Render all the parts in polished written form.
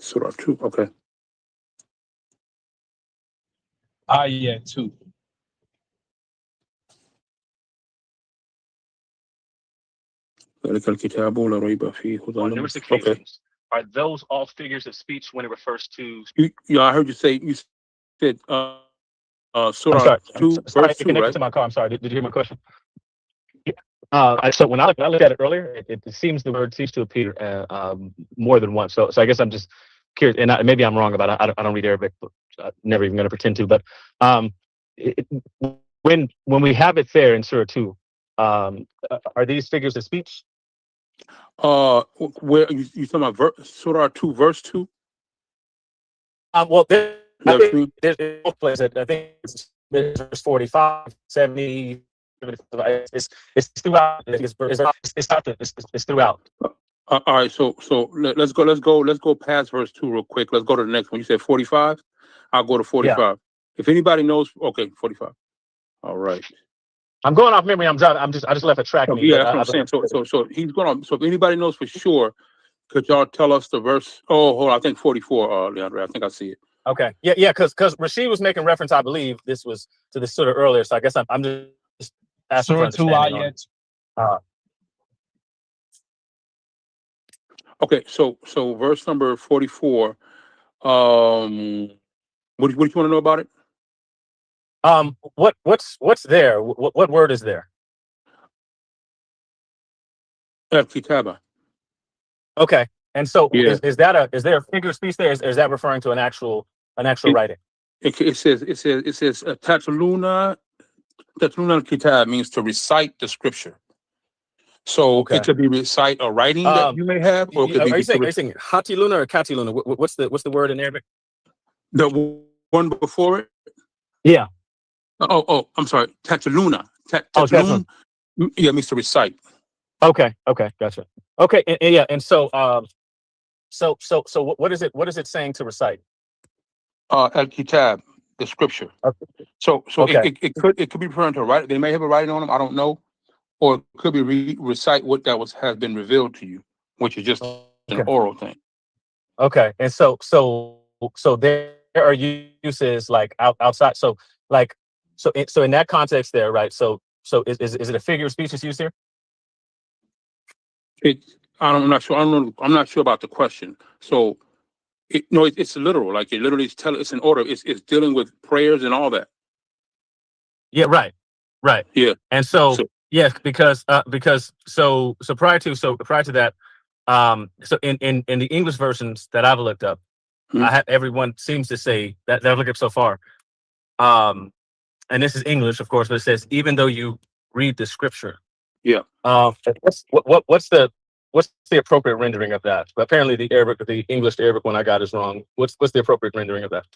Surah 2. Okay. Yeah, 2. Number 16 Okay. says, are those all figures of speech when it refers to? Yeah, I heard you say you said I'm Surah sorry. 2, Sorry, verse it 2, connected right? to my car. I'm sorry. Did you hear my question? So when I looked at it earlier, it seems the word seems to appear more than once. So I guess I'm just curious, and maybe I'm wrong about it. I don't read Arabic, but I'm never even going to pretend to. But it, when we have it there in Surah 2, are these figures of speech? Where you talking about Surah 2, verse 2? Well, I think there's both places. I think it's verse 45, 70. It's throughout. It's throughout. all right, so let's go past verse 2 real quick. Let's go to the next one. You said 45. I'll go to 45. Yeah. If anybody knows, okay, 45. All right. I'm going off memory. I'm driving. I just left a track. Yeah, that's what I'm saying. So he's going on. So if anybody knows for sure, could y'all tell us the verse? Oh, hold on. I think 44, Leondre. I think I see it. Okay. Yeah. Because Rashid was making reference, I believe, this was to this sort of earlier. So I guess I'm just asking for understanding. Okay. So verse number 44. What do you want to know about it? What's there? What word is there? Al-Kitaba. Okay. And so is there a figure of speech there? Is that referring to an actual writing? It says Tatluna al-Kitab means to recite the scripture. So it could be recite a writing that you may have, or could are you saying Hatiluna or Katiluna? What's the word in Arabic? The one before it? Yeah. Oh, I'm sorry. Tatluna. Tatlun, yeah, means to recite. Okay, gotcha. Okay, and so what is it? What is it saying to recite? Al-Kitab, the scripture. Okay. So it could be referring to writing. They may have a writing on them. I don't know, or it could be recite what has been revealed to you, which is just an oral thing. Okay, and so there are uses like outside. So in that context, there, right? So is it a figure of speech that's used here? I'm not sure. I'm not sure about the question. So, it's literal. Like it literally it's an order. It's dealing with prayers and all that. Yeah. Right. Yeah. And so yes, because so prior to that, so in the English versions that I've looked up, everyone seems to say that I've looked up so far. And this is English, of course, but it says even though you read the scripture. Yeah. What's the appropriate rendering of that? Apparently, the English to Arabic one I got is wrong. What's the appropriate rendering of that?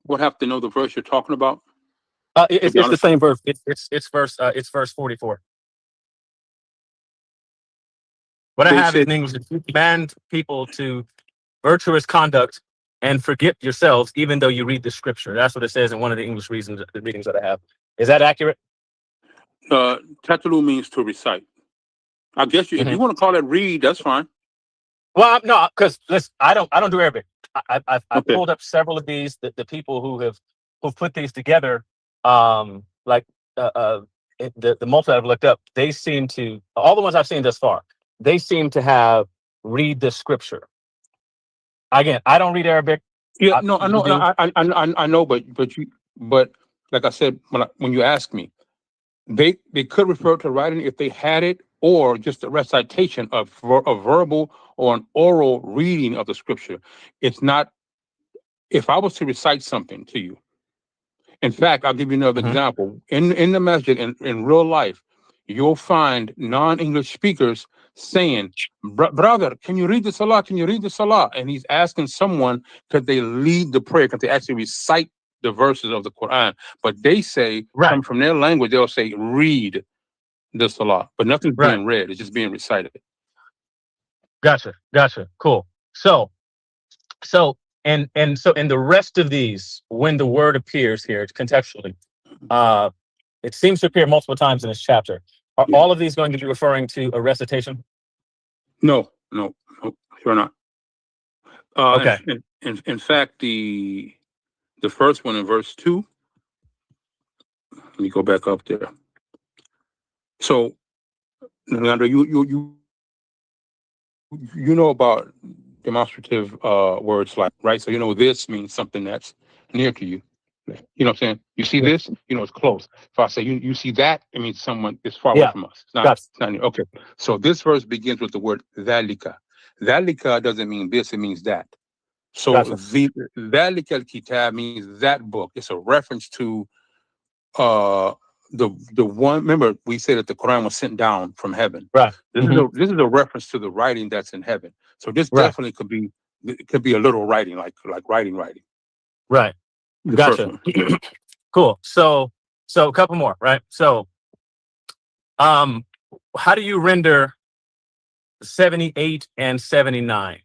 We'll have to know the verse you're talking about. It's the same verse. It's verse 44. What I have in English is you command people to virtuous conduct and forget yourselves, even though you read the scripture. That's what it says in one of the English readings that I have. Is that accurate? Tatlu means to recite. I guess if you want to call it read, that's fine. Well, no, because I don't do Arabic. I've pulled up several of these. The people who've put these together, the multi I've looked up, they seem to, all the ones I've seen thus far, they seem to have read the scripture. Again, I don't read Arabic. Yeah, no, I know, I know, but like I said, when you ask me, they could refer to writing if they had it, or just a recitation of a verbal or an oral reading of the scripture. It's not. If I was to recite something to you, in fact, I'll give you another example. In the masjid, in real life, you'll find non-English speakers saying, brother, can you read the salah? Can you read the salah? And he's asking someone, could they lead the prayer? Could they actually recite the verses of the Quran? But they say, coming from their language, they'll say, read the salah. But nothing's being read. It's just being recited. Gotcha. Cool. So in the rest of these, when the word appears here contextually, it seems to appear multiple times in this chapter. Are all of these going to be referring to a recitation? No, sure not. Okay. in fact, the first one in verse 2, let me go back up there. So, Leandro, you know about demonstrative words like, right? So you know this means something that's near to you. You know what I'm saying? You see this, you know it's close. If I say you see that, it means someone is far away from us. It's not near. Okay. So this verse begins with the word dhalika. Dhalika doesn't mean this, it means that. So the dhalika al-kitab means that book. It's a reference to uh the one. Remember we said that the Quran was sent down from heaven. Right. This is a reference to the writing that's in heaven. So this definitely could be a little writing, like writing. Right. The Gotcha. first one. Cool. So a couple more, right? So how do you render 78 and 79?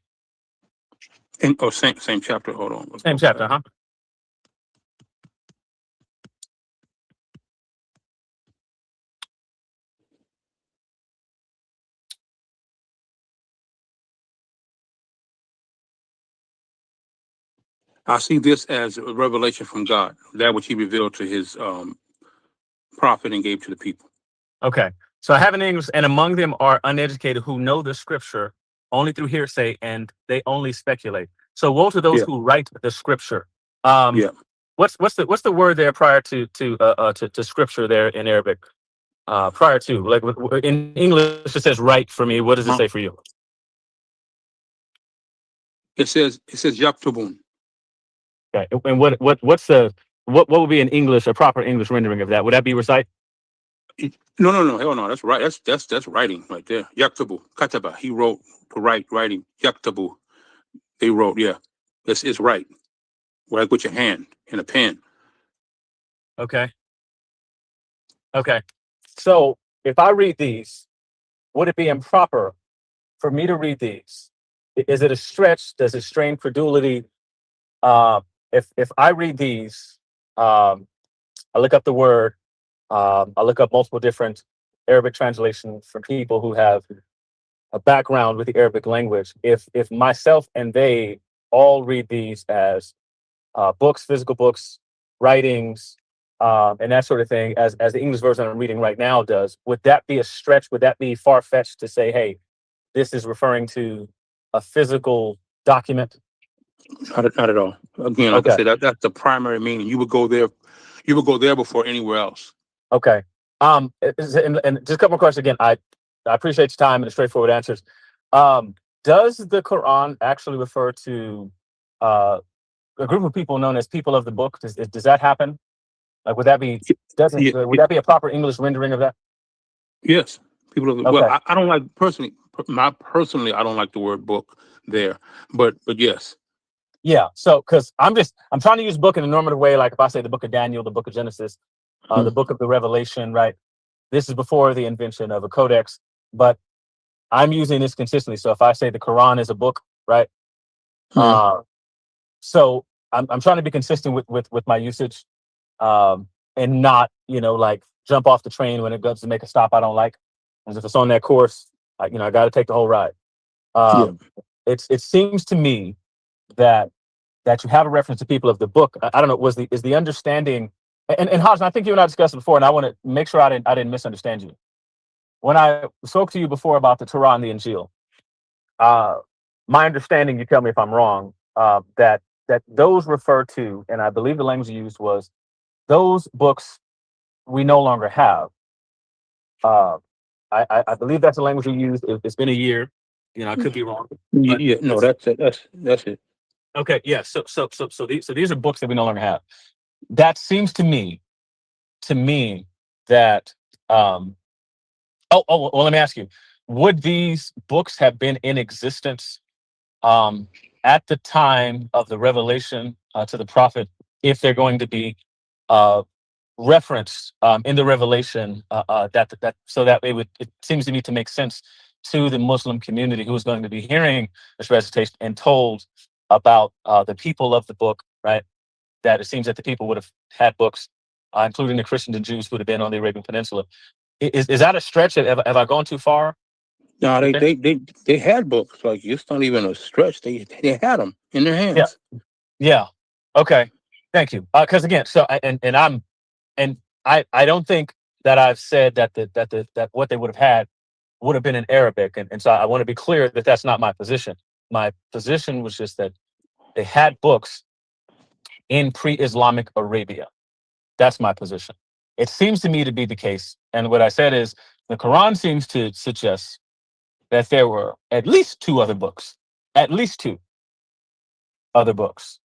Same chapter. Hold on. Same chapter, huh? I see this as a revelation from God, that which he revealed to his prophet and gave to the people. Okay. So I have in English, and among them are uneducated who know the scripture only through hearsay, and they only speculate. So woe to those who write the scripture. What's the word there prior to scripture there in Arabic? Prior to, like in English it says write for me. What does it say for you? It says yaktubun. Okay. And what would be in English, a proper English rendering of that? Would that be recite? No, hell no. That's right. That's writing right there. Yaktabu, kataba. He wrote to writing. Yaktabu. They wrote. Yeah, it's right. Like with your hand in a pen. Okay. Okay. So if I read these, would it be improper for me to read these? Is it a stretch? Does it strain credulity? If I read these, I look up the word. I look up multiple different Arabic translations from people who have a background with the Arabic language. If myself and they all read these as books, physical books, writings, and that sort of thing, as the English version I'm reading right now does, would that be a stretch? Would that be far-fetched to say, hey, this is referring to a physical document? Not at all. Again, like I said, that's the primary meaning. You would go there before anywhere else. Okay. And just a couple more questions again. I appreciate your time and the straightforward answers. Does the Quran actually refer to a group of people known as people of the book? Does that happen? Like, would that be that be a proper English rendering of that? Yes, people of the well. I don't like personally. I don't like the word book there, but yes. Yeah. So, because I'm trying to use book in a normative way. Like if I say the book of Daniel, the book of Genesis, the book of the Revelation, right? This is before the invention of a codex, but I'm using this consistently. So if I say the Quran is a book, right? So I'm trying to be consistent with my usage, and not, like jump off the train when it goes to make a stop I don't like. Because if it's on that course, I got to take the whole ride. It seems to me that you have a reference to people of the book. I don't know. Is the understanding, and Hajj, I think you and I discussed it before, and I want to make sure I didn't misunderstand you. When I spoke to you before about the Torah and the Injil, my understanding, you tell me if I'm wrong, that those refer to, and I believe the language you used was, those books we no longer have. I believe that's the language you used. It's been a year. I could be wrong. No, that's it. That's it. Okay, yeah. So these are books that we no longer have. That seems to me that well, let me ask you, would these books have been in existence at the time of the revelation to the prophet, if they're going to be referenced in the revelation, that so that it seems to me to make sense to the Muslim community who is going to be hearing this recitation and told about the people of the book, right? That it seems that the people would have had books, including the Christians and Jews who would have been on the Arabian Peninsula. Is that a stretch? Have I gone too far? No, You think? they had books. Like, it's not even a stretch. They had them in their Yeah. hands. Yeah. Okay. Thank you. Because again, I don't think that I've said that what they would have had would have been in Arabic, and so I want to be clear that that's not my position. My position was just that they had books in pre-Islamic Arabia. That's my position. It seems to me to be the case, and what I said is the Quran seems to suggest that there were at least two other books, at least two other books.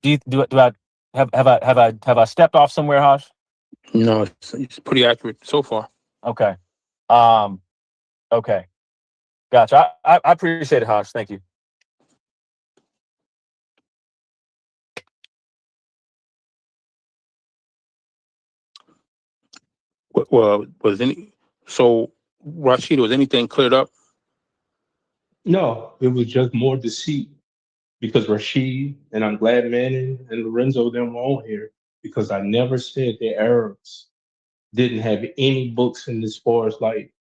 Do I have I stepped off somewhere, Haj? No, it's pretty accurate so far. Okay. Um. Okay. Gotcha. I appreciate it, Haj. Thank you. Well, Rashid, was anything cleared up? No, it was just more deceit because Rashid and I'm glad Manning and Lorenzo them were on here because I never said the Arabs didn't have any books in this forest. Like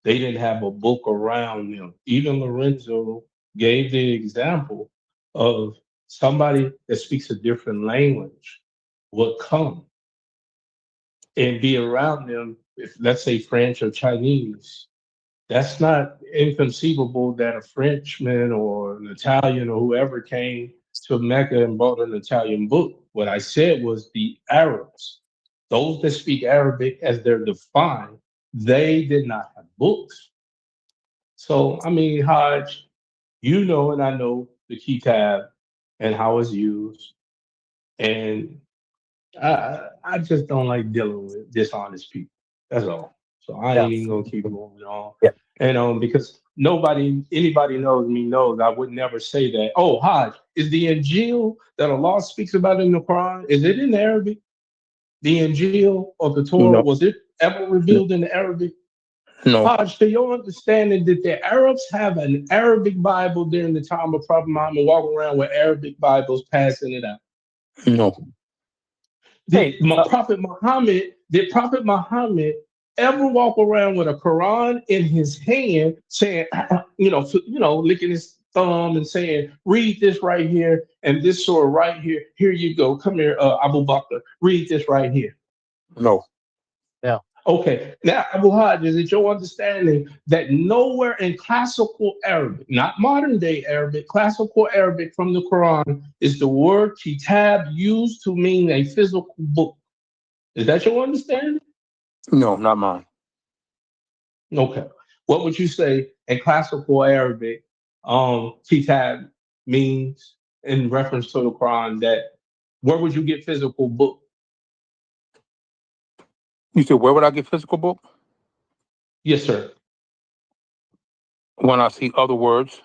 they didn't have a book around them. Even Lorenzo gave the example of somebody that speaks a different language would come and be around them. If let's say French or Chinese, that's not inconceivable that a Frenchman or an Italian or whoever came to Mecca and bought an Italian book. What I said was the Arabs, those that speak Arabic as they're defined, they did not have books. So, I mean, Hajj, you know, and I know the kitab and how it's used. And I just don't like dealing with dishonest people. That's all. So I Yeah. ain't even gonna keep moving on. Yeah. And because anybody knows me knows I would never say that. Oh, Hajj, is the Injil that Allah speaks about in the Quran, is it in Arabic? The Injil or the Torah, No, was it ever revealed in Arabic? no, Hajj, to your understanding, did the Arabs have an Arabic Bible during the time of Prophet Muhammad walking around with Arabic Bibles passing it out? no, Hey. Did Prophet Muhammad ever walk around with a Quran in his hand, saying, licking his thumb and saying, "Read this right here, and this surah right here. Here you go. Come here, Abu Bakr. Read this right here." no, Yeah. Okay, now Abu Hajj, is it your understanding that nowhere in classical Arabic, not modern day Arabic, classical Arabic from the Quran, is the word kitab used to mean a physical book? Is that your understanding? no, not mine. Okay. What would you say in classical Arabic, kitab means in reference to the Quran? That where would you get physical book? You said, where would I get physical book? Yes, sir. When I see other words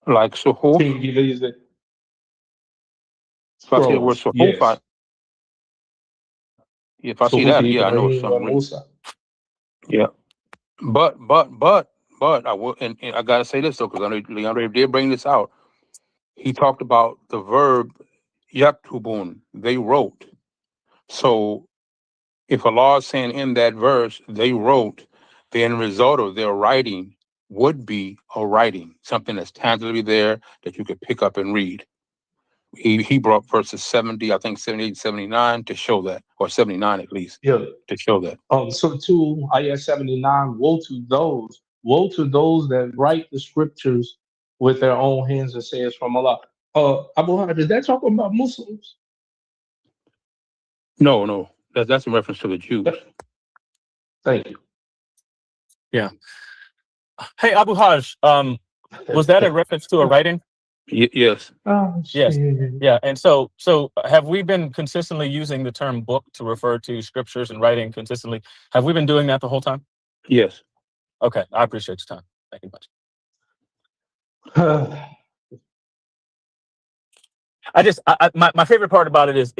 like suhuf, Can you give these the if I see the word scrolls? suhuf, Yes. if I see that, Suhufi yeah, I know it's Ibrahim wa something. Musa. Yeah, but I will, and I gotta say this though, because I know Leondre did bring this out. He talked about the verb yaktubun. They wrote. So if Allah is saying in that verse they wrote, the end result of their writing would be a writing, something that's tangibly there that you could pick up and read. He brought verses 70, I think 78, 79 to show that, or 79 at least, Yeah. to show that. So to Ayah 79, woe to those that write the scriptures with their own hands and say it's from Allah. Abu Hajj, is that talking about Muslims? No, that's in reference to the Jews. Thank you. Yeah. Hey, Abu Haj, was that a reference to a writing? Yes. Oh, Yes. shit. Yeah. And so have we been consistently using the term book to refer to scriptures and writing consistently? Have we been doing that the whole time? Yes. Okay. I appreciate your time. Thank you much. My favorite part about it is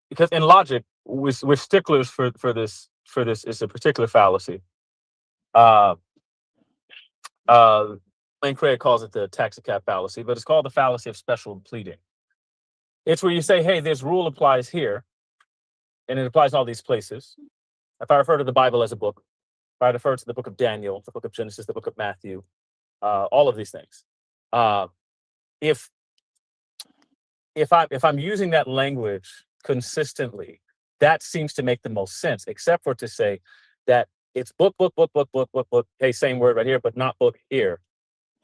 because in logic, we're sticklers for this. It's a particular fallacy. Lane Craig calls it the taxi cab fallacy, but it's called the fallacy of special pleading. It's where you say, hey, this rule applies here, and it applies in all these places. If I refer to the Bible as a book, if I refer to the book of Daniel, the book of Genesis, the book of Matthew, all of these things. Uh, if I'm using that language consistently, that seems to make the most sense, except for to say that it's book, book, book, book, book, book, book. Hey, same word right here, but not book here,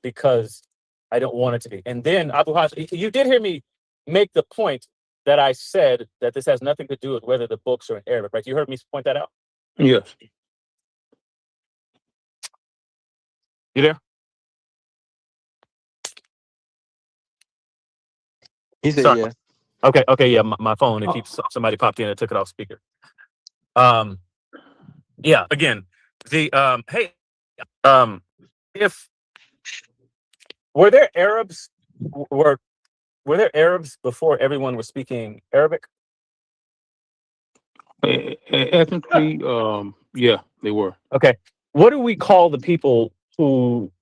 because I don't want it to be. And then Abu Haj, you did hear me make the point that I said that this has nothing to do with whether the books are in Arabic, right? You heard me point that out? Yes. You there? He said, Sorry. yeah. Okay, yeah, my phone, it keeps, somebody popped in and took it off speaker. Yeah, again, the hey, if were there Arabs were there Arabs before everyone was speaking Arabic? Ethnically, yeah, they were. Okay. What do we call the people who,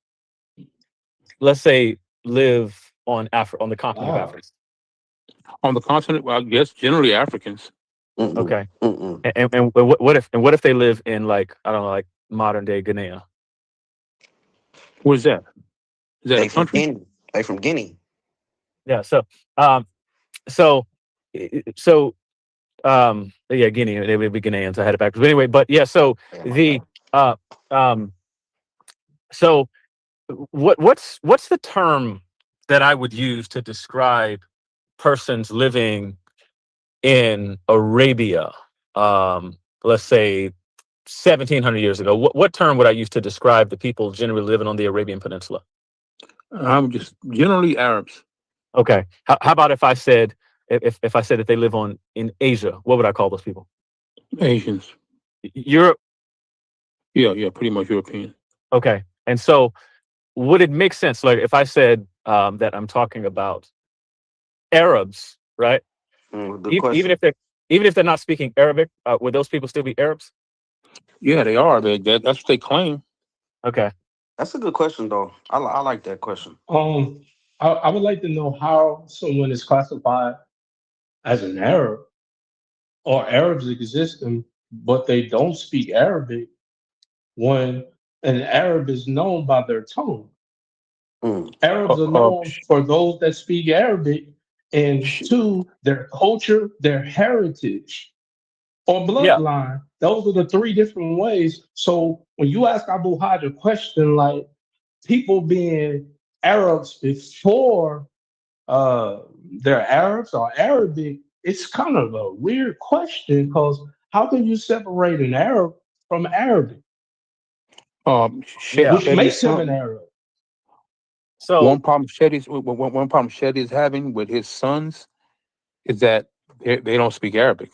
let's say, live on the continent of Africa? On the continent, well, I guess generally Africans. Okay. And what if they live in, like, I don't know, like modern day Guinea? Where's that? Is that They a from country? Guinea. They from Guinea. Yeah. So yeah, Guinea, they would be Ghanaians. I had it backwards. But anyway, but yeah, so Yeah, my the bad. so what's the term that I would use to describe persons living in Arabia, let's say 1700 years ago? What term would I use to describe the people generally living on the Arabian Peninsula? I'm just generally Arabs. Okay. How about if I said that they live in Asia, what would I call those people? Asians. Europe. Yeah, pretty much European. Okay. And so would it make sense, like, if I said that I'm talking about Arabs, right? Good question. Even if they're not speaking Arabic, would those people still be Arabs? Yeah, they are. That's what they claim. Okay. That's a good question, though. I like that question. I would like to know how someone is classified as an Arab, or Arabs existing, but they don't speak Arabic, when an Arab is known by their tongue. Mm. Arabs are known for those that speak Arabic, and two, their culture, their heritage, or Yeah. bloodline. Those are the three different ways. So when you ask Abu Hajj a question like people being Arabs before they're Arabs or Arabic, it's kind of a weird question, because how can you separate an Arab from Arabic, Yeah. which makes him an Arab? So one problem Shetty is having with his sons is that they don't speak Arabic.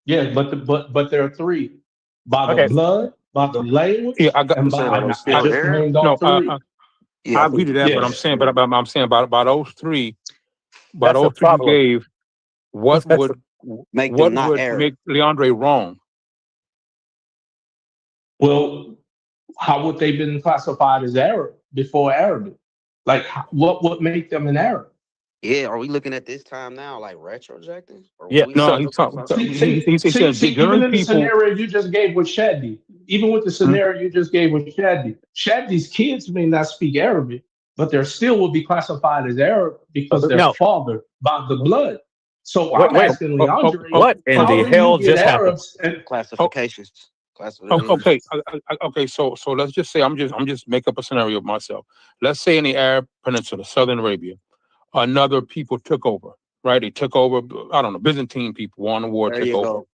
Yeah, but there are three: by the okay. blood, by the language, Yeah, I got. and You saying by they I still just Arab? named No, all three. Yeah, I I agree think to you that, did. but Yes. I'm saying about those three. By That's the those three you problem. gave, what That's would Make them what not would Arab. make Leondre wrong? Well, how would they been classified as Arab before Arabic? Like, what would make them an Arab? Yeah, are we looking at this time now, like retrojecting? Or Yeah. what we No, So looking he's at this talking. time? See, even Generally, in the people. scenario you just gave with Shadi, even with the Hmm? scenario you just gave with Shadi, Shadi's kids may not speak Arabic, but they still will be classified as Arab because they're no. father by the blood. So Wait. I'm Wait. asking Leandre, What in how the do you hell get just happened? Arabs? And Classifications. That's what it is. Okay, okay. So let's just say I'm just make up a scenario of myself. Let's say in the Arab Peninsula, Southern Arabia, another people took over. Right, they took over. I don't know, Byzantine people won the war, There took you over, go.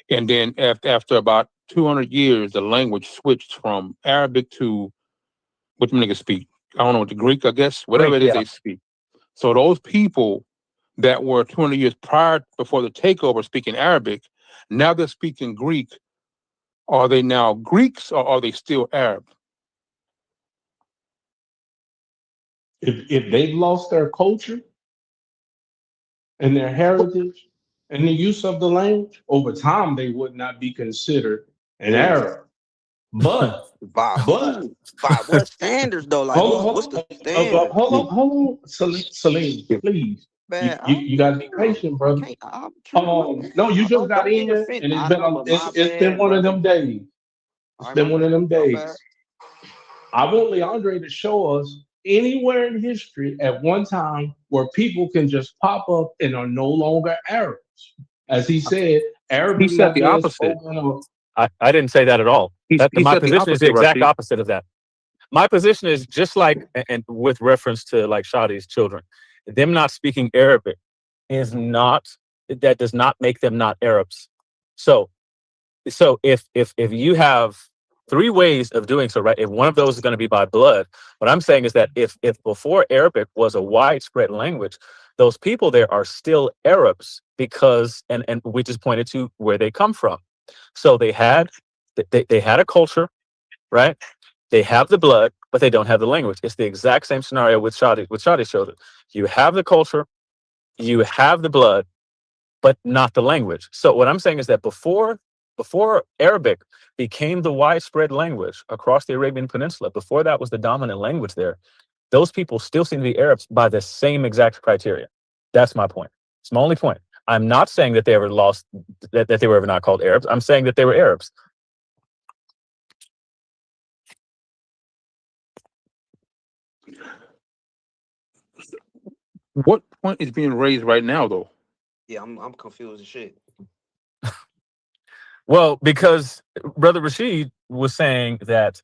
and then after about 200 years, the language switched from Arabic to what the niggas speak. I don't know, the Greek, I guess, whatever Greek, it is yeah. they speak. So those people that were 200 years prior before the takeover speaking Arabic, now they're speaking Greek. Are they now Greeks or are they still Arab? if they've lost their culture and their heritage and the use of the language, over time they would not be considered an Arab. But By but who? By what standards though? Like what's the standard? hold on, Salim, please. Man, You gotta be patient, I brother. can't. I'm tripping. My bad. No, you just Don't got get in, offended. and I know, but my it's been bad, one of brother. them days. It's been one of them My bad. days. I want Leandre to show us anywhere in history at one time where people can just pop up and are no longer Arabs. As he said, He Arabic said not the being opposite. spoken or I didn't say that at all. He My said the position is the opposite, exact Rashid. opposite of that. My position is just like, and with reference to like Shadi's children, them not speaking Arabic is not, that does not make them not Arabs. So if you have three ways of doing so, right? If one of those is going to be by blood, what I'm saying is that if before Arabic was a widespread language, those people there are still Arabs because and we just pointed to where they come from. So they had a culture, right? They have the blood, but they don't have the language. It's the exact same scenario with Shadi's children. You have the culture, you have the blood, but not the language. So what I'm saying is that before Arabic became the widespread language across the Arabian Peninsula, before that was the dominant language there, those people still seem to be Arabs by the same exact criteria. That's my point. It's my only point. I'm not saying that they ever lost, that they were ever not called Arabs. I'm saying that they were Arabs. What point is being raised right now, though? Yeah, I'm confused as shit. Well, because Brother Rashid was saying that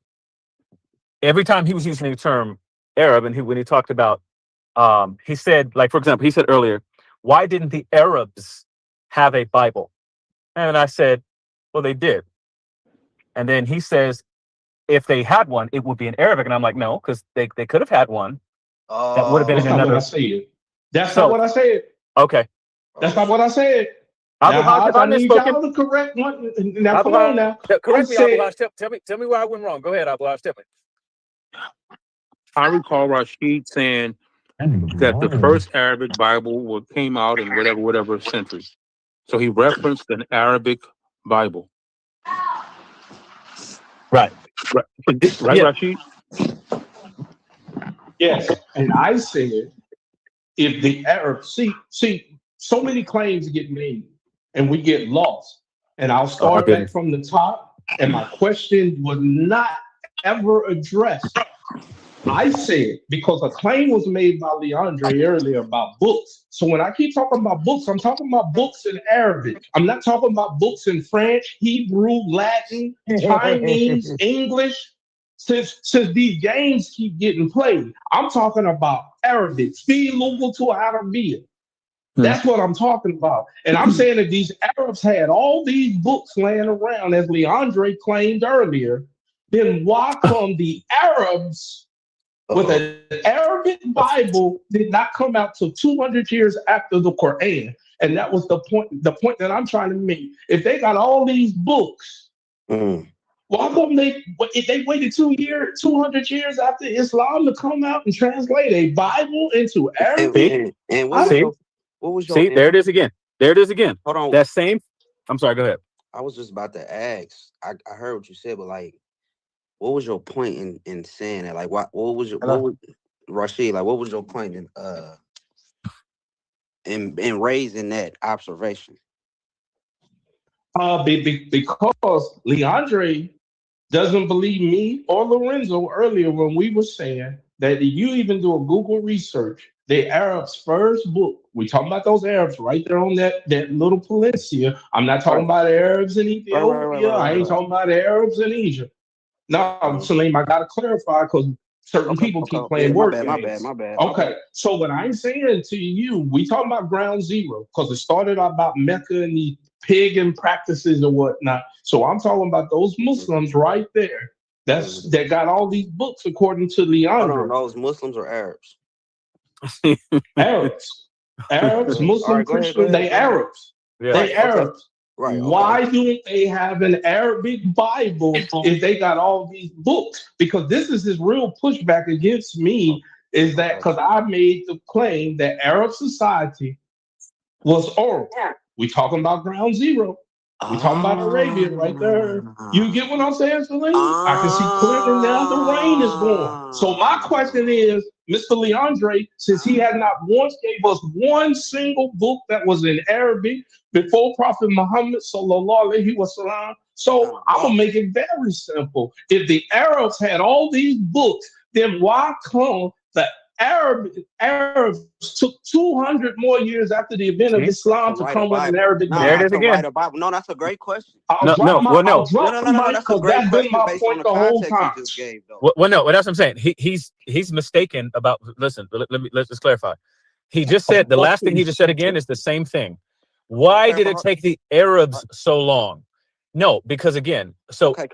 every time he was using the term Arab, and when he talked about, he said, like, for example, he said earlier, why didn't the Arabs have a Bible? And I said, well, they did. And then he says, if they had one, it would be in Arabic. And I'm like, no, because they could have had one that would have been that's in not what I another. said. That's So, not what I said. okay. That's not what I said. Abu Now, Haj, Hodge, have I I need misspoken? y'all to correct one. Now, Abu come on Haj, now. correct I me, Abu said, Haj. Tell me where I went wrong. Go ahead, Abu Haj. Tell me. I recall Rashid saying that the first Arabic Bible came out in whatever century. So he referenced an Arabic Bible. Right. Right, Yeah. Rashid? yes. And I said, if the Arabs see, so many claims get made and we get lost. And I'll Oh my start back goodness. from the top. And my question was not ever addressed. I said, because a claim was made by Leondre earlier about books. So when I keep talking about books, I'm talking about books in Arabic. I'm not talking about books in French, Hebrew, Latin, Chinese, English. Since these games keep getting played, I'm talking about Arabic. Fi to Arabic. That's what I'm talking about. And I'm saying that these Arabs had all these books laying around, as Leondre claimed earlier, then why come the Arabs with an Arabic Bible did not come out till 200 years after the Quran? And that was the point that I'm trying to make. If they got all these books, why come if they waited 200 years after Islam to come out and translate a Bible into Arabic? And what was your See, there it is again. There it is again. Hold on. That same. I'm sorry. Go ahead. I was just about to ask. I heard what you said, but like, what was your point in saying that? Like, what was Rashid? Like, what was your point in raising that observation? Because Leondre doesn't believe me or Lorenzo earlier when we were saying that you even do a Google research, the Arabs' first book, we talking about those Arabs right there on that little peninsula. I'm not talking about Arabs in Ethiopia. I ain't talking about Arabs in Egypt. No, Salim, I got to clarify because certain people keep playing word games. My bad. Okay, so what I'm saying to you, we talking about ground zero because it started about Mecca and the pagan practices and whatnot. So I'm talking about those Muslims right there. That got all these books according to Leondre. Those Muslims or Arabs? Arabs, Muslim, Christian, they Arabs. Yeah. They Arabs. Right. Why don't they have an Arabic Bible if they got all these books? Because this is his real pushback against me, is that because I made the claim that Arab society was oral. We talking about ground zero. We talking about Arabia right there. You get what I'm saying, Salim? I can see clearly now the rain is going. So my question is, Mr. Leondre, since he had not once gave us one single book that was in Arabic before Prophet Muhammad sallallahu alaihi wasallam, So I'm gonna make it very simple. If the Arabs had all these books, then why come the Arabs took 200 more years after the event of See? Islam To to write a come with an Bible. Arabic No, There it Bible? is not to write again. a Bible. No, that's a great question. Well, I'll no. drop the mic That's because a great that's been question my based on point the the whole context you time. just gave, though. Well, no. That's what I'm saying. He's mistaken about. Listen, let's just clarify. He just said the last thing he just said again is the same thing. Why Okay, did it take the Arabs so long? No, because again, so okay.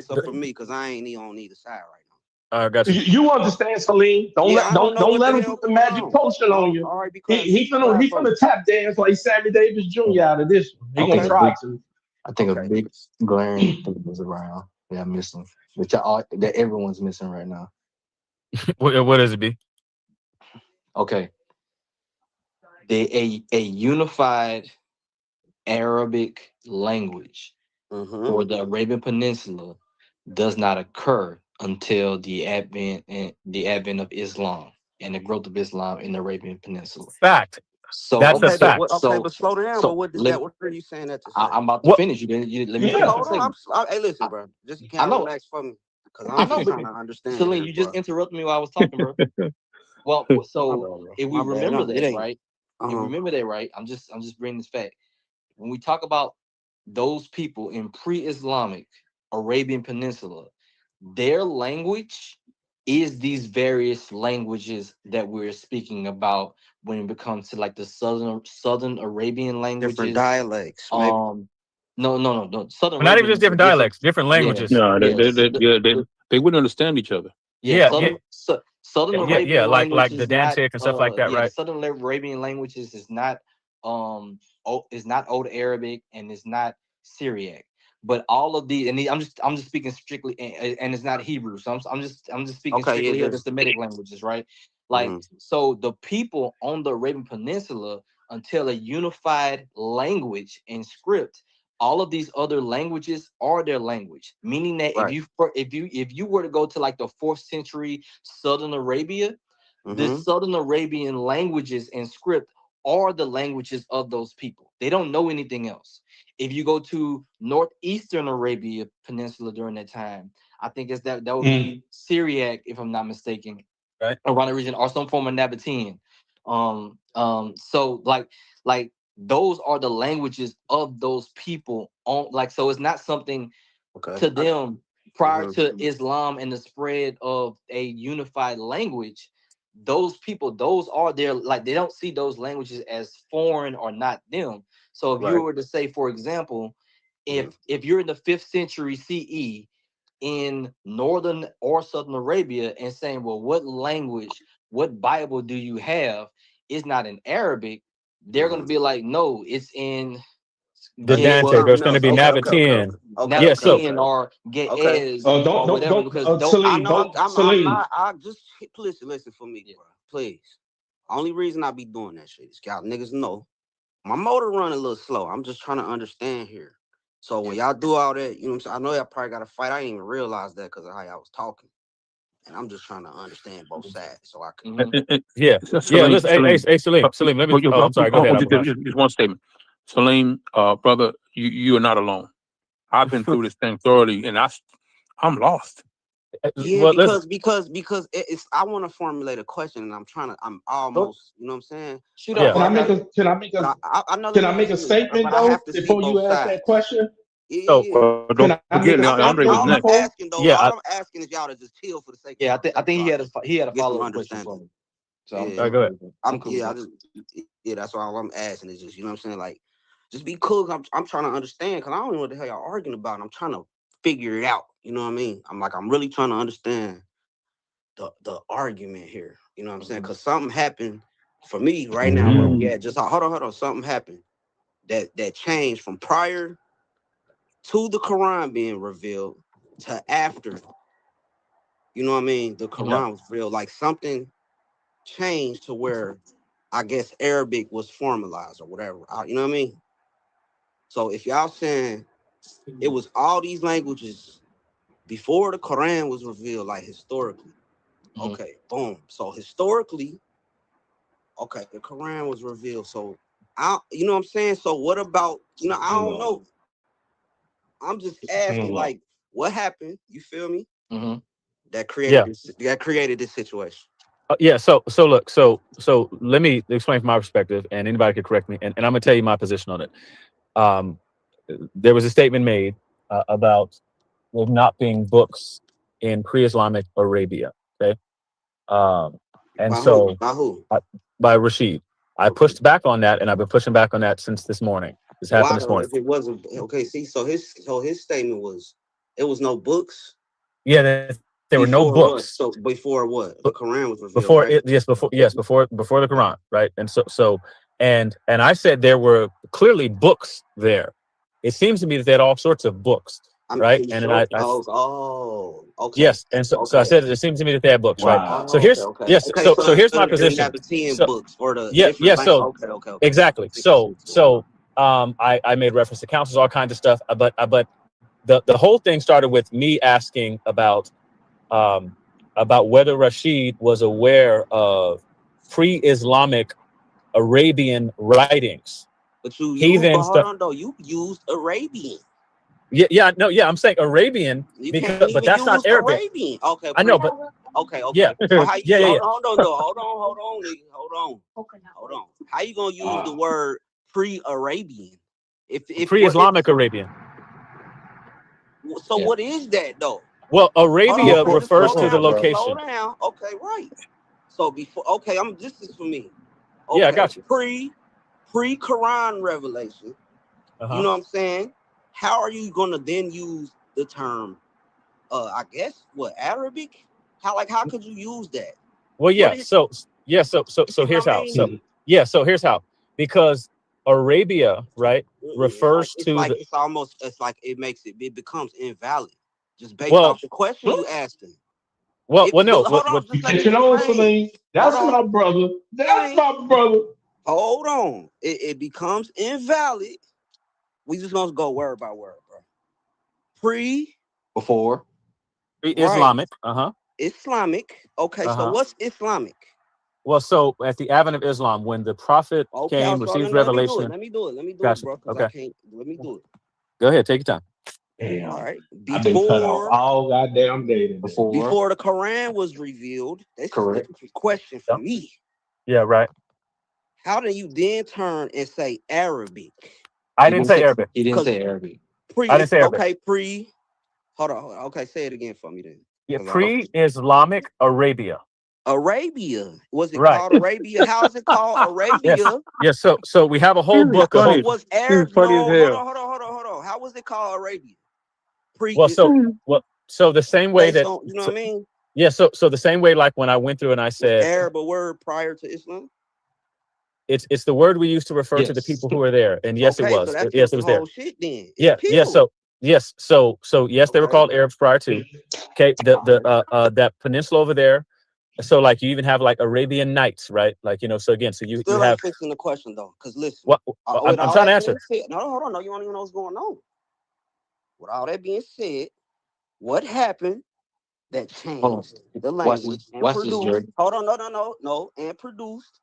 So for me, because I ain't on either side right now. I got you. You understand, Salim? Don't Yeah, let I don't know don't what let the him hell put the going magic on. potion on you. All right, because He finna tap dance like Sammy Davis Jr. out of this one. He gonna try to. I think a big glaring thing was around that I'm missing, that everyone's missing right now. What does it be? Okay, a unified Arabic language for the Arabian Peninsula does not occur until the advent of Islam and the growth of Islam in the Arabian Peninsula. Fact. So That's a fact. But slow down. But what does that? What are you saying that to say? I'm about to finish. Let me finish. Hold on. Hey, listen, bro. Just kind of relax for me, because I'm just trying to understand. Celine, you just interrupted me while I was talking, bro. Well, so if we remember that, right? If we remember that, right? I'm just bringing this fact. When we talk about those people in pre-Islamic Arabian Peninsula, their language is these various languages that we're speaking about when it comes to like the southern Arabian languages. Different dialects. Maybe. No. Southern Not even just different dialects, different languages. No, they wouldn't understand each other. Southern Arabian like language the is not, Dantic and stuff like that, right? Southern Arabian languages is not Old Arabic and it's not Syriac. But all of these, and I'm just speaking strictly, and it's not Hebrew. So I'm just speaking strictly of the Semitic languages, right? Like so, the people on the Arabian Peninsula, until a unified language and script, all of these other languages are their language. Meaning that if you were to go to like the 4th century Southern Arabia, the Southern Arabian languages and script are the languages of those people. They don't know anything else. If you go to northeastern Arabia Peninsula during that time, I think that would be Syriac, if I'm not mistaken, right? Around the region, or some form of Nabatean. So like those are the languages of those people. So it's not something to them prior to Islam and the spread of a unified language. Those people, those are their, like, they don't see those languages as foreign or not them. So if you were to say, for example, if you're in the 5th century CE in northern or southern Arabia and saying, well, what language, what Bible do you have? It's not in Arabic. They're going to be like, no, it's in the Dante. There's going to be Nabatean. Nabatean or Ge'ez or whatever. Because Celine, I'm not. I just listen for me, bro. Please. Only reason I be doing that shit is y'all niggas know my motor run a little slow. I'm just trying to understand here. So when y'all do all that, you know what I'm saying? I know y'all probably got to fight. I didn't even realize that because of how y'all was talking. And I'm just trying to understand both sides so I can. Listen, hey, Salim, let me. I'm sorry. Go ahead. Just one statement, Salim, brother. You are not alone. I've been through this thing thoroughly, and I'm lost. Yeah, because it's. I want to formulate a question, and I'm almost. You know what I'm saying? Shoot out. Can I make a statement though before you ask that question? So don't forget, Leondre was next. All I'm asking is y'all to just chill for the sake. Yeah, I think he had a follow-up question for me. So go ahead. I'm cool. That's all I'm asking is just, you know what I'm saying, like, just be cool. I'm trying to understand, because I don't know what the hell y'all arguing about. I'm trying to figure it out. You know what I mean? I'm really trying to understand the argument here. You know what I'm saying? Because something happened for me right now. Where we at? Just hold on. Something happened that changed from prior to the Quran being revealed to after. You know what I mean? The Quran was real. Like, something changed to where I guess Arabic was formalized or whatever. You know what I mean? So if y'all saying it was all these languages before the Quran was revealed, like historically, okay, boom. So historically, okay, the Quran was revealed. So you know what I'm saying? So what about, I don't know. I'm just asking, like, what happened? You feel me? Mm-hmm. That created this situation. Yeah. So look. So let me explain from my perspective, and anybody could correct me. And I'm gonna tell you my position on it. There was a statement made about there not being books in pre-Islamic Arabia. Okay. And By so who? By who? By Rashid. I pushed back on that, and I've been pushing back on that since this morning. This happened this morning. If it wasn't okay, see, so his statement was it was no books. Yeah, there were no books. What? So before what? The Quran was revealed. Before right? it, yes, before the Quran, right? And so and I said there were clearly books there. It seems to me that they had all sorts of books, right? And sure? I okay. Yes, and so I said it seems to me that they had books, right? So here's so here's my position. The 10 so, books or the so okay. Exactly. I made reference to councils, all kinds of stuff, but the whole thing started with me asking about whether Rashid was aware of pre-Islamic Arabian writings. But hold on though, you used Arabian. I'm saying Arabian but that's not Arabic. Arabian. Okay, I know, but okay. Yeah. So how you, Yeah. Hold on. How you gonna use the word pre-Arabian? If pre-Islamic Arabian. So what is that though? Well, Arabia refers to the location. Slow down. Okay, right. So before, this is for me. Okay, yeah, I got you. Pre-Quran revelation. Uh-huh. You know what I'm saying? How are you gonna then use the term? I guess Arabic? How could you use that? Well, yeah. So here's how. So here's how. Because Arabia, right, refers to it becomes invalid just based off the question you asking. No. You catching on, Celine? That's my brother. That's my brother. Hold on. It becomes invalid. We just gonna go word by word, bro. Before Islamic. Islamic. Okay, so what's Islamic? Well, so at the advent of Islam, when the Prophet came, received revelation. Let me do it, bro. Okay. I can't. Let me do it. Go ahead, take your time. Damn. All right. I've been cut off all goddamn day. Before the Quran was revealed, that's correct. A question for me. Yeah, right. How do you then turn and say Arabic? I didn't say Arabic. He didn't say Arabic. I didn't say Arabic. Okay, hold on. Okay, say it again for me then. Yeah, pre-Islamic Arabia. Arabia. Was it called Arabia? How is it called Arabia? Yes. So we have a whole book of was Arab. Hold on. How was it called Arabia? So the same way that you know what I mean? Yeah, so the same way, like when I went through and I said Arab a word prior to Islam? It's the word we use to refer to the people who are there. And yes, it was. So yes, it was there. Shit then. So yes, they were called Arabs prior to. Okay, that peninsula over there. So like you even have like Arabian Nights, right? Like, so again, so you have fixing the question though, because listen, I'm trying to answer. No, hold on, no, you don't even know what's going on. With all that being said, what happened that changed the language and produced? Hold on, no, and produced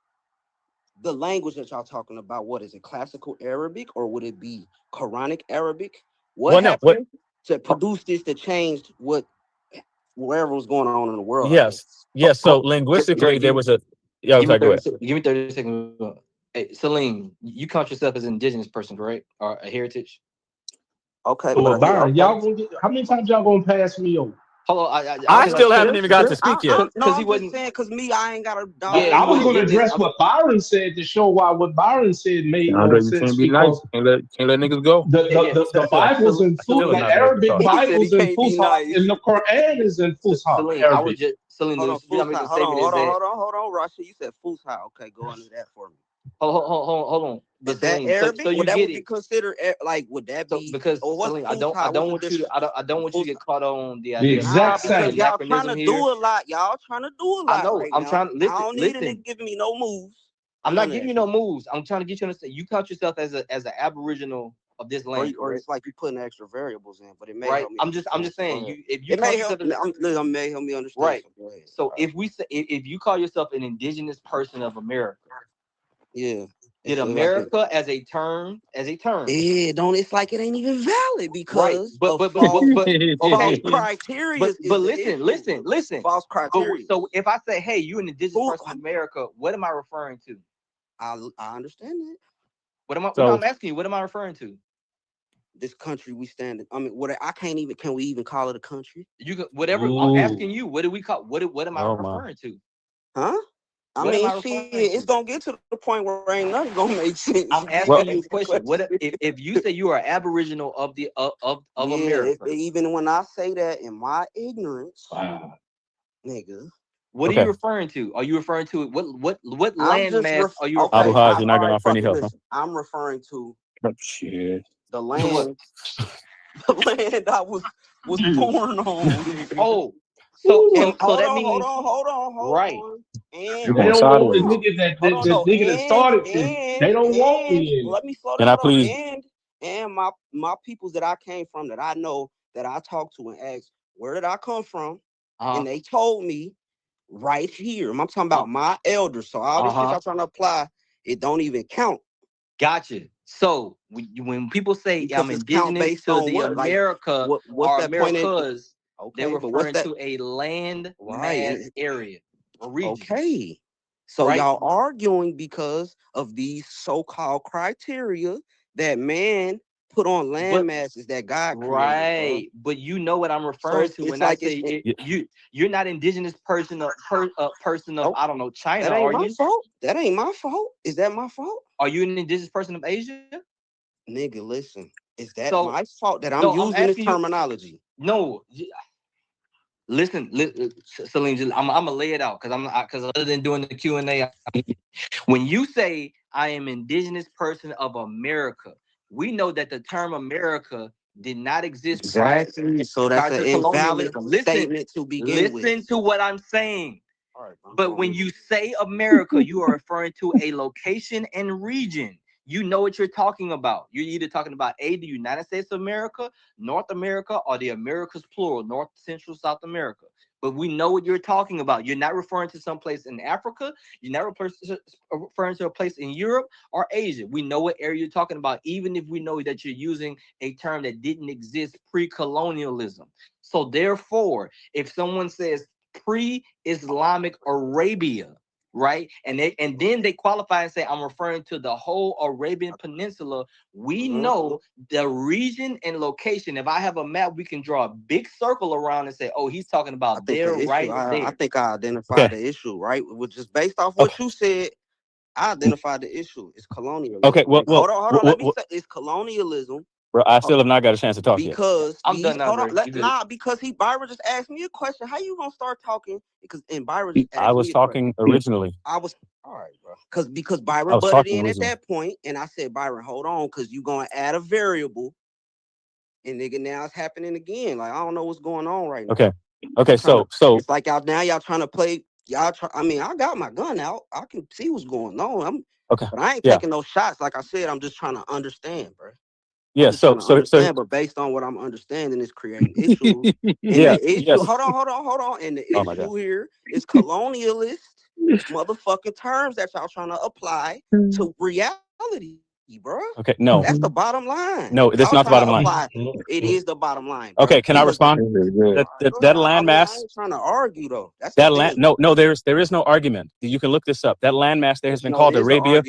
the language that y'all talking about. What is it? Classical Arabic, or would it be Quranic Arabic? What happened to produce this that changed wherever was going on in the world? Yes. So linguistically, there was a. Yeah, give me 30 seconds. Hey, Celine, you count yourself as an indigenous person, correct? Or a heritage? Okay. Well, Byron, y'all gonna how many times y'all gonna pass me over? Hold on, I still haven't even got to speak yet. Because he wasn't saying. Because me, I ain't got a dog. I was going to address what Byron said to show why what Byron said made more sense. Can't be nice. Can't let niggas go. The Bible's in Fusha, the Arabic Bible's in Fusha, and the Quran is in Fusha. I would just Hold on, Rasha. You said Fusha. Okay, go into that for me. Hold on. Is that Arabic? So would that be considered like? Would that be because Celine, I don't want you to get caught on the idea. Exact same. Y'all trying to do a lot. I know. I'm trying to listen. I don't need it giving me no moves. I'm not giving you no moves. I'm trying to get you to understand. You count yourself as an Aboriginal of this land, or it's like you putting extra variables in, but it may right. help me. I'm just saying. It may help me understand. Right. So if you call yourself an indigenous person of America, yeah. Did America as a term? It's like it ain't even valid because but false criteria. But listen. False criteria. So if I say, hey, you an indigenous person in America, what am I referring to? I understand that. What am I? So, I'm asking you. What am I referring to? This country we stand in. I mean, can we even call it a country? You can, whatever. Ooh. I'm asking you. What do we call? What am I referring to? Huh? I mean, it's gonna get to the point where ain't nothing gonna make sense. I'm asking you a question. What if you say you are Aboriginal of the of America? Even when I say that in my ignorance, nigga. What are you referring to? Are you referring to what landmass are you? Abu Haj, you're not gonna offer any help. I'm referring to the land. The land I was born on. Oh. So that means hold on. Right. And they don't want the nigga that started this. They don't want me. Let me slow down. Can I please? And my peoples that I came from, that I know, that I talked to and asked, where did I come from? And they told me right here. I'm talking about my elders. So all this shit y'all trying to apply, it don't even count. Gotcha. So when people say I'm indigenous to the America or Americas, they're referring to a land mass area, a region. Okay. So y'all arguing because of these so-called criteria that man put on land masses that God created. Right. But you know what I'm referring to when I say you're not indigenous person of I don't know, China. That ain't my fault. That ain't my fault. Is that my fault? Are you an indigenous person of Asia? Nigga, listen. Is that my fault that I'm using this terminology? No. Listen, Salim, I'm gonna lay it out because other than doing the Q&A, when you say I am indigenous person of America, we know that the term America did not exist. Exactly. So that's an invalid statement to begin with. Listen to what I'm saying. All right, but when you say America, you are referring to a location and region. You know what you're talking about. You're either talking about the United States of America, North America, or the Americas plural, North, Central, South America. But we know what you're talking about. You're not referring to some place in Africa. You're not referring to a place in Europe or Asia. We know what area you're talking about, even if we know that you're using a term that didn't exist pre-colonialism. So therefore, if someone says pre-Islamic Arabia, right, and then they qualify and say I'm referring to the whole Arabian Peninsula, we know the region and location. If I have a map, we can draw a big circle around and say, oh, he's talking about there, right there. I think I identified the issue, right, which is based off what you said. I identified the issue. It's colonialism. Okay, well, hold on. Let me say it's colonialism. Bro, I still have not got a chance to talk yet. Because I'm done now. Because Byron just asked me a question. How you gonna start talking? Because Byron just asked I was talking originally. All right, bro. Because Byron butted in at that point, and I said, Byron, hold on, because you gonna add a variable, and nigga, now it's happening again. Like I don't know what's going on right now. Okay. So it's like y'all trying to play. I mean, I got my gun out. I can see what's going on. But I ain't taking no shots. Like I said, I'm just trying to understand, bro. Yeah, so but based on what I'm understanding is creating issues. Hold on. And the issue here is colonialist motherfucking terms that y'all trying to apply to reality, bro. Okay, no. That's the bottom line. No, that's not the bottom line. It is the bottom line, bro. Okay, can I respond? That landmass. I ain't trying to argue though. That's no, there is no argument. You can look this up. That landmass there has been called Arabia.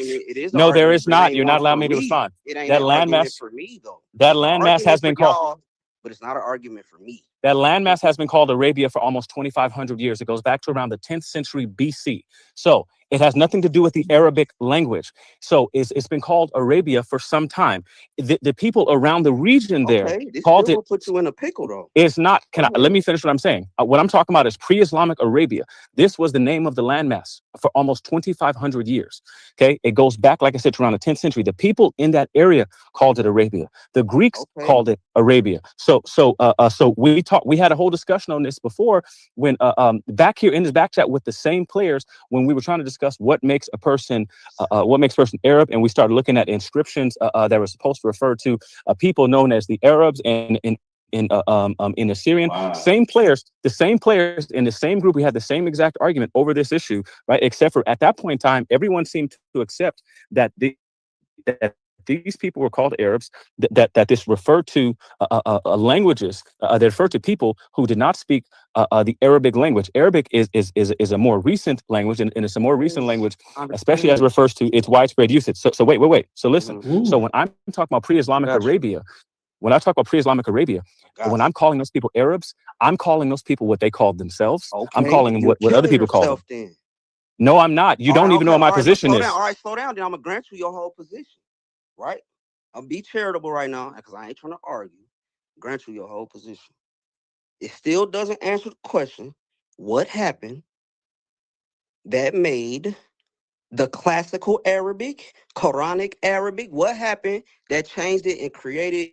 No, there is not. You're not allowing me to respond. It ain't that landmass for me though. That landmass has been called, but it's not an argument for me. That landmass has been called Arabia for almost 2,500 years. It goes back to around the 10th century BC. So it has nothing to do with the Arabic language. So it's been called Arabia for some time. The people around the region there called it. Put you in a pickle though. It's not. Let me finish what I'm saying. What I'm talking about is pre-Islamic Arabia. This was the name of the landmass for almost 2,500 years. Okay, it goes back, like I said, to around the 10th century. The people in that area called it Arabia. The Greeks called it Arabia. So we had a whole discussion on this before when back here in this back chat with the same players when we were trying to discuss what makes a person Arab, and we started looking at inscriptions that were supposed to refer to people known as the Arabs and in Assyrian. Wow. The same players in the same group, we had the same exact argument over this issue, right? Except for at that point in time, everyone seemed to accept that that these people were called Arabs, that this referred to languages that referred to people who did not speak the Arabic language. Arabic is a more recent language, and it's a more recent language, especially as it refers to its widespread usage. So wait. So listen. So when I'm talking about pre-Islamic Arabia, when I talk about pre-Islamic Arabia, when I'm calling those people Arabs, I'm calling those people what they called themselves. I'm calling them what other people call them. Then. No, I'm not. You don't even know what my position is. All right, slow down. Then I'm gonna grant you your whole position. Right? I'll be charitable right now because I ain't trying to argue. Grant you your whole position. It still doesn't answer the question. What happened that made the classical Arabic, Quranic Arabic? What happened that changed it and created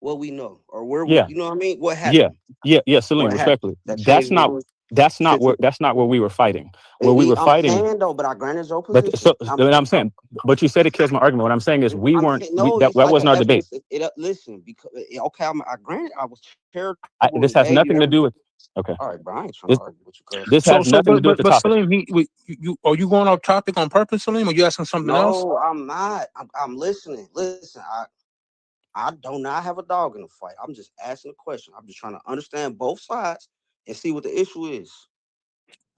what we know, or where we, you know what I mean? What happened? Yeah, Salim, respectfully. That's not where we were fighting. Where we were fighting. Saying, though, but I granted your position. I'm saying, but you said it kills my argument. What I'm saying is we weren't. That wasn't our debate. Listen, because okay, I granted I was charitable. This has nothing to do with. Okay. All right, Brian, trying to argue with you. This has nothing to do with the topic. Salim, are you going off topic on purpose, Salim? Or are you asking something else? No, I'm not. I'm listening. Listen, I do not have a dog in the fight. I'm just asking a question. I'm just trying to understand both sides and see what the issue is.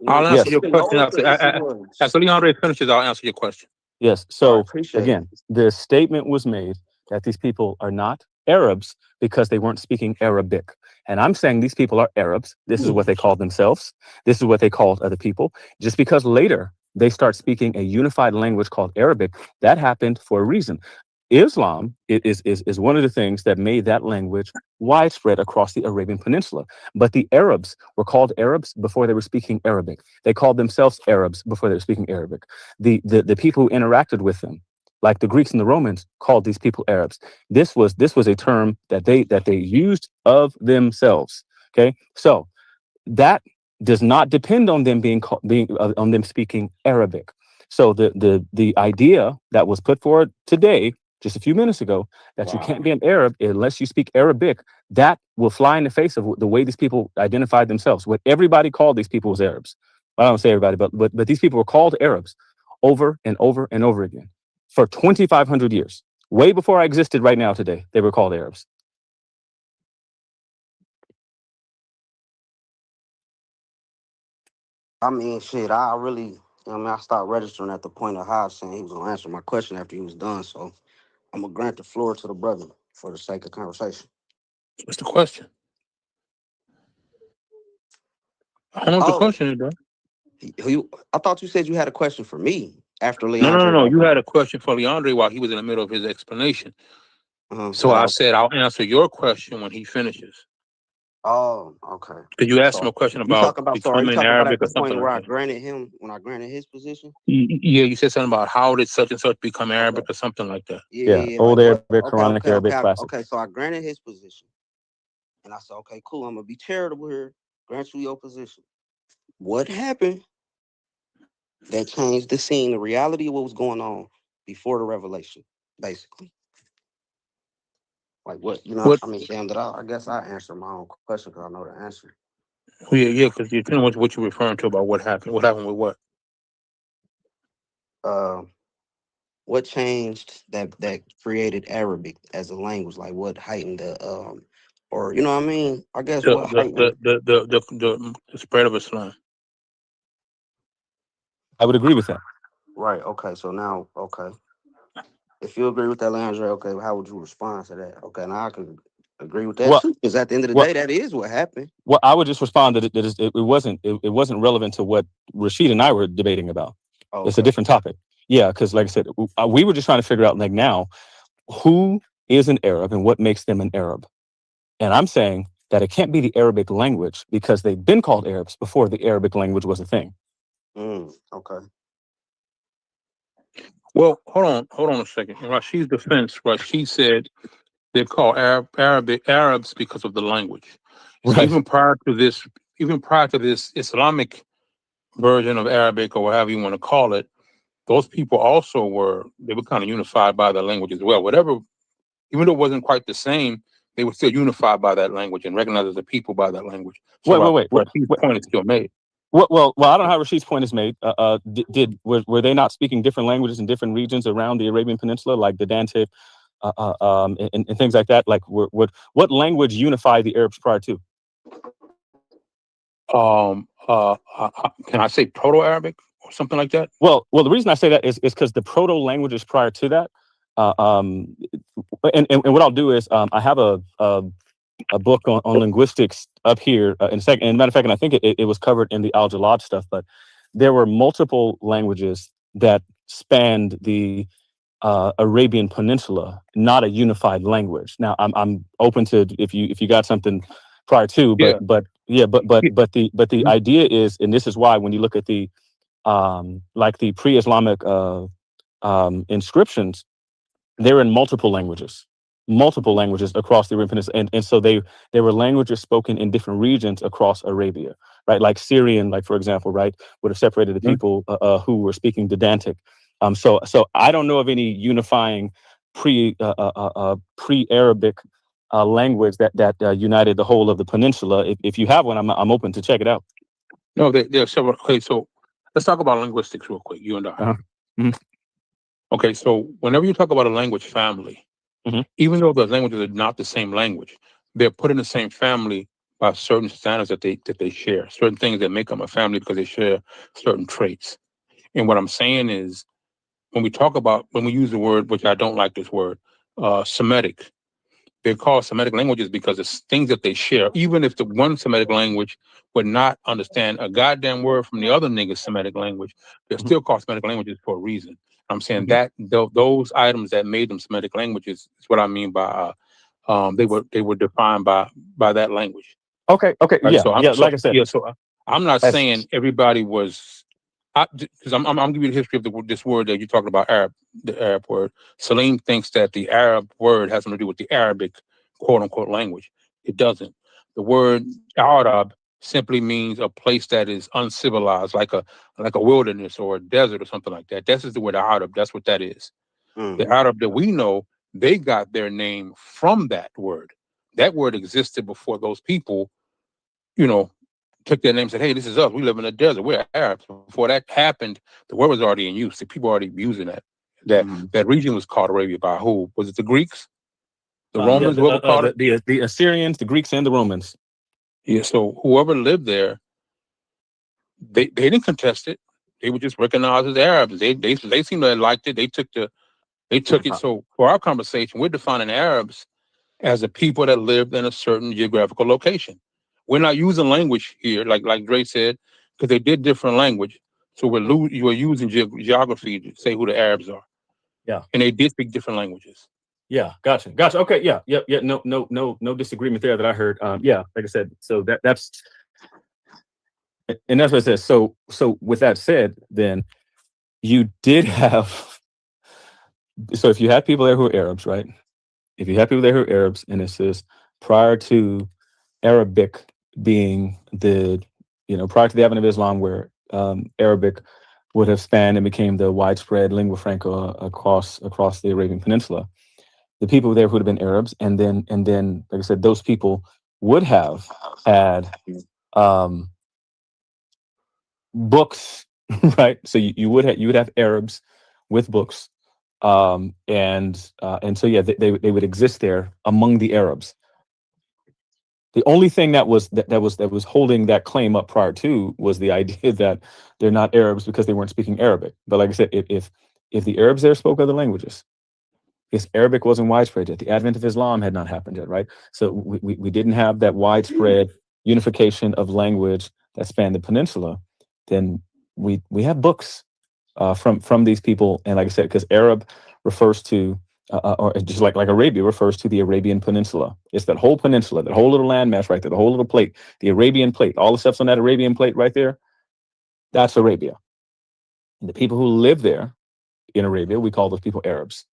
I'll answer your question after Leondre finishes. I'll answer your question. Yes. So again, the statement was made that these people are not Arabs because they weren't speaking Arabic. And I'm saying these people are Arabs. This is what they called themselves. This is what they called other people. Just because later they start speaking a unified language called Arabic, that happened for a reason. Islam is one of the things that made that language widespread across the Arabian Peninsula. But the Arabs were called Arabs before they were speaking Arabic. They called themselves Arabs before they were speaking Arabic. The people who interacted with them, like the Greeks and the Romans, called these people Arabs. This was a term that they used of themselves. Okay, so that does not depend on them on them speaking Arabic. So the idea that was put forward today, just a few minutes ago, that you can't be an Arab unless you speak Arabic, that will fly in the face of the way these people identified themselves. What everybody called these people was Arabs. I don't say everybody, but these people were called Arabs over and over and over again for 2,500 years. Way before I existed right now today, they were called Arabs. I mean, shit, I stopped registering at the point of Hobbs saying he was going to answer my question after he was done. So I'm going to grant the floor to the brother for the sake of conversation. What's the question? I don't know what the question is, bro. I thought you said you had a question for me after Leondre. No. You had a question for Leondre while he was in the middle of his explanation. So I said I'll answer your question when he finishes. Oh, okay. Did you ask him a question about becoming Arabic or something where like that? When I granted his position? Yeah, you said something about how did such and such become Arabic or something like that. Yeah. Old Arabic, Quranic Arabic, classic. Okay, so I granted his position. And I said, okay, cool, I'm going to be charitable here. Grant you your position. What happened that changed the scene, the reality of what was going on before the revelation, basically? Like what, I mean, damn, I guess I answered my own question because I know the answer. Well, yeah, because you know what you're referring to about what happened. What happened with what? What changed that created Arabic as a language? Like what heightened the or you know what I mean? I guess what heightened the spread of Islam. I would agree with that. Right. Okay. So now, okay. If you agree with that, Leondre, okay, how would you respond to that? Okay, now I can agree with that too, because at the end of the day, that is what happened. Well, I would just respond that it wasn't relevant to what Rashid and I were debating about. Okay. It's a different topic. Yeah, because like I said, we were just trying to figure out like now who is an Arab and what makes them an Arab. And I'm saying that it can't be the Arabic language because they've been called Arabs before the Arabic language was a thing. Okay. Well, hold on a second. In Rashid's defense, Rashid said they're called Arabs because of the language. So even prior to this Islamic version of Arabic or whatever you want to call it, those people also were kind of unified by the language as well. Whatever, even though it wasn't quite the same, they were still unified by that language and recognized as a people by that language. So wait. Rashid's point is still made. Well, I don't know how Rashid's point is made. Were they not speaking different languages in different regions around the Arabian Peninsula, like the Dante, and things like that? Like, what language unified the Arabs prior to? Can I say Proto-Arabic or something like that? Well, the reason I say that is because the proto languages prior to that, and what I'll do is I have a book on linguistics up here in a second. And matter of fact, and I think it was covered in the Al Jalad stuff, but there were multiple languages that spanned the Arabian Peninsula, not a unified language. Now, I'm open to if you got something prior to, but the idea is, and this is why when you look at the like the pre-Islamic inscriptions, they're in multiple languages across the Arabian Peninsula, and so they were languages spoken in different regions across Arabia, right? Like Syrian, like for example, right, would have separated the people who were speaking Didantic. So I don't know of any unifying pre-Arabic language that united the whole of the peninsula. If you have one, I'm open to check it out. No, there are several. Okay, so let's talk about linguistics real quick, you and I. Mm-hmm. Okay, so whenever you talk about a language family, even though the languages are not the same language, they're put in the same family by certain standards that they share, certain things that make them a family because they share certain traits. And what I'm saying is, when we use the word, which I don't like this word, Semitic, they're called Semitic languages because it's things that they share. Even if the one Semitic language would not understand a goddamn word from the other nigga's Semitic language, they're still called Semitic languages for a reason. I'm saying that those items that made them Semitic languages is what I mean by they were defined by that language. Okay. Right? Like I said, so I'm not saying everybody was. Because I'm giving you the history of this word that you're talking about, the Arab word. Salim thinks that the Arab word has something to do with the Arabic quote unquote language. It doesn't. The word Arab simply means a place that is uncivilized, like a wilderness or a desert or something like that. This is the word Arab. That's what that is. The Arab that we know, they got their name from that word. That word existed before those people, took their name and said, hey, this is us. We live in a desert. We're Arabs. Before that happened, the word was already in use. The people were already using that. That region was called Arabia by who? Was it the Greeks? The Romans? Whoever called it? The Assyrians, the Greeks, and the Romans. Yeah, so whoever lived there, they didn't contest it. They were just recognized as Arabs. They seemed to have liked it. They took it. So for our conversation, we're defining Arabs as the people that lived in a certain geographical location. We're not using language here, like Dre said, because they did different language. So you are using geography to say who the Arabs are. Yeah, and they did speak different languages. Yeah, gotcha. Okay, yeah. No disagreement there that I heard. Yeah, like I said, so that's what it says. So with that said, then you did have. So if you had people there who are Arabs, right? If you had people there who are Arabs, and it says prior to Arabic being prior to the advent of Islam, where Arabic would have spanned and became the widespread lingua franca across the Arabian Peninsula, the people there would have been Arabs, and then, like I said, those people would have had books, right? So you would have Arabs with books, and so yeah, they would exist there among the Arabs. The only thing that was holding that claim up prior to was the idea that they're not Arabs because they weren't speaking Arabic. But like I said, if the Arabs there spoke other languages, because Arabic wasn't widespread yet, the advent of Islam had not happened yet, right? So we didn't have that widespread unification of language that spanned the peninsula. Then we have books from these people, and like I said, because Arab refers to or just like Arabia refers to the Arabian Peninsula. It's that whole peninsula, that whole little landmass right there, the whole little plate, the Arabian plate, all the stuff's on that Arabian plate right there. That's Arabia. And the people who live there in Arabia, we call those people Arabs.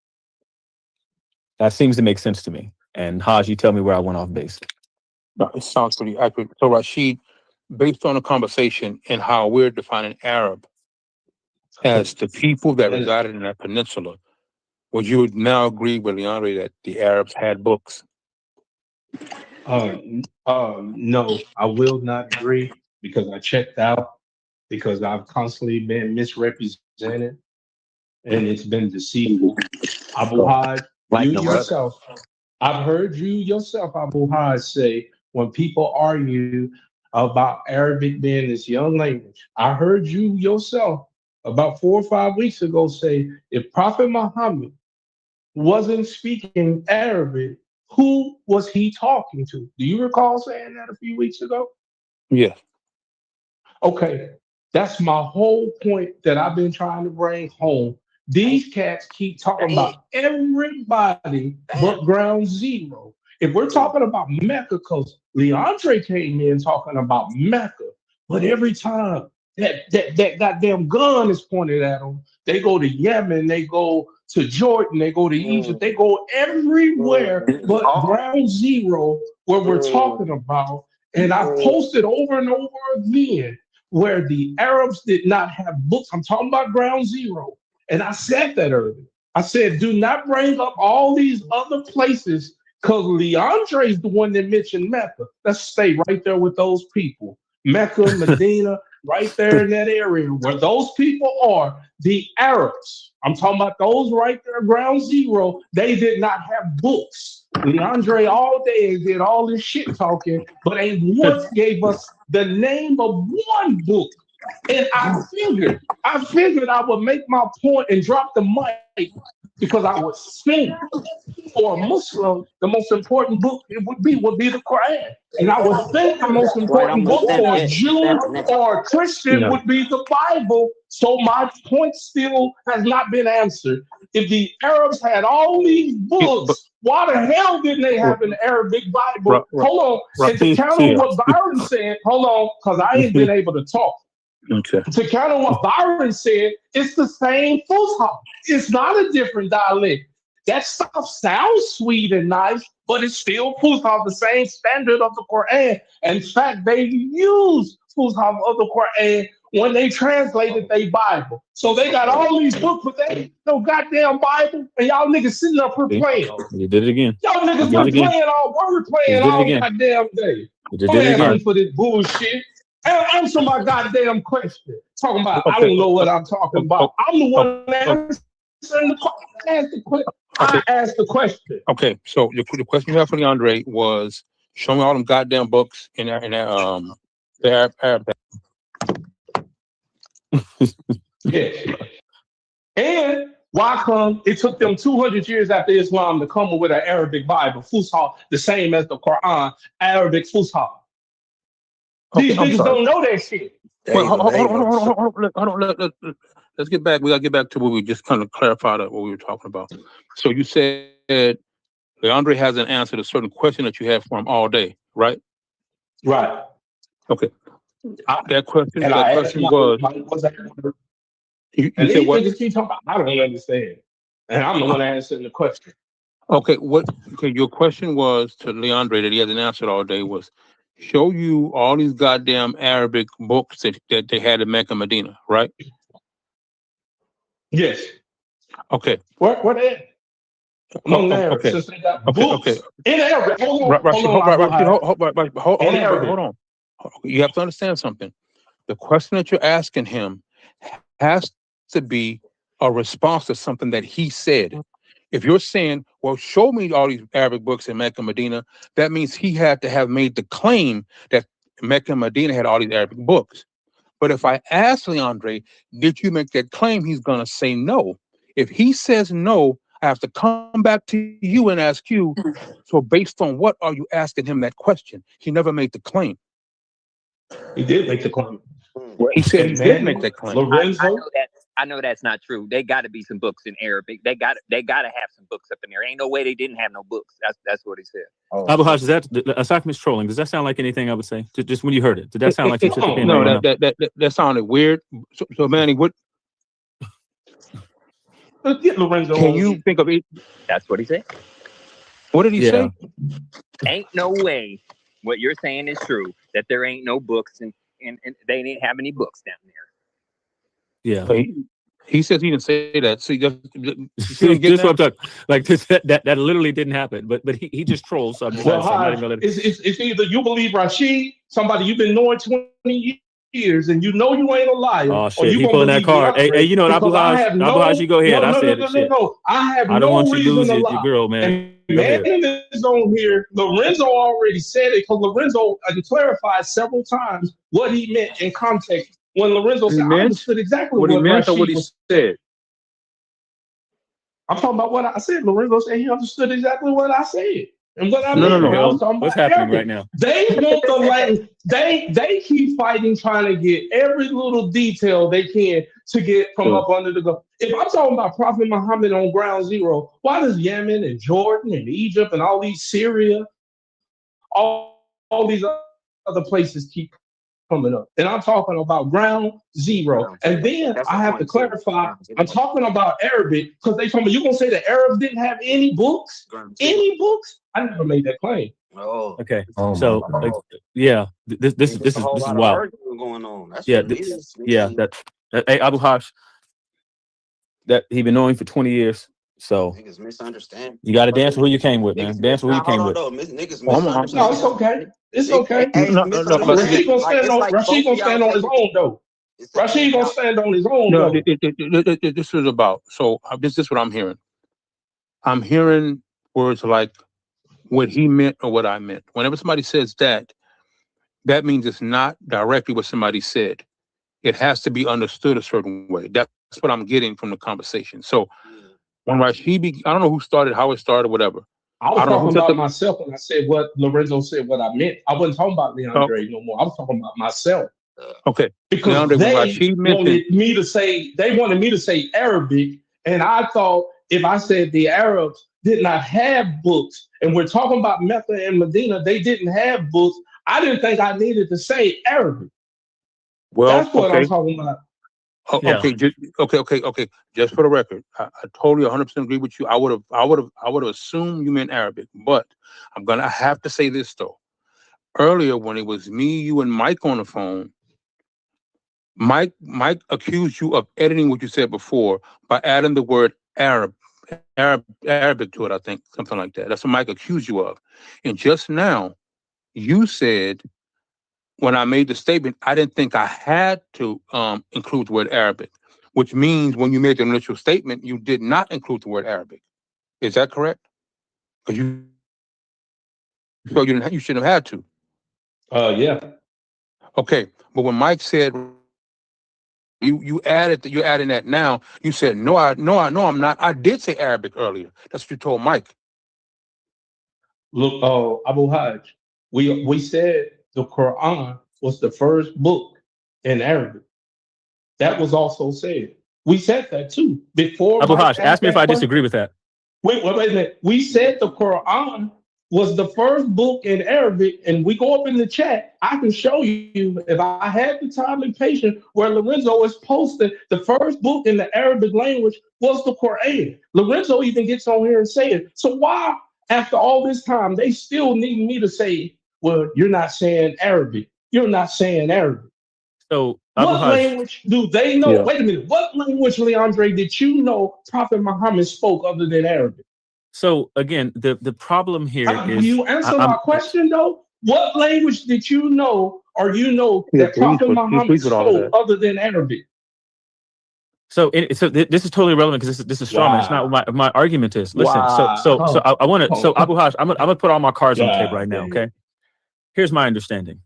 That seems to make sense to me. And Haj, you tell me where I went off base. No, it sounds pretty accurate. So Rashid, based on the conversation and how we're defining Arab as the people that resided in that peninsula, would you now agree with Leondre that the Arabs had books? No, I will not agree because I checked out because I've constantly been misrepresented and it's been deceitful. Abu Haj, you yourself, I've heard you yourself, Abu Haj, say when people argue about Arabic being this young language, I heard you yourself about 4 or 5 weeks ago say if Prophet Muhammad wasn't speaking Arabic, who was he talking to? Do you recall saying that a few weeks ago? Yeah. Okay, that's my whole point that I've been trying to bring home. These cats keep talking about everybody but Ground Zero. If we're talking about Mecca, because Leondre came in talking about Mecca, but every time that goddamn gun is pointed at them, they go to Yemen, they go to Jordan, they go to Egypt, they go everywhere but Ground Zero, where we're talking about. And I posted over and over again where the Arabs did not have books. I'm talking about Ground Zero. And I said that earlier. I said, do not bring up all these other places because Leondre is the one that mentioned Mecca. Let's stay right there with those people. Mecca, Medina, right there in that area where those people are, the Arabs. I'm talking about those right there, Ground Zero. They did not have books. Leondre all day did all this shit talking, but ain't once gave us the name of one book. And I figured I would make my point and drop the mic because I would think for a Muslim, the most important book would be the Quran. And I would think the most important book for a Jew or a Christian would be the Bible. So my point still has not been answered. If the Arabs had all these books, why the hell didn't they have an Arabic Bible? Hold on. And to counter what Byron said, hold on, because I ain't been able to talk. Okay. To counter what Byron said, it's the same Fusha. It's not a different dialect. That stuff sounds sweet and nice, but it's still Fusha, the same standard of the Quran. In fact, they use Fusha of the Quran when they translated their Bible. So they got all these books, but they ain't no goddamn Bible, and y'all niggas sitting up here playing. You did it again. Y'all niggas been playing all, we're playing all goddamn day. Don't ask me for this bullshit. Answer my goddamn question. Talking about, I don't know what I'm talking about. I'm the one answering the question. I asked the question. Okay, so the question you have for Leondre was, show me all them goddamn books in the Arab. Yeah. And why come it took them 200 years after Islam to come up with an Arabic Bible, Fusha, the same as the Quran, Arabic Fusha? These niggas don't know that shit. Well, hold on. Let's get back. We gotta get back to what we just kind of clarified what we were talking about. So you said Leondre hasn't answered a certain question that you had for him all day, right? Right. Okay. That question was. You said what? Niggas keep talking about, I don't understand, and I'm the one answering the question. Okay. Your question was to Leondre that he hasn't answered all day was, show you all these goddamn Arabic books that they had in Mecca, Medina, right? Yes. Okay. Where they at? Among the Arabs, since they got books in Arabic. Hold on. You have to understand something. The question that you're asking him has to be a response to something that he said. If you're saying, well, show me all these Arabic books in Mecca and Medina, that means he had to have made the claim that Mecca and Medina had all these Arabic books. But if I ask Leondre, did you make that claim? He's going to say no. If he says no, I have to come back to you and ask you, so based on what are you asking him that question? He never made the claim. He did make the claim. He said he did make that claim. I know that's not true. They got to be some books in Arabic. They got to have some books up in there. Ain't no way they didn't have no books. That's what he said. Abu Haj, aside from his trolling, does that sound like anything I would say? Just when you heard it, did that sound like some shit? No, that sounded weird. So Manny, what? Get Lorenzo. Can you think of it? That's what he said. What did he say? Ain't no way what you're saying is true. That there ain't no books and they didn't have any books down there. Yeah. He says he didn't say that. See, just what I'm talking. Like that literally didn't happen. But he just trolls. So I'm just it's either you believe Rashid, somebody you've been knowing 20 years. years, and you know you ain't a liar, Oh or shit, you he gonna pulling that believe card. Hey, Leondre, you know what, because I have Abu Haj, you go ahead. I said it. Shit. I have I don't no want you to reason lose to your lie. girl, man. And Go man ahead. is on here. Lorenzo already said it, because Lorenzo clarified several times what he meant in context. When Lorenzo What he said, I meant, understood exactly what he what meant, or what Rashid he was. said. I'm talking about what I said. Lorenzo said he understood exactly what I said and what I No, no, meant. no. And I was Well, talking what's about happening right Arabic. now? They want the language. They keep fighting, trying to get every little detail they can to get from up under the go. If I'm talking about Prophet Muhammad on ground zero, why does Yemen and Jordan and Egypt and all these Syria, all these other places keep coming up? And I'm talking about ground zero. And then I have to clarify, I'm talking about Arabic, because they told me, you're going to say the Arabs didn't have any books? Any books? I never made that claim. Oh, Okay. Oh So yeah, this is wild. going on. That's Yeah, what it is. yeah. That hey, Abu Haj, that he been knowing for 20 years. So Niggas misunderstand. you got to dance with who you came with, man. Dance with who you came with. Niggas I'm- No, misunderstand. it's okay. It's okay. No, no, no, but Rashid gonna stand on. Rashid gonna stand on his own though. Rashid gonna stand on his own no. though. This is about. So this is what I'm hearing. I'm hearing words like what he meant or what I meant. Whenever somebody says that, that means it's not directly what somebody said. It has to be understood a certain way. That's what I'm getting from the conversation. So when Rashid, I don't know who started, how it started, whatever. I was I don't know talking who about myself when I said what Lorenzo said, what I meant. I wasn't talking about Leondre no more. I was talking about myself. Okay. Because Leondre, when they Rashid wanted me to say Arabic, and I thought if I said the Arabs did not have books, and we're talking about Mecca and Medina, they didn't have books. I didn't think I needed to say Arabic. Well, That's what I'm talking about. Okay, okay. Just for the record, I totally 100% agree with you. I would have assumed you meant Arabic, but I have to say this though. Earlier, when it was me, you, and Mike on the phone, Mike accused you of editing what you said before by adding the word Arabic to it. I think something like that. That's what Mike accused you of. And just now, you said, when I made the statement, I didn't think I had to include the word Arabic, which means when you made the initial statement, you did not include the word Arabic. Is that correct? Because you shouldn't have had to. Yeah. Okay, but when Mike said you're adding that now, you said no, I'm not. I did say Arabic earlier. That's what you told Mike. Look, Abu Haj, we said the Quran was the first book in Arabic. That was also said. We said that too before Abu Mike Haj, asked ask me if that I question. disagree with that. Wait a minute. We said the Quran was the first book in Arabic, and we go up in the chat. I can show you, if I had the time and patience, where Lorenzo is posted. The first book in the Arabic language was the Quran. Lorenzo even gets on here and say it. So why, after all this time, they still need me to say, well, you're not saying Arabic. You're not saying Arabic. So what language do they know? Yeah. Wait a minute. What language, Leondre, did you know Prophet Muhammad spoke other than Arabic? So again, the problem here is, you answer my question though? What language did you know, or that Prophet Muhammad spoke other than Arabic? So this is totally irrelevant, because this is straw man. It's not what my argument is. Listen, so I want to. So Abu Haj, I'm gonna put all my cards on the table right now. Okay. Here's my understanding.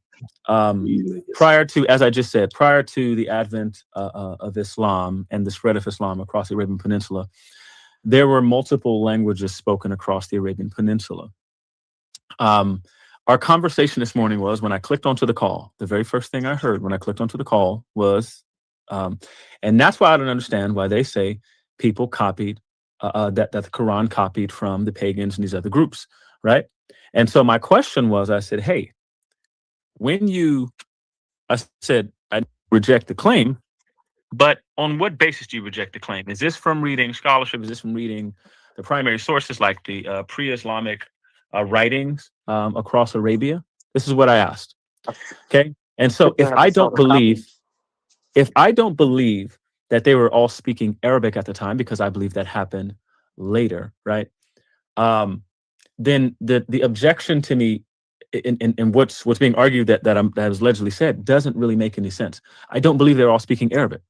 Prior to, as I just said, prior to the advent of Islam and the spread of Islam across the Arabian Peninsula, there were multiple languages spoken across the Arabian Peninsula. Our conversation this morning was, when I clicked onto the call, the very first thing I heard when I clicked onto the call was, and that's why I don't understand why they say people copied, that the Quran copied from the pagans and these other groups, right? And so my question was, I said, hey, I said, I reject the claim, but on what basis do you reject the claim? Is this from reading scholarship? Is this from reading the primary sources like the pre-Islamic writings across Arabia? This is what I asked. Okay. And so if I don't believe that they were all speaking Arabic at the time, because I believe that happened later, right? Then the objection to me and what's being argued that is allegedly said doesn't really make any sense. I don't believe they're all speaking Arabic.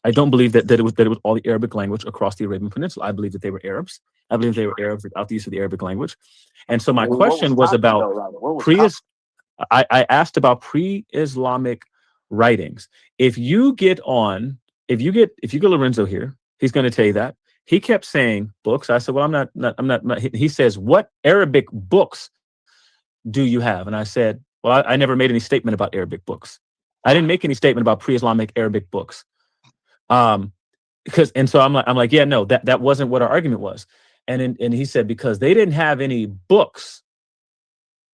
I don't believe that it was all the Arabic language across the Arabian Peninsula. I believe that they were Arabs. I believe they were Arabs without the use of the Arabic language. And so my question was about I asked about pre-Islamic writings. If you get Lorenzo here, he's going to tell you that. He kept saying books. I said, well, I'm not. He says, what Arabic books do you have? And I said, well, I never made any statement about Arabic books. I didn't make any statement about pre-Islamic Arabic books. So I'm like, yeah, no, that wasn't what our argument was. And he said, because they didn't have any books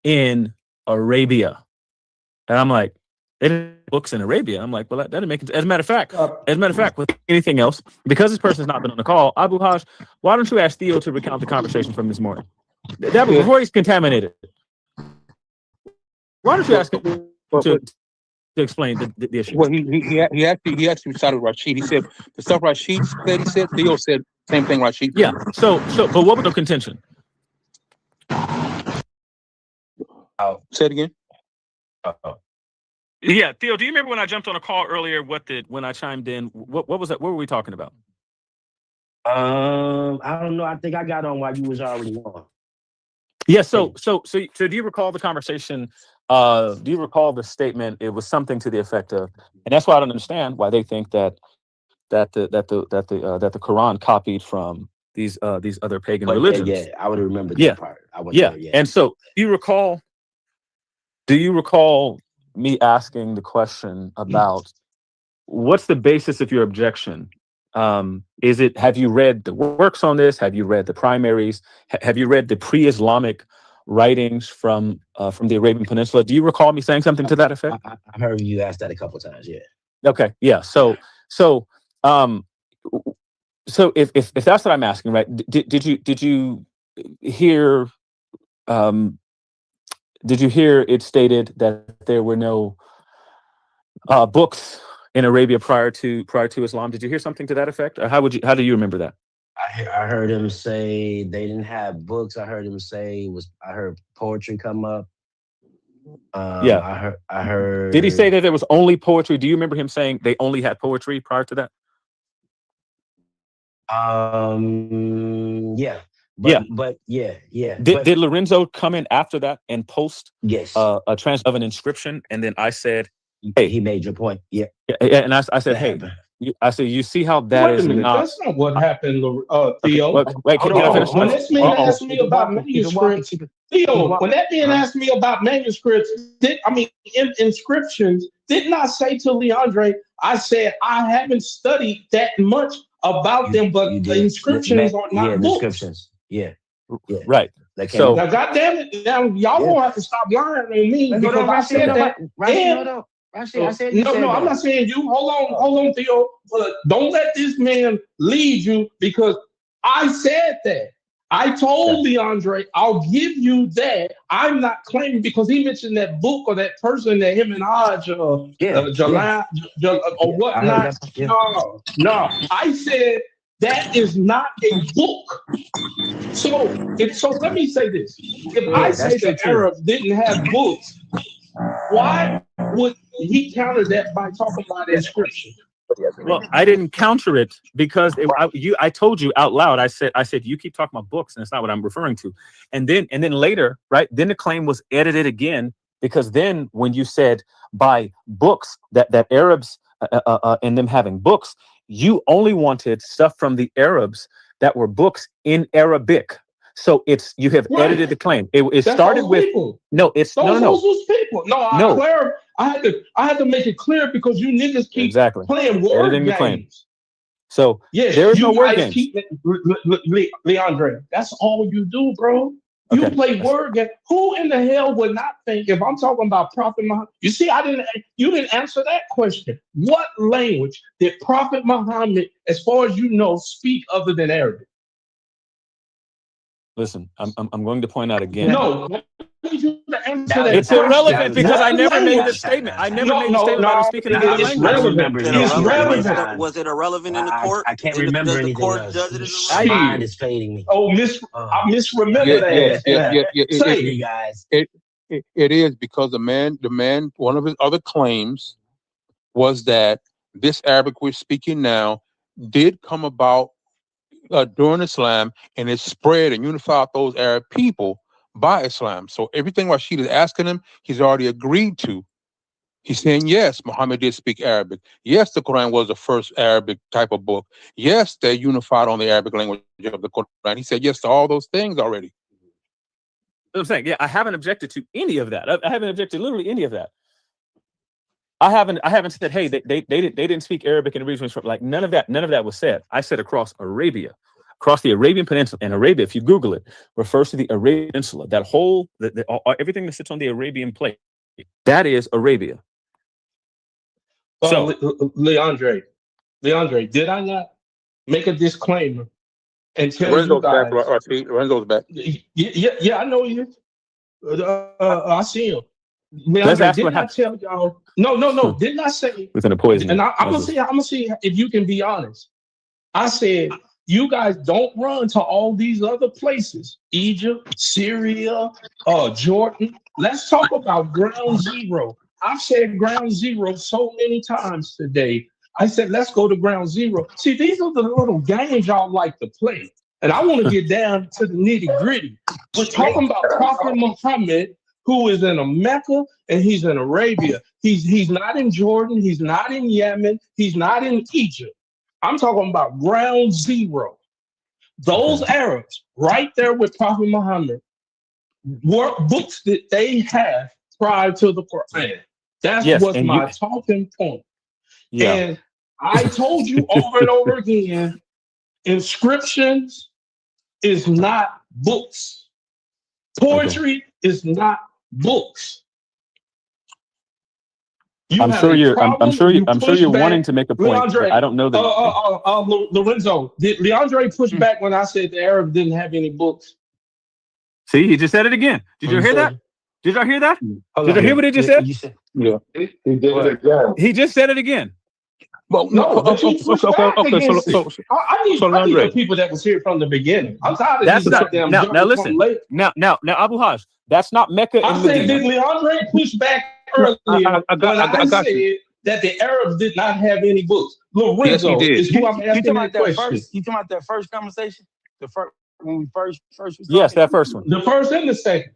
in Arabia. And I'm like, they didn't have books in Arabia. I'm like, well, that didn't make it. As a matter of fact, with anything else, because this person's not been on the call, Abu Haj, why don't you ask Theo to recount the conversation from this morning? That was before he's contaminated. Why don't you ask him to explain the issue? Well, he actually cited Rashid. He said the stuff Rashid said. He said Theo said same thing. Rashid. Yeah. So, but what was the contention? Say it again. Yeah, Theo, do you remember when I jumped on a call earlier? When I chimed in? What was that? What were we talking about? I don't know. I think I got on while you was already on. Yeah. So do you recall the conversation? Do you recall the statement? It was something to the effect of, and that's why I don't understand why they think that the Quran copied from these other pagan religions. Yeah, I would remember that part. And so do you recall me asking the question about what's the basis of your objection? Have you read the works on this? Have you read the primaries? Have you read the pre-Islamic writings from the Arabian Peninsula? Do you recall me saying something to that effect? I heard you ask that a couple of times. Yeah. Okay. Yeah. So if that's what I'm asking, right? Did you hear? Did you hear it stated that there were no books in Arabia prior to Islam? Did you hear something to that effect? Or how do you remember that? I heard him say they didn't have books. I heard him say I heard poetry come up. Yeah. I heard. Did he say that there was only poetry? Do you remember him saying they only had poetry prior to that? Yeah. But yeah. Did Lorenzo come in after that and post a trans of an inscription? And then I said, hey, he made your point. Yeah. And I said, hey, I said, you see how that is not. That's not what happened, Theo. Wait, can I finish? When this man asked me about manuscripts, Theo, when that man asked me about manuscripts, inscriptions, didn't I say to Leondre, I said, I haven't studied that much about them, but the inscriptions are not books. Inscriptions. Yeah. Right. So now, goddamn it, now y'all gonna have to stop lying on me because I said that. I said no, I'm not saying you. Hold on, Theo. Don't let this man lead you because I said that. I told Leondre, I'll give you that. I'm not claiming because he mentioned that book or that person that him and Hodge or whatnot. No. I said that is not a book. So let me say this. If I say the Arabs didn't have books, why would he counter that by talking about inscription? Well, I didn't counter it because I told you out loud. I said you keep talking about books, and it's not what I'm referring to. And then later, right? Then the claim was edited again because then when you said by books that Arabs and them having books, you only wanted stuff from the Arabs that were books in Arabic. So you have edited the claim. It started with people. No. It's those people. I had to make it clear because you niggas keep playing word games. Claim. So there is no word games. Leondre, that's all you do, bro. You play word games. Who in the hell would not think if I'm talking about Prophet Muhammad? You see, you didn't answer that question. What language did Prophet Muhammad, as far as you know, speak other than Arabic? Listen, I'm going to point out again. No, it's irrelevant because I never made the statement. I never made the statement about speaking another language. It's relevant. Was it irrelevant in the court? I can't remember anything else. My mind is fading me. I misremember that. Sorry, you guys. It is because the man, one of his other claims was that this Arabic we're speaking now did come about during Islam, and it spread and unified those Arab people by Islam. So everything Rashid is asking him, he's already agreed to. He's saying, yes, Muhammad did speak Arabic. Yes, the Quran was the first Arabic type of book. Yes, they unified on the Arabic language of the Quran. He said yes to all those things already. I'm saying, yeah, I haven't objected to any of that. I haven't objected to literally any of that. I haven't said, hey, they didn't speak Arabic in the region. Like none of that was said. I said across Arabia, across the Arabian Peninsula. And Arabia, if you Google it, refers to the Arabian Peninsula. That whole, everything that sits on the Arabian plate, that is Arabia. So, Leondre, did I not make a disclaimer and tell you guys? Lorenzo's back. Yeah, I know you. I see him. Leondre, didn't I tell y'all? No. Didn't I say within a poison? And I'm gonna see if you can be honest. I said you guys don't run to all these other places: Egypt, Syria, Jordan. Let's talk about ground zero. I've said ground zero so many times today. I said, let's go to ground zero. See, these are the little games y'all like to play. And I want to get down to the nitty gritty. We're talking about Prophet Muhammad, who is in Mecca and he's in Arabia. He's not in Jordan. He's not in Yemen. He's not in Egypt. I'm talking about ground zero. Those Arabs right there with Prophet Muhammad were books that they have prior to the Quran. That's what's my talking point. Yeah. And I told you over and over again, inscriptions is not books. Poetry is not books. I'm sure you're wanting to make a point. Leondre, I don't know that. Lorenzo, did Leondre push back when I said the Arabs didn't have any books? See, he just said it again. Did you hear that? Did y'all hear that? Did you hear what he just said? Yeah. He did it again. He just said it again. Well, no, I need the people that was here from the beginning. I'm tired of these damn now listen. Now, Abu Haj, that's not Mecca and Medina. Did Leondre push back earlier when I said that the Arabs did not have any books? Lorenzo is who I'm asking that question. You talking about that first conversation? The first when we first was talking? Yes, that first one. The first and the second.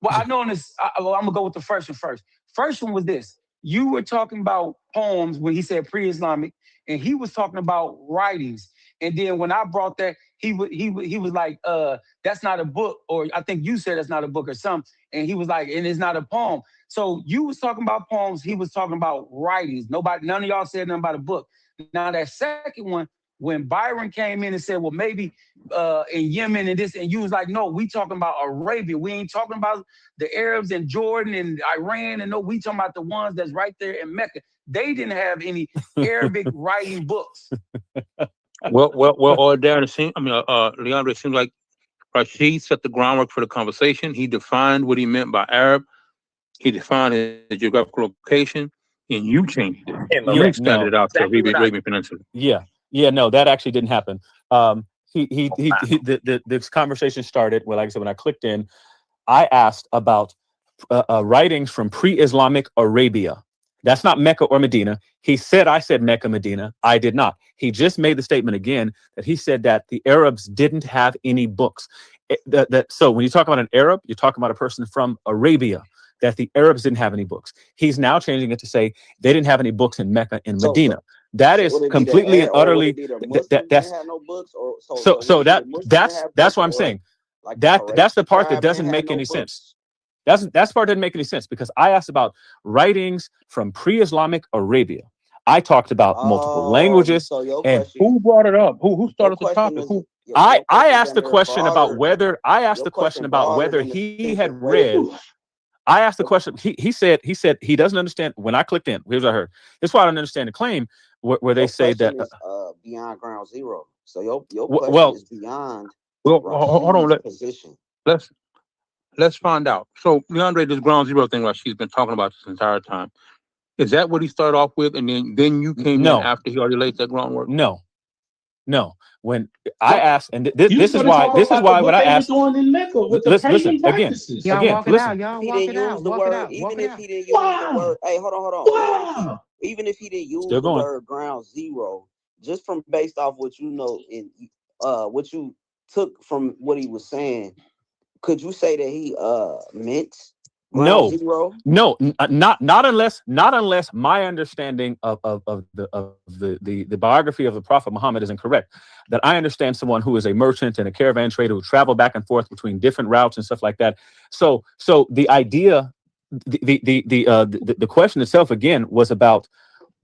Well, I know in this, I'm gonna go with the first one first. First one was this. You were talking about poems when he said pre-Islamic, and he was talking about writings. And then when I brought that, he was like, that's not a book, or I think you said that's not a book or something. And he was like, and it's not a poem. So you was talking about poems, he was talking about writings. None of y'all said nothing about a book. Now that second one, when Byron came in and said, well, maybe in Yemen and this, and you was like, no, we talking about Arabia. We ain't talking about the Arabs in Jordan and Iran. And no, we talking about the ones that's right there in Mecca. They didn't have any Arabic writing books. Well, all down the scene. I mean, Leondre, it seems like Rashid set the groundwork for the conversation. He defined what he meant by Arab. He defined his geographical location, and you changed it. You expanded it out to the Arabian Peninsula. Yeah, no, that actually didn't happen. This conversation started. Well, like I said, when I clicked in, I asked about writings from pre-Islamic Arabia. That's not Mecca or Medina. He said I said Mecca, Medina. I did not. He just made the statement again that he said that the Arabs didn't have any books. So when you talk about an Arab, you're talking about a person from Arabia, that the Arabs didn't have any books. He's now changing it to say they didn't have any books in Mecca and Medina. That is completely and utterly that's no books, or so that's what I'm saying. Like that's the part that doesn't make any sense. That's part doesn't make any sense, because I asked about writings from pre-Islamic Arabia. I talked about multiple languages, and who brought it up? Who started the topic? I asked the question about whether he had read. I asked the question. He said he doesn't understand. When I clicked in, here's what I heard. This is why I don't understand the claim where they say that beyond ground zero. So your question is beyond. Well, hold on. Let's find out. So Leondre, this ground zero thing, like she's been talking about this entire time, is that what he started off with, and then you came in after he already laid that groundwork? No. No. When I asked, and You this is started why, talking about when what I they were asked, doing in Mecca with the listen, pagan again, practices. Y'all walk it listen. out. Y'all He walk didn't it out. use the Walk it word, out. Walk even it if out. he didn't use the word. Hey, hold on. Even if he didn't use Still the going. word ground zero, just from based off what you know and what you took from what he was saying, could you say that he meant ground zero? No, not unless my understanding of the biography of the Prophet Muhammad is incorrect. That I understand someone who is a merchant and a caravan trader who traveled back and forth between different routes and stuff like that. So the idea, the question itself again was about,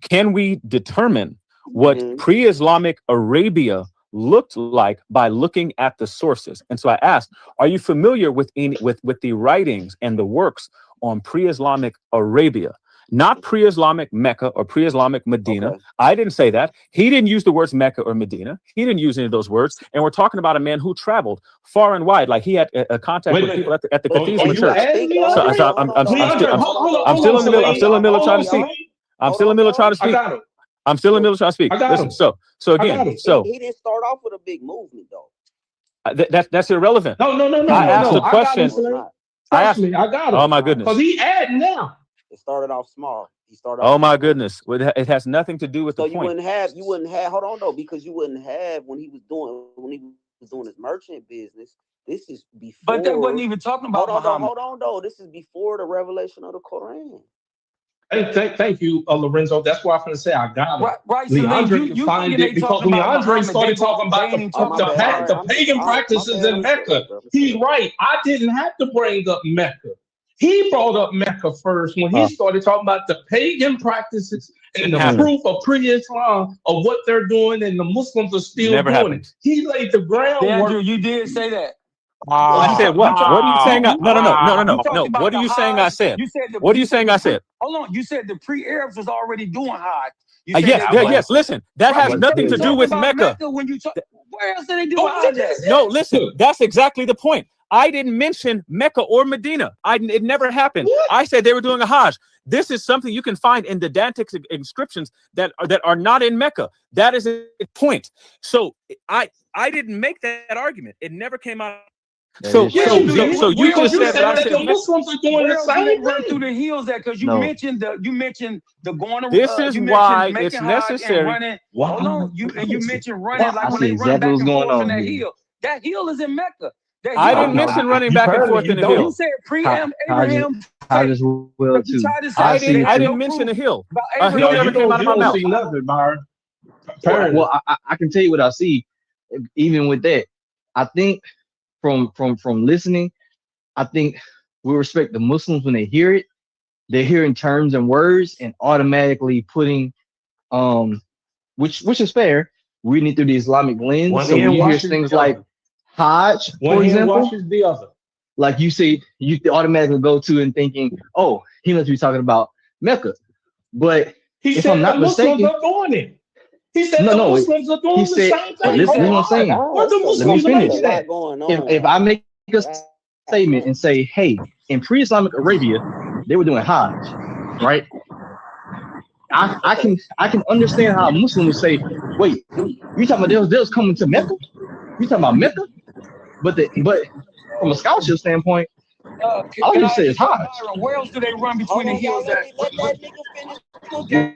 can we determine what pre-Islamic Arabia looked like by looking at the sources? And so I asked, are you familiar with the writings and the works on pre-Islamic Arabia? Not pre-Islamic Mecca or pre-Islamic Medina. Okay. I didn't say that. He didn't use the words Mecca or Medina. He didn't use any of those words. And we're talking about a man who traveled far and wide. Like he had a contact with people at the cathedral church. So I'm still in the middle. I'm still in the middle trying to speak. I'm still in the middle trying to speak. I'm still in the middle trying to speak. Listen, so again, he didn't start off with a big movement though. That's irrelevant. No. I asked the question. Trust me, I got it. Oh my goodness. Because he adding now. It started off small. He started. Oh my goodness. It has nothing to do with the point. So you wouldn't have. Hold on though, because you wouldn't have when he was doing his merchant business. This is before. But they wasn't even talking about Muhammad. Hold on though. This is before the revelation of the Quran. Hey, thank you, Lorenzo. That's why I'm going to say I got it. Right, Leondre can find it because Leondre started talking about the pagan practices in Mecca. He's right. I didn't have to bring up Mecca. He brought up Mecca first when he started talking about the pagan practices and the proof of pre-Islam of what they're doing, and the Muslims are still doing it. He laid the groundwork. Andrew, you did say that. I said what? What are you saying? No. What are you saying? I said. What are you saying? I said. Hold on. You said the pre-Arabs was already doing Hajj. Yes. Listen, that has nothing to do with Mecca. When you talk, where else did they do Hajj? No, listen. That's exactly the point. I didn't mention Mecca or Medina. It never happened. What? I said they were doing a Hajj. This is something you can find in the Dantic inscriptions that are not in Mecca. That is a point. So I didn't make that argument. It never came out. So you just said that I said the Muslims are doing the same run through the hills that because you mentioned the going. This is why it's necessary. Hold on, you mentioned running like when they run back and forth in that hill. That hill is in Mecca. I didn't mention running back and forth in the hill. You said Abraham. I just will too. I didn't mention a hill. A hill never came out of my mouth. Well, I can tell you what I see. Even with that, I think from listening, I think we respect the Muslims when they hear it. They're hearing terms and words and automatically putting, which is fair, reading it through the Islamic lens. So when you hear things like Hajj, for example, the other. Like you say, you automatically go to and thinking, oh, he must be talking about Mecca. But if I'm not mistaken, Muslims are doing it. He said the Muslims are doing the same thing. Listen to what I'm saying. Let me finish. If I make a statement and say, hey, in pre-Islamic Arabia, they were doing Hajj, right? I can understand how a Muslim would say, wait, you talking about they was coming to Mecca? You talking about Mecca? But from a scholarship standpoint, all you say is Hajj. Where else do they run between the hills?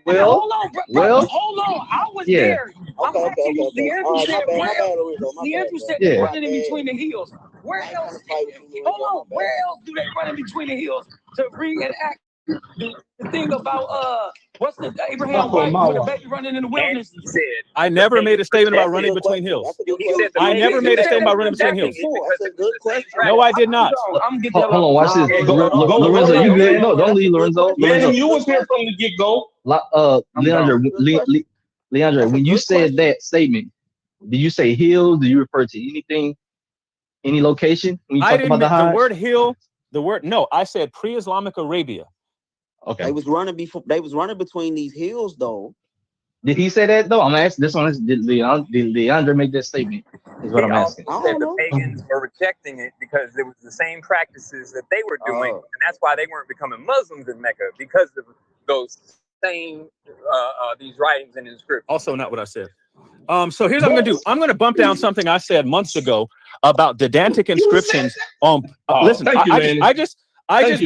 Well, hold on. I was there. Leandre said they're running in between the hills. Where else? Hold on. Where else do they run in between the hills to reenact the thing about what's the Abraham wife with a baby running in the wilderness? I never made a statement about running between hills. I never made a statement about running between hills. That's a good question. No, I did not. Hold on, watch this. Lorenzo, you good? No, don't leave, Lorenzo. You was here from the get-go. Leondre, when you said that statement, did you say hills? Do you refer to anything, any location? When you talk about the word hill, no, I said pre-Islamic Arabia. Okay. They was running between these hills though. Did he say that though? I'm asking this one. Did Leondre make that statement? Is what I'm asking. Said the pagans were rejecting it because there was the same practices that they were doing, and that's why they weren't becoming Muslims in Mecca, because of those same these writings and inscriptions. Also, not what I said. So here's what I'm gonna do. I'm gonna bump down something I said months ago about Didantic inscriptions on. Listen, thank you, I just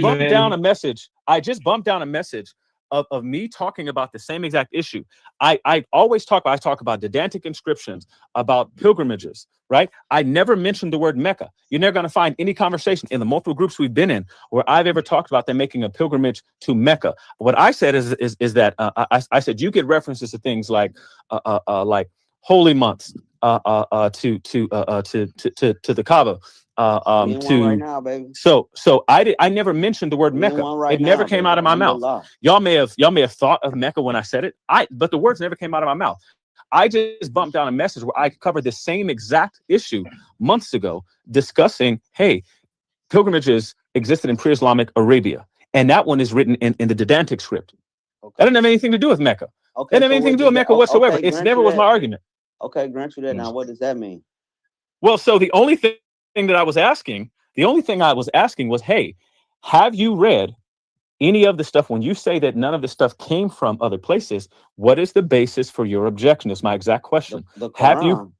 bumped down a message. I just bumped down a message of me talking about the same exact issue. I always talk about Didantic inscriptions, about pilgrimages, right? I never mentioned the word Mecca. You're never going to find any conversation in the multiple groups we've been in where I've ever talked about them making a pilgrimage to Mecca. What I said is that I said you get references to things like holy months to the Kaaba. Right now, baby. So I never mentioned the word Mecca. It never came out of my mouth. Y'all may have thought of Mecca when I said it. But the words never came out of my mouth. I just bumped down a message where I covered the same exact issue months ago, discussing, hey, pilgrimages existed in pre-Islamic Arabia, and that one is written in the Didantic script. Okay. That didn't have anything to do with Mecca. Okay, that didn't have anything to do with Mecca whatsoever. Okay, it never was my argument. Okay, grant you that. Now, what does that mean? Well, so the only thing that I was asking was, hey, have you read any of the stuff when you say that none of the stuff came from other places? What is the basis for your objection? Is my exact question. The have you?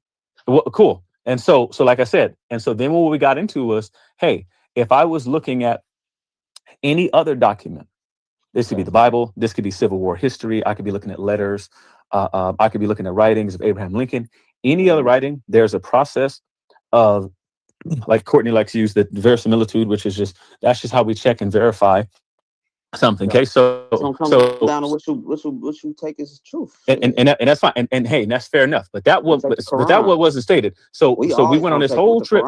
Well, cool. And so like I said, and so then what we got into was, hey, if I was looking at any other document, this could be the Bible, this could be Civil War history, I could be looking at letters, I could be looking at writings of Abraham Lincoln, any other writing, there's a process of, like Courtney likes to use, the verisimilitude, which is that's just how we check and verify something. Okay, so down to what you take as truth, and that's fine, and hey, and that's fair enough. But that wasn't stated. So we went on this whole trip,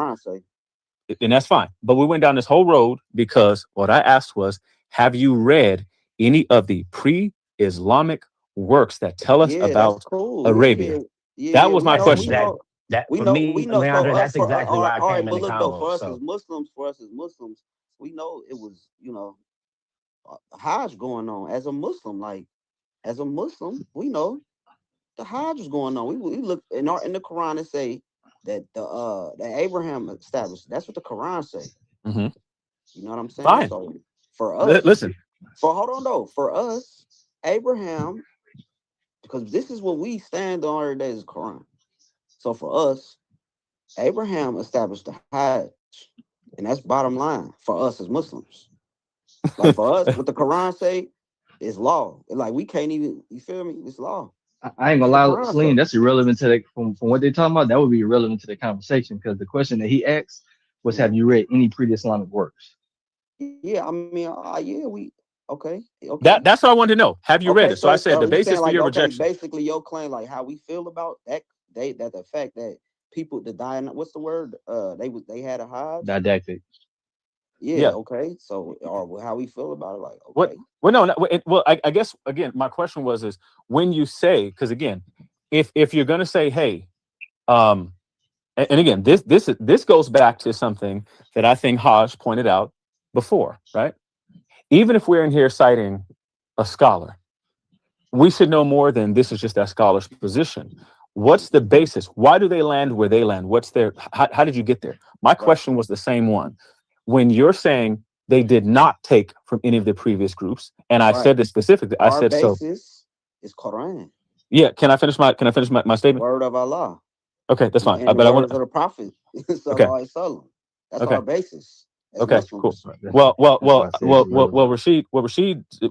and that's fine. But we went down this whole road because what I asked was, have you read any of the pre-Islamic works that tell us about Arabia? That was my question. We know, Leondre, that's exactly why I came in the convo. For us as Muslims, we know it was, Hajj going on. As a Muslim, we know the Hajj was going on. We look in the Quran and say that that Abraham established. That's what the Quran say. Mm-hmm. You know what I'm saying? Fine. So for us, listen. For us, Abraham, because this is what we stand on every day is the Quran. So for us, Abraham established the Hajj, and that's bottom line for us as Muslims. Like for us, what the Quran say is law. Like we can't even, you feel me? It's law. I ain't gonna lie, Celine, that's irrelevant to the from what they're talking about. That would be irrelevant to the conversation because the question that he asked was, have you read any pre-Islamic works? Yeah, I mean, okay. That's what I wanted to know. Have you read it? So I said the basis for your rejection. Basically, your claim, like how we feel about that, that the fact that people, what's the word? They had a Hajj. Didactic. Yeah. Okay. So, how we feel about it? Like, okay. What? Well, no. I guess again, my question is when you say, because again, if you're gonna say, hey, and again, this goes back to something that I think Hajj pointed out before, right? Even if we're in here citing a scholar, we should know more than this is just that scholar's position. What's the basis? Why do they land where they land? What's how did you get there? My question was the same one. When you're saying they did not take from any of the previous groups, and I said this specifically, I said so. Our basis is Quran. Yeah, can I finish my statement? Word of Allah. Okay, that's fine. But I want to the Prophet. Okay. That's our basis. Okay, cool. Well, Rashid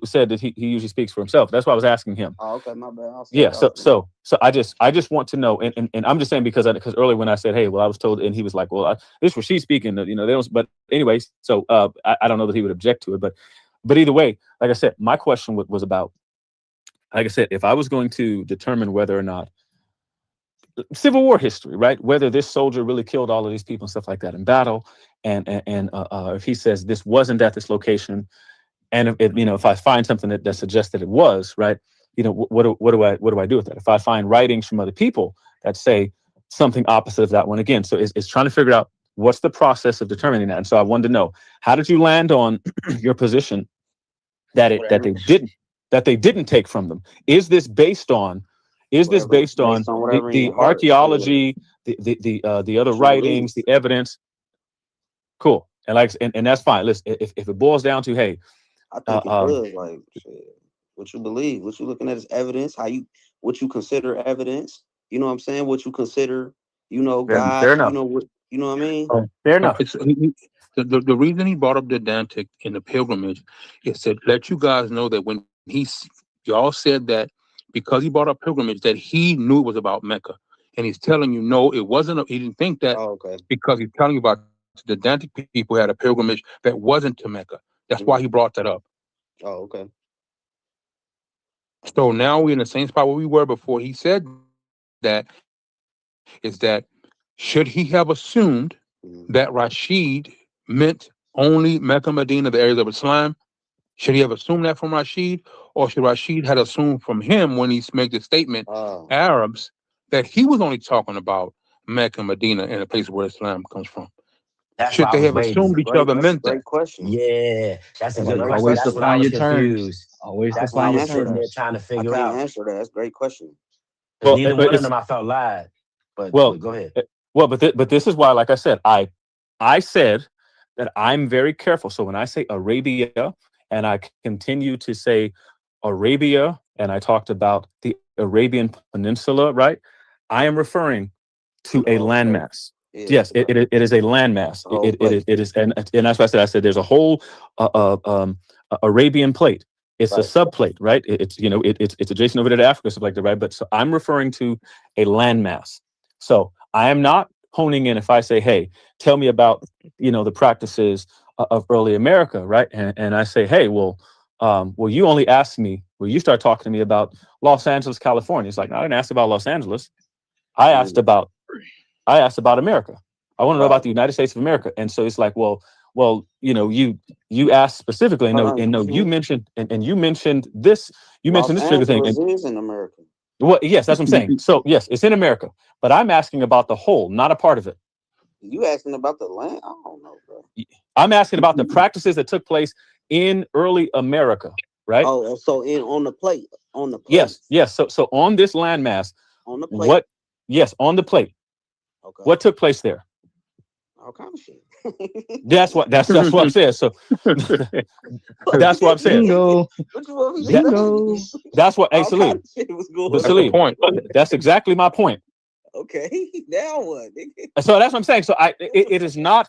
said that he usually speaks for himself. That's why I was asking him. Oh, okay, my bad. Yeah, so I just want to know, and I'm just saying because earlier when I said, hey, well, I was told, and he was like, well, this Rashid speaking, they don't. But anyways, so I don't know that he would object to it, but either way, like I said, my question was about, like I said, if I was going to determine whether or not Civil War history, right? Whether this soldier really killed all of these people and stuff like that in battle, and if he says this wasn't at this location, and if I find something that suggests that it was, right? What do I do with that? If I find writings from other people that say something opposite of that one, again, so it's trying to figure out what's the process of determining that. And so I wanted to know, how did you land on your position that they didn't take from them? Is this based on the archaeology, the other writings, the evidence? Cool. And that's fine. Listen, if it boils down to, hey, I think it does. Like, what you believe, what you looking at is evidence. What you consider evidence, you know what I'm saying, what you consider, you know, God, Fair you enough. know what, you know what I mean? Fair enough. The reason he brought up the Dantic in the pilgrimage is to let you guys know that when y'all said that because he brought up pilgrimage, that he knew it was about Mecca. And he's telling you, no, it wasn't. He didn't think that because he's telling you about the Dantic people had a pilgrimage that wasn't to Mecca. That's why he brought that up. Oh, okay. So now we're in the same spot where we were before he said that, is that should he have assumed that Rashid meant only Mecca, Medina, the areas of Islam? Should he have assumed that from Rashid? Or should Rashid have assumed from him when he made the statement, Arabs, that he was only talking about Mecca, Medina, and the place where Islam comes from? That's Should why I they was have assumed waiting. each other meant that? Great question. Yeah, that's a good question. Always That's what I define was your terms. confused. Always That's why I define your was sitting there terms. trying to I figure can't out. answer that. That's a great question. Because neither one of them I felt lied. But go ahead. But this is why, like I said, I said that I'm very careful. So when I say Arabia, and I continue to say Arabia, and I talked about the Arabian Peninsula, right? I am referring to a landmass. Yeah. Yes, it is a landmass. It is, and that's why I said there's a whole Arabian plate. It's a subplate, right? It's it's adjacent over to Africa, stuff like that, right? But so I'm referring to a landmass. So I am not honing in if I say, hey, tell me about the practices of early America, right? And I say, hey, well, you only asked me, you start talking to me about Los Angeles, California. It's like, no, I didn't ask about Los Angeles. I asked about America. I want to know about the United States of America. And so it's like, well, you asked specifically, you mentioned, and you mentioned this, mentioned this sugar thing. Los Angeles is in America. Well, yes, that's what I'm saying. So yes, it's in America, but I'm asking about the whole, not a part of it. You asking about the land? I don't know, bro. I'm asking about the practices that took place in early America, right? Oh, so on the plate. Yes. So on this landmass, on the plate. On the plate. Okay. What took place there? All kind of shit. That's what I'm saying. So that's what I'm saying. Bingo. That's what Salim. That's the point. That's exactly my point. Okay, now what? So that's what I'm saying. So it is not.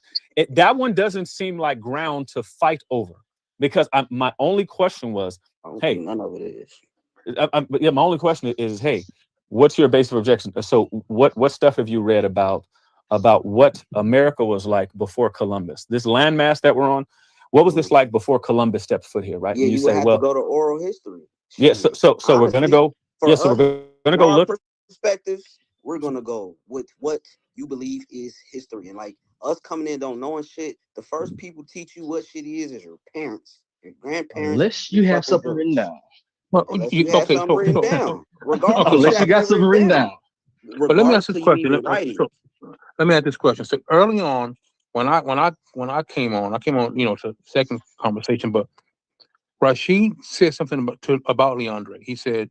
That one doesn't seem like ground to fight over, because my only question was, hey, none of it is. My only question is, hey, what's your base of objection? So what stuff have you read about what America was like before Columbus? This landmass that we're on, what was this like before Columbus stepped foot here, right? Yeah, and you say, well, to go to oral history. Yeah, so honestly, we're gonna go. Yeah, so we're gonna go look. Perspectives, we're gonna go with what you believe is history, and like us coming in don't knowing shit. The first people teach you what shit is your parents, your grandparents. Unless you have something written down. Well, unless you have something written down. Regardless, unless you got something written down. But let me ask this question. Let me ask this question. So early on, when I came on, to second conversation, but Rashid said something about Leondre. He said,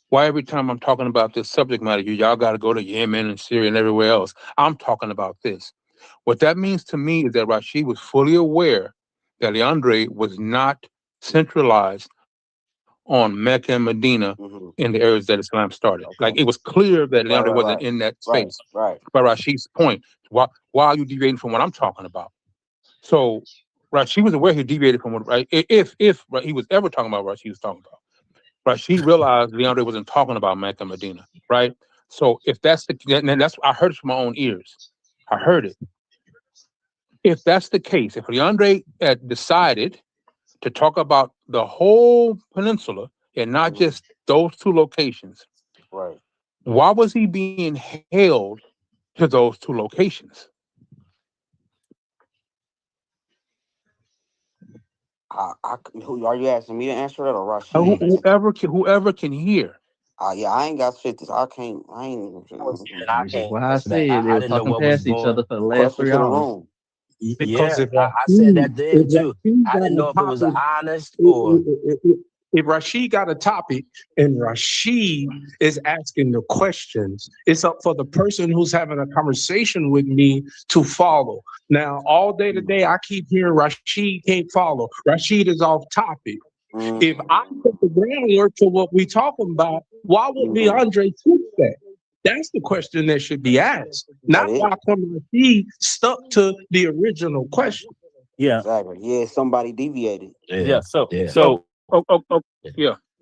why every time I'm talking about this subject matter, y'all got to go to Yemen and Syria and everywhere else. I'm talking about this. What that means to me is that Rashid was fully aware that Leondre was not centralized on Mecca and Medina in the areas that Islam started. Okay. Like it was clear that Leondre wasn't in that space. Right. But Rashid's point, why are you deviating from what I'm talking about? So Rashid was aware he deviated from what, right? If he was ever talking about what Rashid was talking about. Rashid realized Leondre wasn't talking about Mecca and Medina, right? So if that's I heard it from my own ears. I heard it. If that's the case, if Leondre had decided to talk about the whole peninsula and not just those two locations, right? Why was he being held to those two locations? Who are you asking me to answer that, or Rashid? Whoever can hear. Yeah, I ain't got shit. I ain't. Which is why I said they were talking past each other for the last 3 hours. Because I said that then too. I didn't know if it was honest or. If Rashid got a topic and Rashid is asking the questions, it's up for the person who's having a conversation with me to follow. Now, all day today, I keep hearing Rashid can't follow. Rashid is off topic. If I put the groundwork for what we talking about, why would Leondre teach that? That's the question that should be asked. Not why he stuck to the original question. Yeah. Exactly. Yeah, somebody deviated. Yeah. So yeah.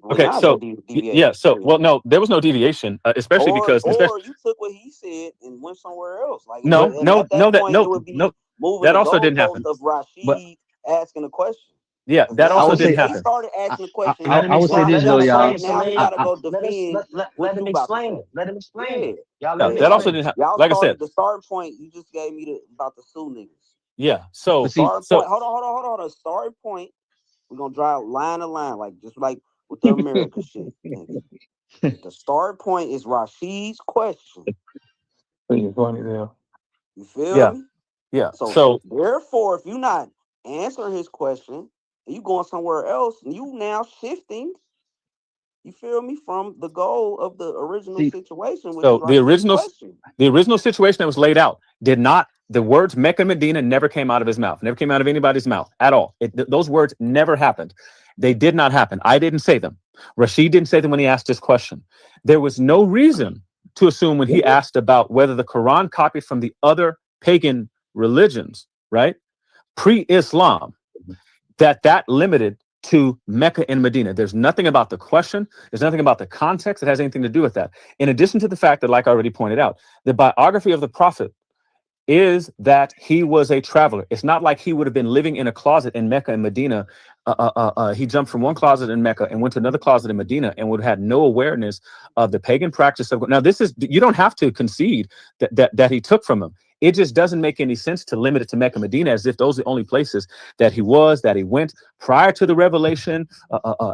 Okay. So yeah. So well, no, there was no deviation, especially because you took what he said and went somewhere else. Like no, at that point, it would be moving that the also didn't happen. goalpost of Rashid asking a question. Yeah, that also didn't happen. They started asking the question. I would say this though, y'all. Now he gotta go defend. Let him explain it. Let him explain it. Y'all that also didn't happen. Like I said, the starting point you just gave me about the Sioux niggas. Yeah. So hold on. The starting point, we're gonna draw line to line, just like with the America shit. The start point is Rashid's question. You're funny there. You feel me? Yeah. So therefore, if you're not answering his question and you going somewhere else, and you now shifting, you feel me, from the goal of the original situation. Which so the original situation that was laid out the words Mecca and Medina never came out of his mouth, never came out of anybody's mouth at all. Those words never happened. They did not happen. I didn't say them. Rashid didn't say them when he asked this question. There was no reason to assume when he asked about whether the Quran copied from the other pagan religions, right, pre-Islam, that limited to Mecca and Medina. There's nothing about the question. There's nothing about the context that has anything to do with that. In addition to the fact that, like I already pointed out, the biography of the Prophet is that he was a traveler. It's not like he would have been living in a closet in Mecca and Medina. He jumped from one closet in Mecca and went to another closet in Medina and would have had no awareness of the pagan practice of. Now, you don't have to concede that he took from him. It just doesn't make any sense to limit it to Mecca and Medina as if those are the only places that he went prior to the revelation,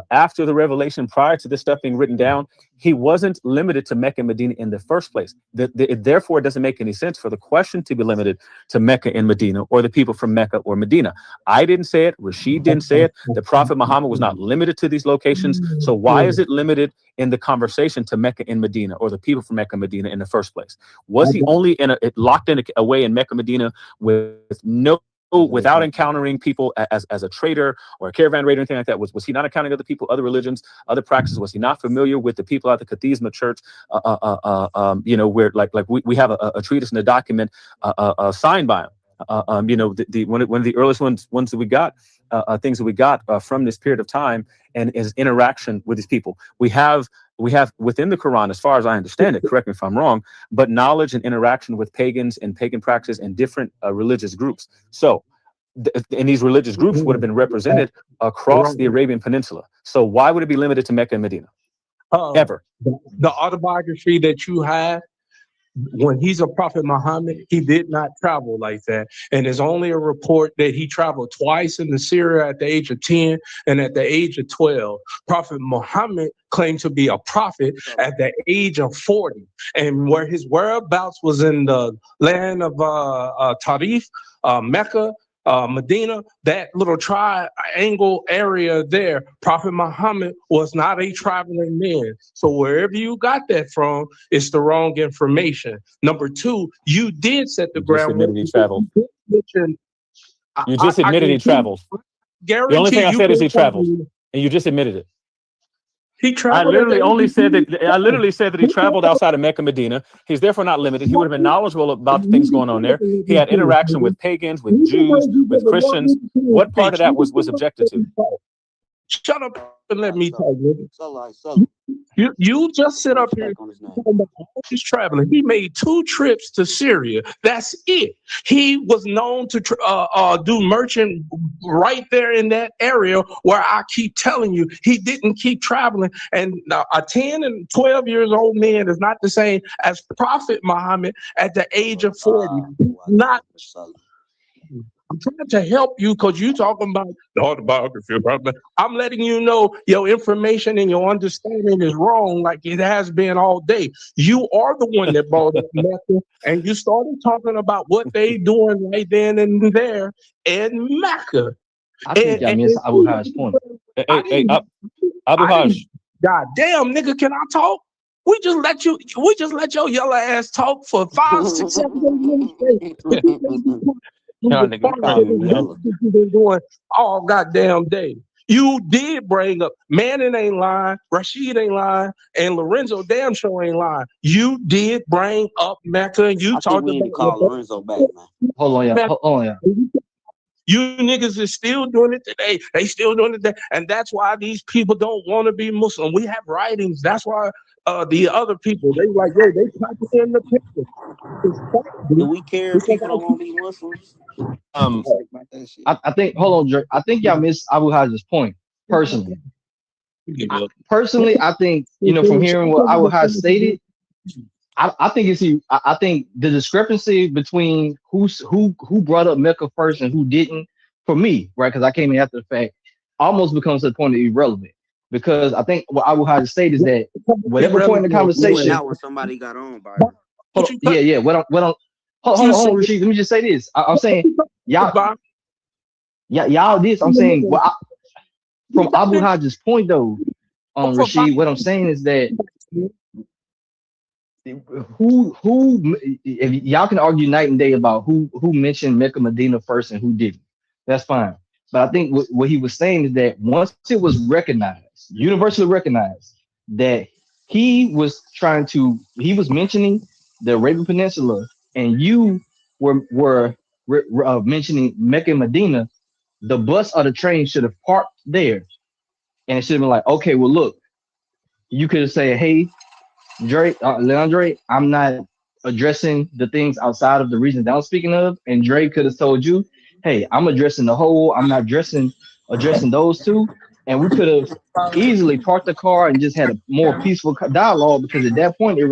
after the revelation, prior to this stuff being written down. He wasn't limited to Mecca and Medina in the first place. Therefore, it doesn't make any sense for the question to be limited to Mecca and Medina or the people from Mecca or Medina. I didn't say it. Rashid didn't say it. The Prophet Muhammad was not limited to these locations. So why is it limited in the conversation to Mecca and Medina or the people from Mecca and Medina in the first place? Was he only locked in away in Mecca, Medina without encountering people as a trader or a caravan raider or anything like that? Was he not encountering other people, other religions, other practices? Was he not familiar with the people at the Kathisma church? Where we have a treatise and a document signed by him. One of the earliest ones that we got, things that we got from this period of time, and his interaction with these people. We have within the Quran, as far as I understand it, correct me if I'm wrong, but knowledge and interaction with pagans and pagan practices and different religious groups. So, and these religious groups would have been represented across the Arabian Peninsula. So why would it be limited to Mecca and Medina? Ever? The autobiography that you have, when he's a Prophet Muhammad, he did not travel like that. And there's only a report that he traveled twice into Syria at the age of 10 and at the age of 12. Prophet Muhammad claimed to be a prophet at the age of 40. And where his whereabouts was in the land of Tarif, Mecca, Medina, that little triangle area there, Prophet Muhammad was not a traveling man. So wherever you got that from, it's the wrong information. Number two, you did set the groundwork. He traveled. You just admitted he traveled. The only thing I said is he traveled, and you just admitted it. He traveled. I literally said that he traveled outside of Mecca, Medina. He's therefore not limited. He would have been knowledgeable about the things going on there. He had interaction with pagans, with Jews, with Christians. What part of that was objected to? Shut up and let me talk. You just sit up here talking about all his traveling. He made 2 trips to Syria. That's it. He was known to do merchant right there in that area where I keep telling you he didn't keep traveling. And a 10 and 12 years old man is not the same as Prophet Muhammad at the age of 40. Not. I'm trying to help you because you're talking about the autobiography. I'm letting you know your information and your understanding is wrong, like it has been all day. You are the one that brought up Mecca, and you started talking about what they doing right then and there in Mecca. I think y'all missed Abu Haj's point. Hey, Abu Haj. God damn, nigga, can I talk? We just let your yellow ass talk for 5, 6, 7 minutes. You've been doing all goddamn day. You did bring up Manning ain't lying, Rashid ain't lying, and Lorenzo damn sure ain't lying. You did bring up Mecca, and you talked we need to call Lorenzo back, man. Hold on, yeah. Hold on, yeah. You niggas is still doing it today. They still doing it today. And that's why these people don't want to be Muslim. We have writings. That's why the other people, they like, yo, they copy in the picture. Do we care if people don't want to be Muslims? I think, hold on, Drake. I think y'all miss Abu Haj's point, personally. I think, from hearing what Abu Haj stated, I think the discrepancy between who brought up Mecca first and who didn't, for me, right? Because I came in after the fact, almost becomes to the point of irrelevant. Because I think what Abu Haj stated is that whatever point in the conversation, when somebody got on, Byron. Hold on, Rashid. Let me just say this. I'm saying y'all this. I'm saying from Abu Haj's point though, Rashid. What I'm saying is that if y'all can argue night and day about who mentioned Mecca Medina first and who didn't, that's fine. But I think what he was saying is that once it was recognized, universally recognized, that he was mentioning the Arabian Peninsula, and you were mentioning Mecca and Medina, the bus or the train should have parked there, and it should have been like, okay, well, look, you could have said, hey, Drake, Leondre, I'm not addressing the things outside of the region that I'm speaking of. And Drake could have told you, hey, I'm addressing the whole, I'm not addressing those two. And we could have easily parked the car and just had a more peaceful dialogue, because at that point, at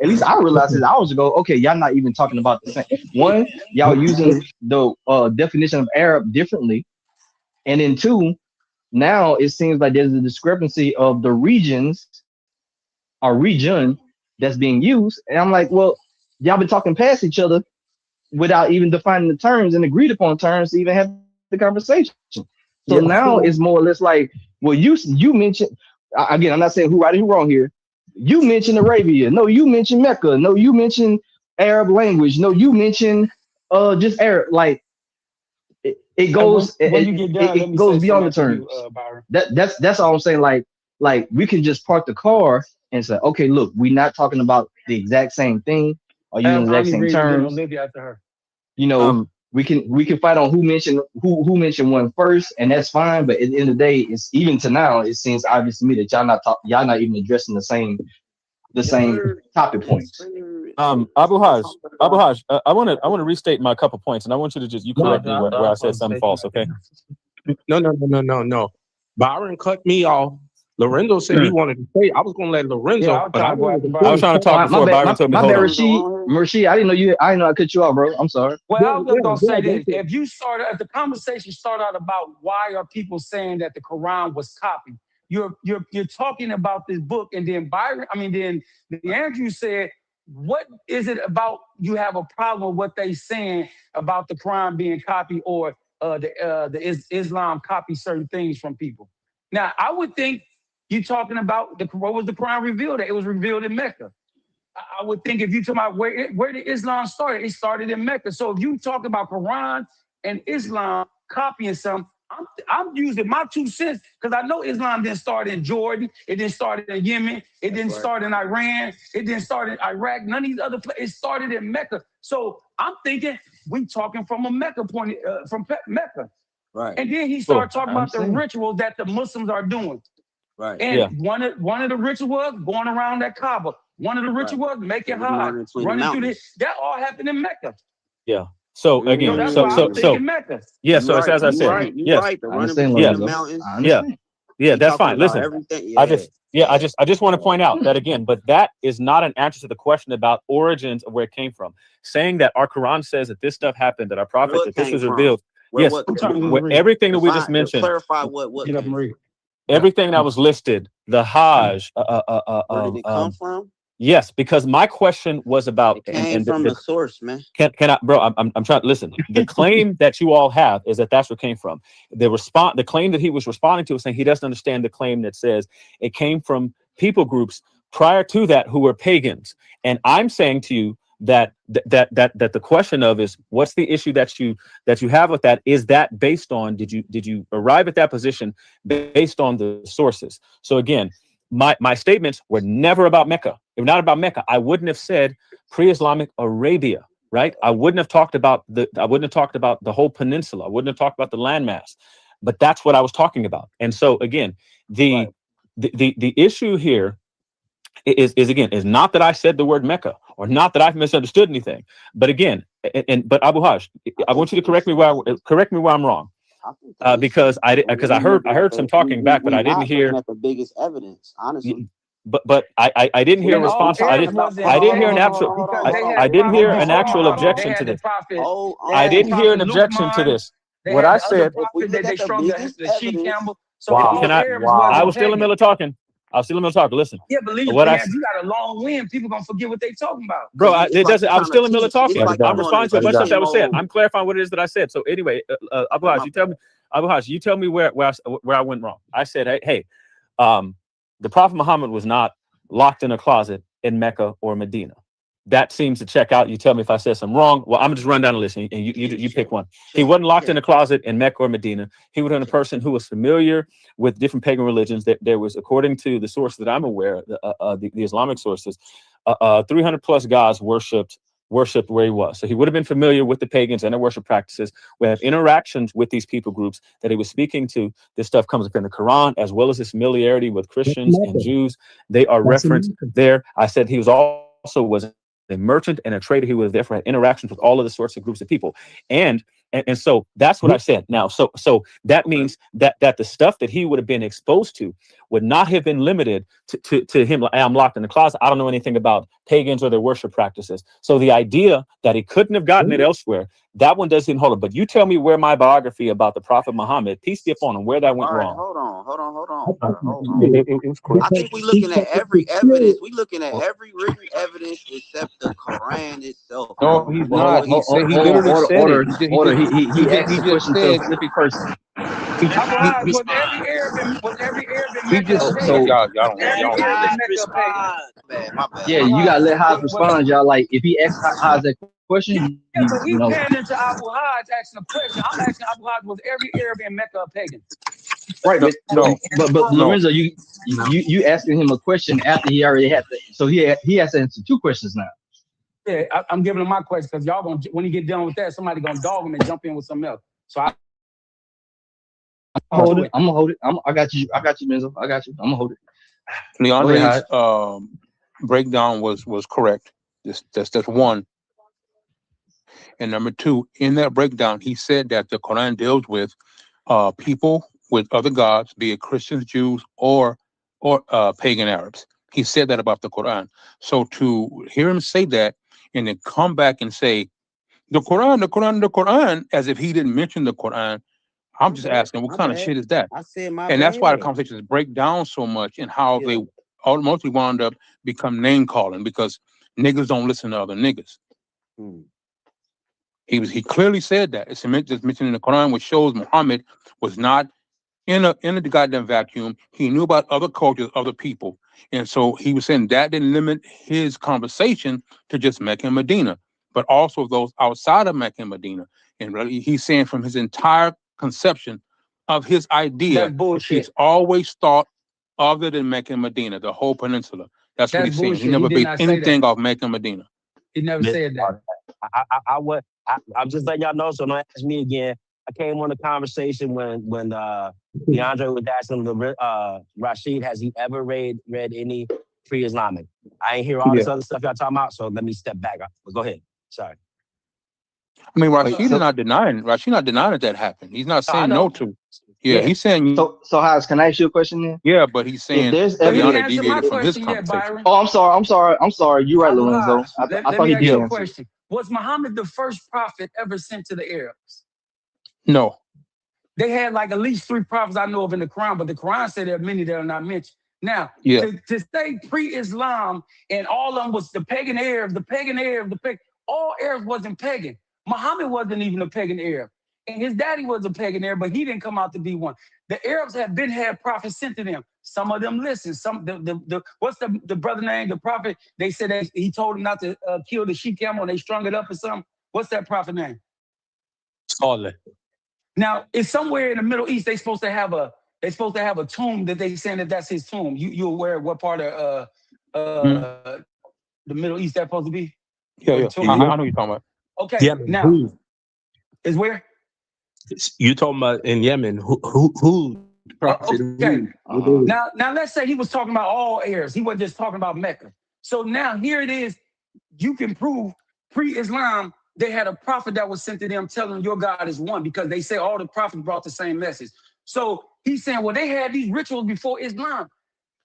least I realized it hours ago, okay, y'all not even talking about the same. One, y'all using the definition of Arab differently. And then two, now it seems like there's a discrepancy of the regions or region that's being used. And I'm like, well, y'all been talking past each other without even defining the terms and agreed upon terms to even have the conversation. So now it's more or less like, well, you mentioned, again, I'm not saying who right or who wrong here. You mentioned Arabia. No, you mentioned Mecca. No, you mentioned Arab language. No, you mentioned just Arab. Like it goes it goes beyond the terms. That's all I'm saying. Like we can just park the car and say, okay, look, we're not talking about the exact same thing or using the exact same terms. We can fight on who mentioned one first, and that's fine. But at the end of the day, it's even to now, it seems obvious to me that y'all not even addressing the same topic points. Abu Haj, I want to restate my couple points, and I want you to just correct me where I said something false, okay? No. Byron cut me off. Lorenzo said he wanted to say. I was going to let Lorenzo, but I was trying to talk before Byron told me. My bad, Rashid. I didn't know I cut you off, bro. I'm sorry. Well, I was going to say this. If the conversation started out about why are people saying that the Quran was copied, you're talking about this book, and then then Andrew said, what is it about you have a problem with what they saying about the Quran being copied, or the Islam copy certain things from people? Now, I would think you're talking about what was the Quran revealed at? It was revealed in Mecca. I would think if you talk about where did Islam start, it started in Mecca. So if you talk about Quran and Islam copying something, I'm using my 2 cents, because I know Islam didn't start in Jordan, it didn't start in Yemen, it didn't start in Iran, it didn't start in Iraq, none of these other places. It started in Mecca. So I'm thinking we talking from a Mecca point, from Mecca. Right. And then he started talking about the rituals that the Muslims are doing. Right. And one of the rituals going around that Kaaba. One of the rituals making Hajj, running through this. That all happened in Mecca. Yeah. So again, that's why I'm thinking Mecca. Yeah. So as I said, yes. Right. The running between the mountains. Yeah. That's fine. Listen, I just want to point out that again, but that is not an answer to the question about origins of where it came from. Saying that our Quran says that this stuff happened, that our prophet, that this was revealed. Yes, everything that we just mentioned. Clarify what everything that was listed, the Hajj. Where did it come from? Yes, because my question was about. It came from the source, man. Can I, bro? I'm trying to listen. The claim that you all have is that that's where it came from. The claim that he was responding to was saying he doesn't understand the claim that says it came from people groups prior to that who were pagans. And I'm saying to you, that the question of is, what's the issue that you have with that? Is that based on, did you arrive at that position based on the sources? So again, my statements were never about Mecca. They were not about Mecca. I wouldn't have said pre-Islamic Arabia, right? I wouldn't have talked about the whole peninsula. I wouldn't have talked about the landmass. But that's what I was talking about. And so again, the issue here is not that I said the word Mecca, or not that I've misunderstood anything. But again, but Abu Haj, I want you to correct me where I'm wrong. Because I heard some talking back, but I didn't hear the biggest evidence, honestly. But I didn't hear a response. I didn't hear an actual. I didn't hear an actual objection to this. I didn't hear an objection to this. What I said. Wow. I was still in the middle of talking. Listen. Yeah, believe me, you got a long wind. People gonna forget what they talking about. Bro, I was still in the middle of talking. I'm responding to a bunch of stuff that was said. I'm clarifying what it is that I said. So anyway, Abu Haj, you tell me where I went wrong. I said, hey, the Prophet Muhammad was not locked in a closet in Mecca or Medina. That seems to check out. You tell me if I said something wrong. Well, I'm just run down the list, and you pick one. He wasn't locked in a closet in Mecca or Medina. He was a person who was familiar with different pagan religions. There was, according to the source that I'm aware, the Islamic sources, 300 plus gods worshipped where he was. So he would have been familiar with the pagans and their worship practices. We have interactions with these people groups that he was speaking to. This stuff comes up in the Quran, as well as his familiarity with Christians and Jews. They are referenced there. I said he was a merchant and a trader. He was there for interactions with all of the sorts of groups of people. And so that's what I said. Now, so that means that the stuff that he would have been exposed to would not have been limited to him. Like, I'm locked in the closet. I don't know anything about pagans or their worship practices. So the idea that he couldn't have gotten it elsewhere, that one doesn't hold up. But you tell me where my biography about the Prophet Muhammad, peace be upon him, where that went wrong. Hold on. I think we're looking at every evidence. We're looking at every written evidence except the Quran itself. No, he's not. He literally said it. He asked the question to a specific person. Was every Arab in Mecca Yeah, you gotta let Haj respond, y'all. Like, if he asks Haj that question, but he pandering to Abu Haj asking a question. I'm asking Abu Haj, was every Arab in Mecca a pagan? Right, but Lorenzo, you asking him a question after he already had to. So he has to answer two questions now. Yeah, I'm giving him my question because y'all gonna, when he get done with that, somebody gonna dog him and jump in with something else. So I'm gonna hold it. I got you, Menzo. I got you. I'm gonna hold it. Leondre's breakdown was correct. That's one. And number two, in that breakdown, he said that the Quran deals with people with other gods, be it Christians, Jews, or pagan Arabs. He said that about the Quran. So to hear him say that and then come back and say the Quran, as if he didn't mention the Quran, I'm just asking, what kind of shit is that? And that's why the conversations break down so much, and how they mostly wound up become name calling, because niggas don't listen to other niggas. He clearly said that. It's just mentioned in the Quran, which shows Muhammad was not in a goddamn vacuum. He knew about other cultures, other people. And so he was saying that didn't limit his conversation to just Mecca and Medina, but also those outside of Mecca and Medina. And really, he's saying from his entire conception of his idea, he's always thought other than Mecca and Medina, the whole peninsula. That's what he's saying. He never based anything off Mecca and Medina. He never said that. I'm just letting y'all know, so don't ask me again. I came on the conversation when Leondre was asking Rashid, has he ever read any pre-Islamic? I ain't hear all this other stuff y'all talking about, so let me step back. But go ahead. Sorry. I mean, Rashid not denying that happened. He's not saying no to. Yeah, he's saying. So Haj, can I ask you a question then? Yeah, but he's saying Leondre deviated from his conversation. Oh, I'm sorry. You're right, Lorenzo. I thought he did answer. Question. Was Muhammad the first prophet ever sent to the Arabs? No. They had like at least 3 prophets I know of in the Quran, but the Quran said there are many that are not mentioned. Now, to say pre-Islam and all of them was the pagan Arabs, all Arabs wasn't pagan. Muhammad wasn't even a pagan Arab. And his daddy was a pagan Arab, but he didn't come out to be one. The Arabs had prophets sent to them. Some of them listen. Some what's the brother name? The prophet. They said he told him not to kill the she camel. And they strung it up or something. What's that prophet name? Solid. Now it's somewhere in the Middle East. They're supposed to have a tomb that they saying that's his tomb. You aware of what part of the Middle East that's supposed to be? Yeah. I know what you're talking about. Okay. Yeah, now is where? You talking about in Yemen? Who? Prophet? Okay. Now let's say he was talking about all heirs. He wasn't just talking about Mecca. So now here it is. You can prove pre-Islam they had a prophet that was sent to them telling your God is one, because they say all the prophets brought the same message. So he's saying, well, they had these rituals before Islam.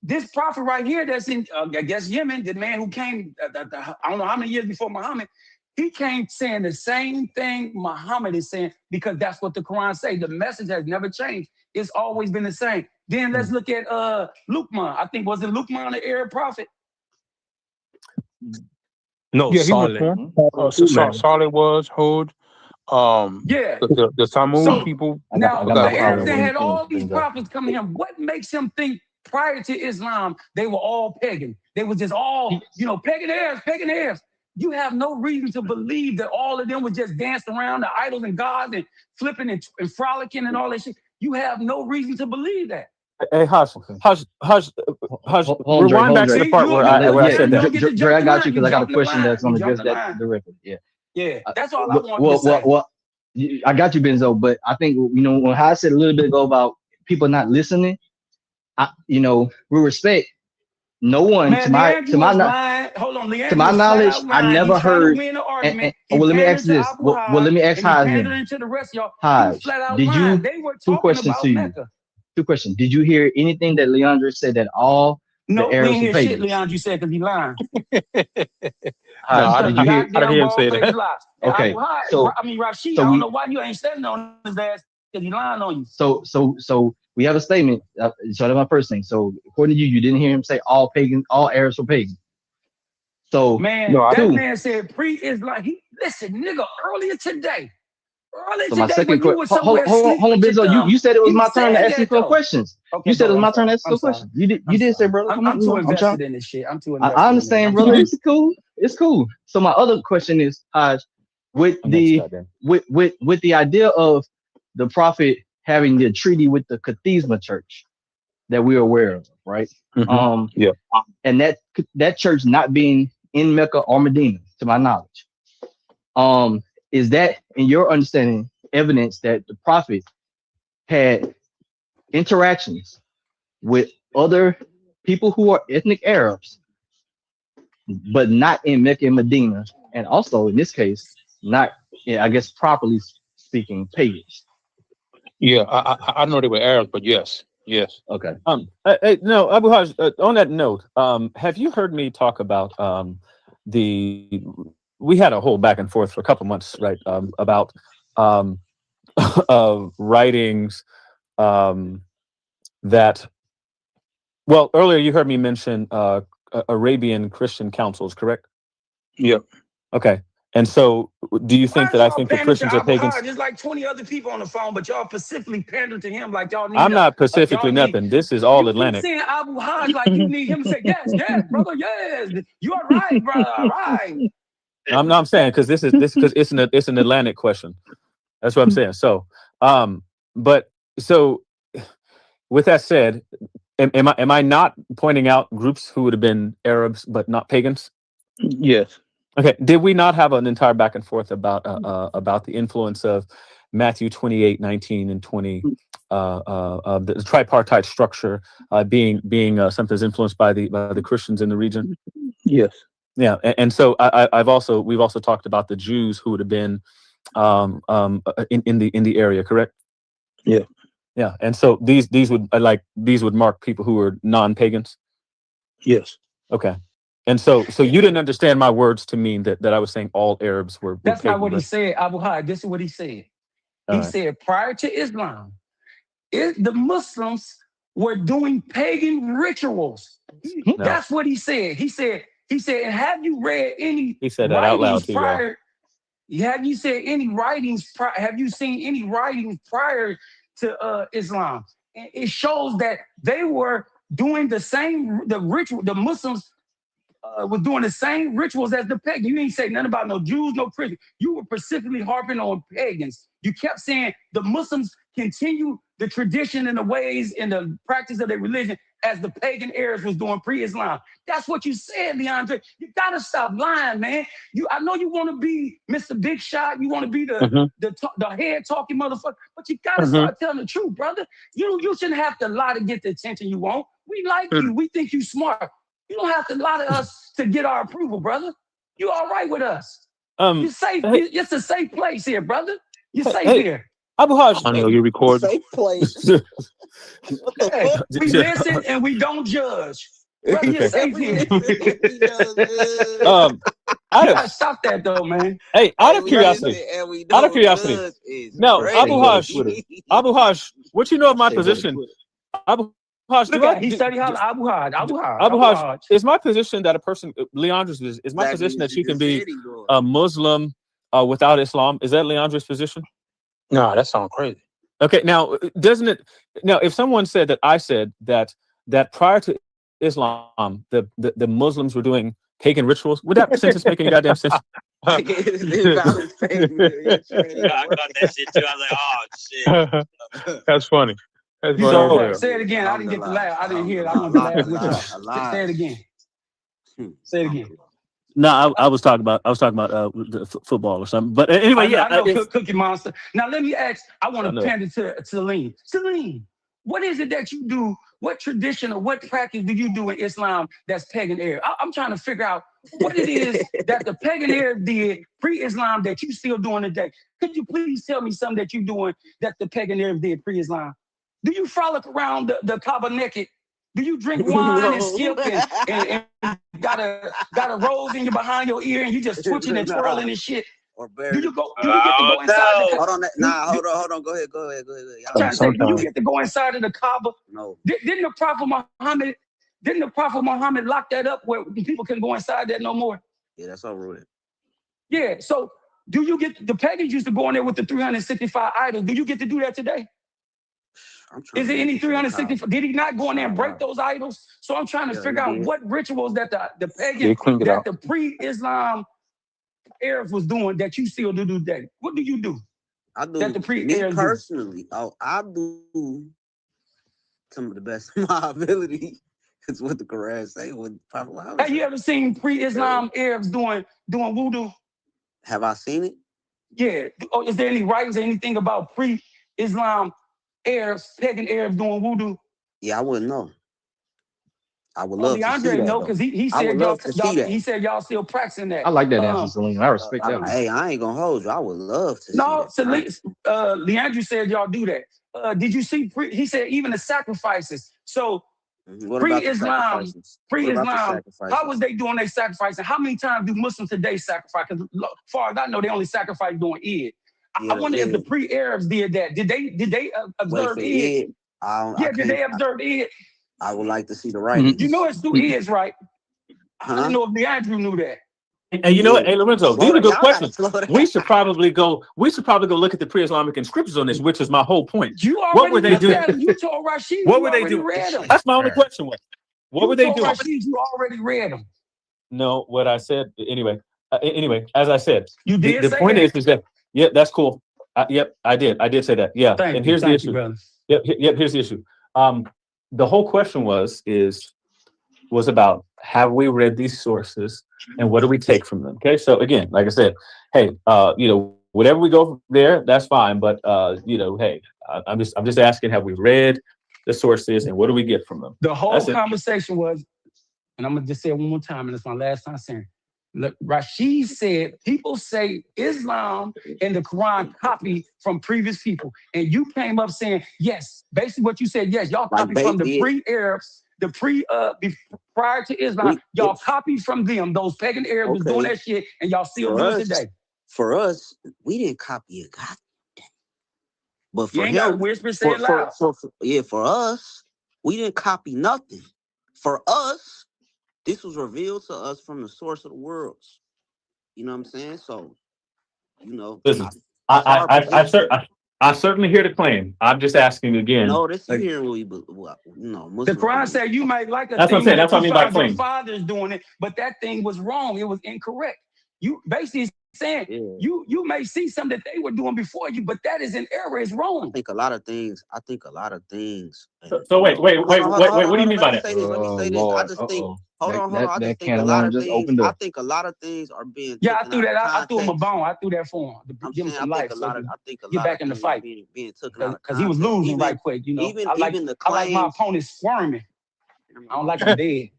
This prophet right here that's in, I guess, Yemen, the man who came, I don't know how many years before Muhammad, he came saying the same thing Muhammad is saying, because that's what the Quran says. The message has never changed. It's always been the same. Then let's look at Luqman. I think, wasn't Luqman the Arab prophet? No, yeah, Solid. Solid was Hud. Yeah. The Samud people. Now, the Arabs, they had all these prophets come to him. What makes him think prior to Islam, they were all pagan? They were just all, pagan Arabs. You have no reason to believe that all of them was just dancing around the idols and gods and flipping and frolicking and all that shit. You have no reason to believe that. Hey, Hush, rewind back to the part where I said that. Dre, I got you because I got a question that's going to address that directly. Yeah, that's all I want to say. Well, I got you, Benzo, but I think, when I said a little bit ago about people not listening, we respect no one. Man, to my knowledge, I never heard. Well, let me ask this. Let me ask Hodge. Hodge, did you? Two questions to you. Two questions. Did you hear anything that Leondre said that all the Arabs we were ain't hear pagans? shit Leondre said because he lying. Did you hear? I didn't hear him say that. Okay, Rashid, I don't know why you ain't standing on his ass because he lying on you. So we have a statement. So that's my first thing. So according to you, you didn't hear him say all Arabs were pagans. So man, man said pre-Islam. Listen, nigga, earlier today. So my second question. Hold on, Benzo. You said it was my turn to ask you 4 questions. Okay, you said it was my turn to ask you 4 questions. You did say, brother. I'm too invested in this shit. I'm too invested. I understand, brother. It's cool. It's cool. So my other question is, with the idea of the prophet having the treaty with the Khatisma church that we're aware of, right? And that church not being in Mecca or Medina, to my knowledge. Is that, in your understanding, evidence that the prophet had interactions with other people who are ethnic Arabs, but not in Mecca and Medina, and also in this case, not, I guess, properly speaking, pagans? Yeah, I know they were Arabs, but yes. Okay. No, Abu Haj, on that note, have you heard me talk about we had a whole back and forth for a couple months, right? About writings that, well, earlier you heard me mention Arabian Christian councils, correct? Yep. Okay. And so do you think that I think the Christians are pagans? There's like 20 other people on the phone, but y'all specifically pander to him like y'all need. I'm not specifically nothing. This is all Atlantic. You saying Abu Haj like you need him to say, yes, brother, yes. You are right, brother, all right. I'm saying because it's an Atlantic question. That's what I'm saying. So, but so with that said, am I not pointing out groups who would have been Arabs but not pagans? Yes. Okay. Did we not have an entire back and forth about the influence of Matthew 28:19 and 20, the tripartite structure being something that's influenced by the Christians in the region? Yes. Yeah, and so we've also talked about the Jews who would have been in the area, correct? Yeah, and so these would mark people who were non-pagans. Yes. Okay, and so you didn't understand my words to mean that I was saying all Arabs were. That's pagan, not what he said, Abu Haj. This is what he said. He said prior to Islam, the Muslims were doing pagan rituals. That's what he said. He said, have you read any? He said that out loud too. Prior, have you said any writings? Have you seen any writings prior to Islam? And it shows that they were doing the ritual. The Muslims was doing the same rituals as the pagans. You ain't say nothing about no Jews, no Christians. You were specifically harping on pagans. You kept saying the Muslims continue the tradition and the ways and the practice of their religion as the pagan Arabs was doing pre-Islam. That's what you said, Leondre. You gotta stop lying, man. I know you want to be Mr. Big Shot. You want to be the head talking motherfucker, but you gotta start telling the truth, brother. You shouldn't have to lie to get the attention you want. We like you. We think you smart. You don't have to lie to us to get our approval, brother. You all right with us? You're safe. It's a safe place here, brother. You're safe here. Abu Haj, I know you record. Safe place. Hey, we listen and we don't judge. Brother, you're safe here. You gotta stop that though, man. Hey, out of curiosity. No, Abu Haj, what you know of my position? Abu Haj, he studied Abu Haj, is my position that a person, Leondre's is my position that you can be a Muslim without Islam? Is that Leondre's position? No, that sounds crazy. Okay, now doesn't it? Now, if someone said that I said that prior to Islam, the Muslims were doing pagan rituals, would that sentence make any goddamn sense? I got that shit too. I was like, oh shit. That's funny. That's funny. Say it again. I didn't get to laugh. I didn't hear it. I wanted to laugh with you. Say it again. Say it again. No, I was talking about the football or something. But anyway, I know Cookie Monster. Now let me ask. I want to pander to Celine. Celine, what is it that you do? What tradition or what practice do you do in Islam that's pagan Arab? I'm trying to figure out what it is that the pagan Arab did pre-Islam that you still doing today. Could you please tell me something that you're doing that the pagan Arab did pre-Islam? Do you frolic around the Kaaba naked? Do you drink wine and skip and got a rose in behind your ear and you just twitching and twirling and shit? Or do you get to go inside the Kaaba? Hold on. Go ahead. I'm trying to say, do you get to go inside of the Kaaba? No. Didn't the Prophet Muhammad lock that up where people can go inside that no more? Yeah, that's all rooted. Yeah, so do you get, the pagans used to go in there with the 365 idols. Do you get to do that today? Is there any 365? Did he not go in there and break those idols? So I'm trying to figure out what rituals that the pagan, that the pre-Islam Arabs was doing that you still do today. What do you do? I do. That the Me personally, I do some of the best of my ability. It's what the Quran say. What Prophet Muhammad Have you ever seen pre-Islam Arabs doing wudu? Have I seen it? Yeah. Oh, is there any writings or anything about pre-Islam Arabs, pagan Arabs doing wudu? Yeah, I wouldn't know. I would love to see that. Leondre know because he said y'all still practicing that. I like that answer, Celine. I respect that. Hey, I ain't gonna hold you. I would love to. No, Leondre said y'all do that. Did you see? He said even the sacrifices. So pre-Islam, how was they doing their sacrifice? And how many times do Muslims today sacrifice? Because far as I know, they only sacrifice during Eid. I wonder if the pre-Arabs did that. Did they observe Eid? Did they observe Eid? I would like to see the writing. You know it's through Eid, right? I don't know if Leandrew knew that. And you know what, hey Lorenzo, these are good questions. We should probably go look at the pre-Islamic inscriptions on this, which is my whole point. What were they doing? You told Rashid. What were they doing? That's my only question. What were they doing? Rashid, you already read them. No, what I said anyway. As I said, you did. The point is that that's cool. Yep, I did say that. Yeah, and here's the issue. Yep, here's the issue. The whole question was about, have we read these sources and what do we take from them? Okay, so again, like I said, hey, whatever we go from there, that's fine. But hey, I'm just asking, have we read the sources and what do we get from them? The whole conversation was, and I'm gonna just say it one more time, and it's my last time saying. Look, Rashid said people say Islam and the Quran copy from previous people, and you came up saying yes. Basically, what you said, yes, y'all copy from the pre-Arabs, prior to Islam. Y'all copy from them. Those pagan Arabs was doing that shit, and y'all still do it today. For us, we didn't copy a goddamn thing. But for him, whisper, say it loud. For us, we didn't copy nothing. For us, this was revealed to us from the source of the worlds. You know what I'm saying? So, listen, I I certainly hear the claim. I'm just asking again. No, this you Like, hearing what The Muslim Quran believe. said you might like a that's what I'm thing saying. That's that what you I mean by found your claim. fathers doing it, but that thing was wrong. It was incorrect. You basically saying you may see something that they were doing before you, but that is an error. It's wrong. I think a lot of things. So wait. What do you mean by that? Let me say this. I Lord, just think. Hold on. that I just think can a of lot worms of just things. opened I up. think a lot of things are being Yeah, I taken threw out that. of I threw him a context. bone. I threw that for him to I'm give him saying some I think life, a so lot he of can I think a get lot of back in the things fight being taken out of because he was context. losing right quick. You know, Even I like the I like my claims. opponent squirming. I don't like him dead.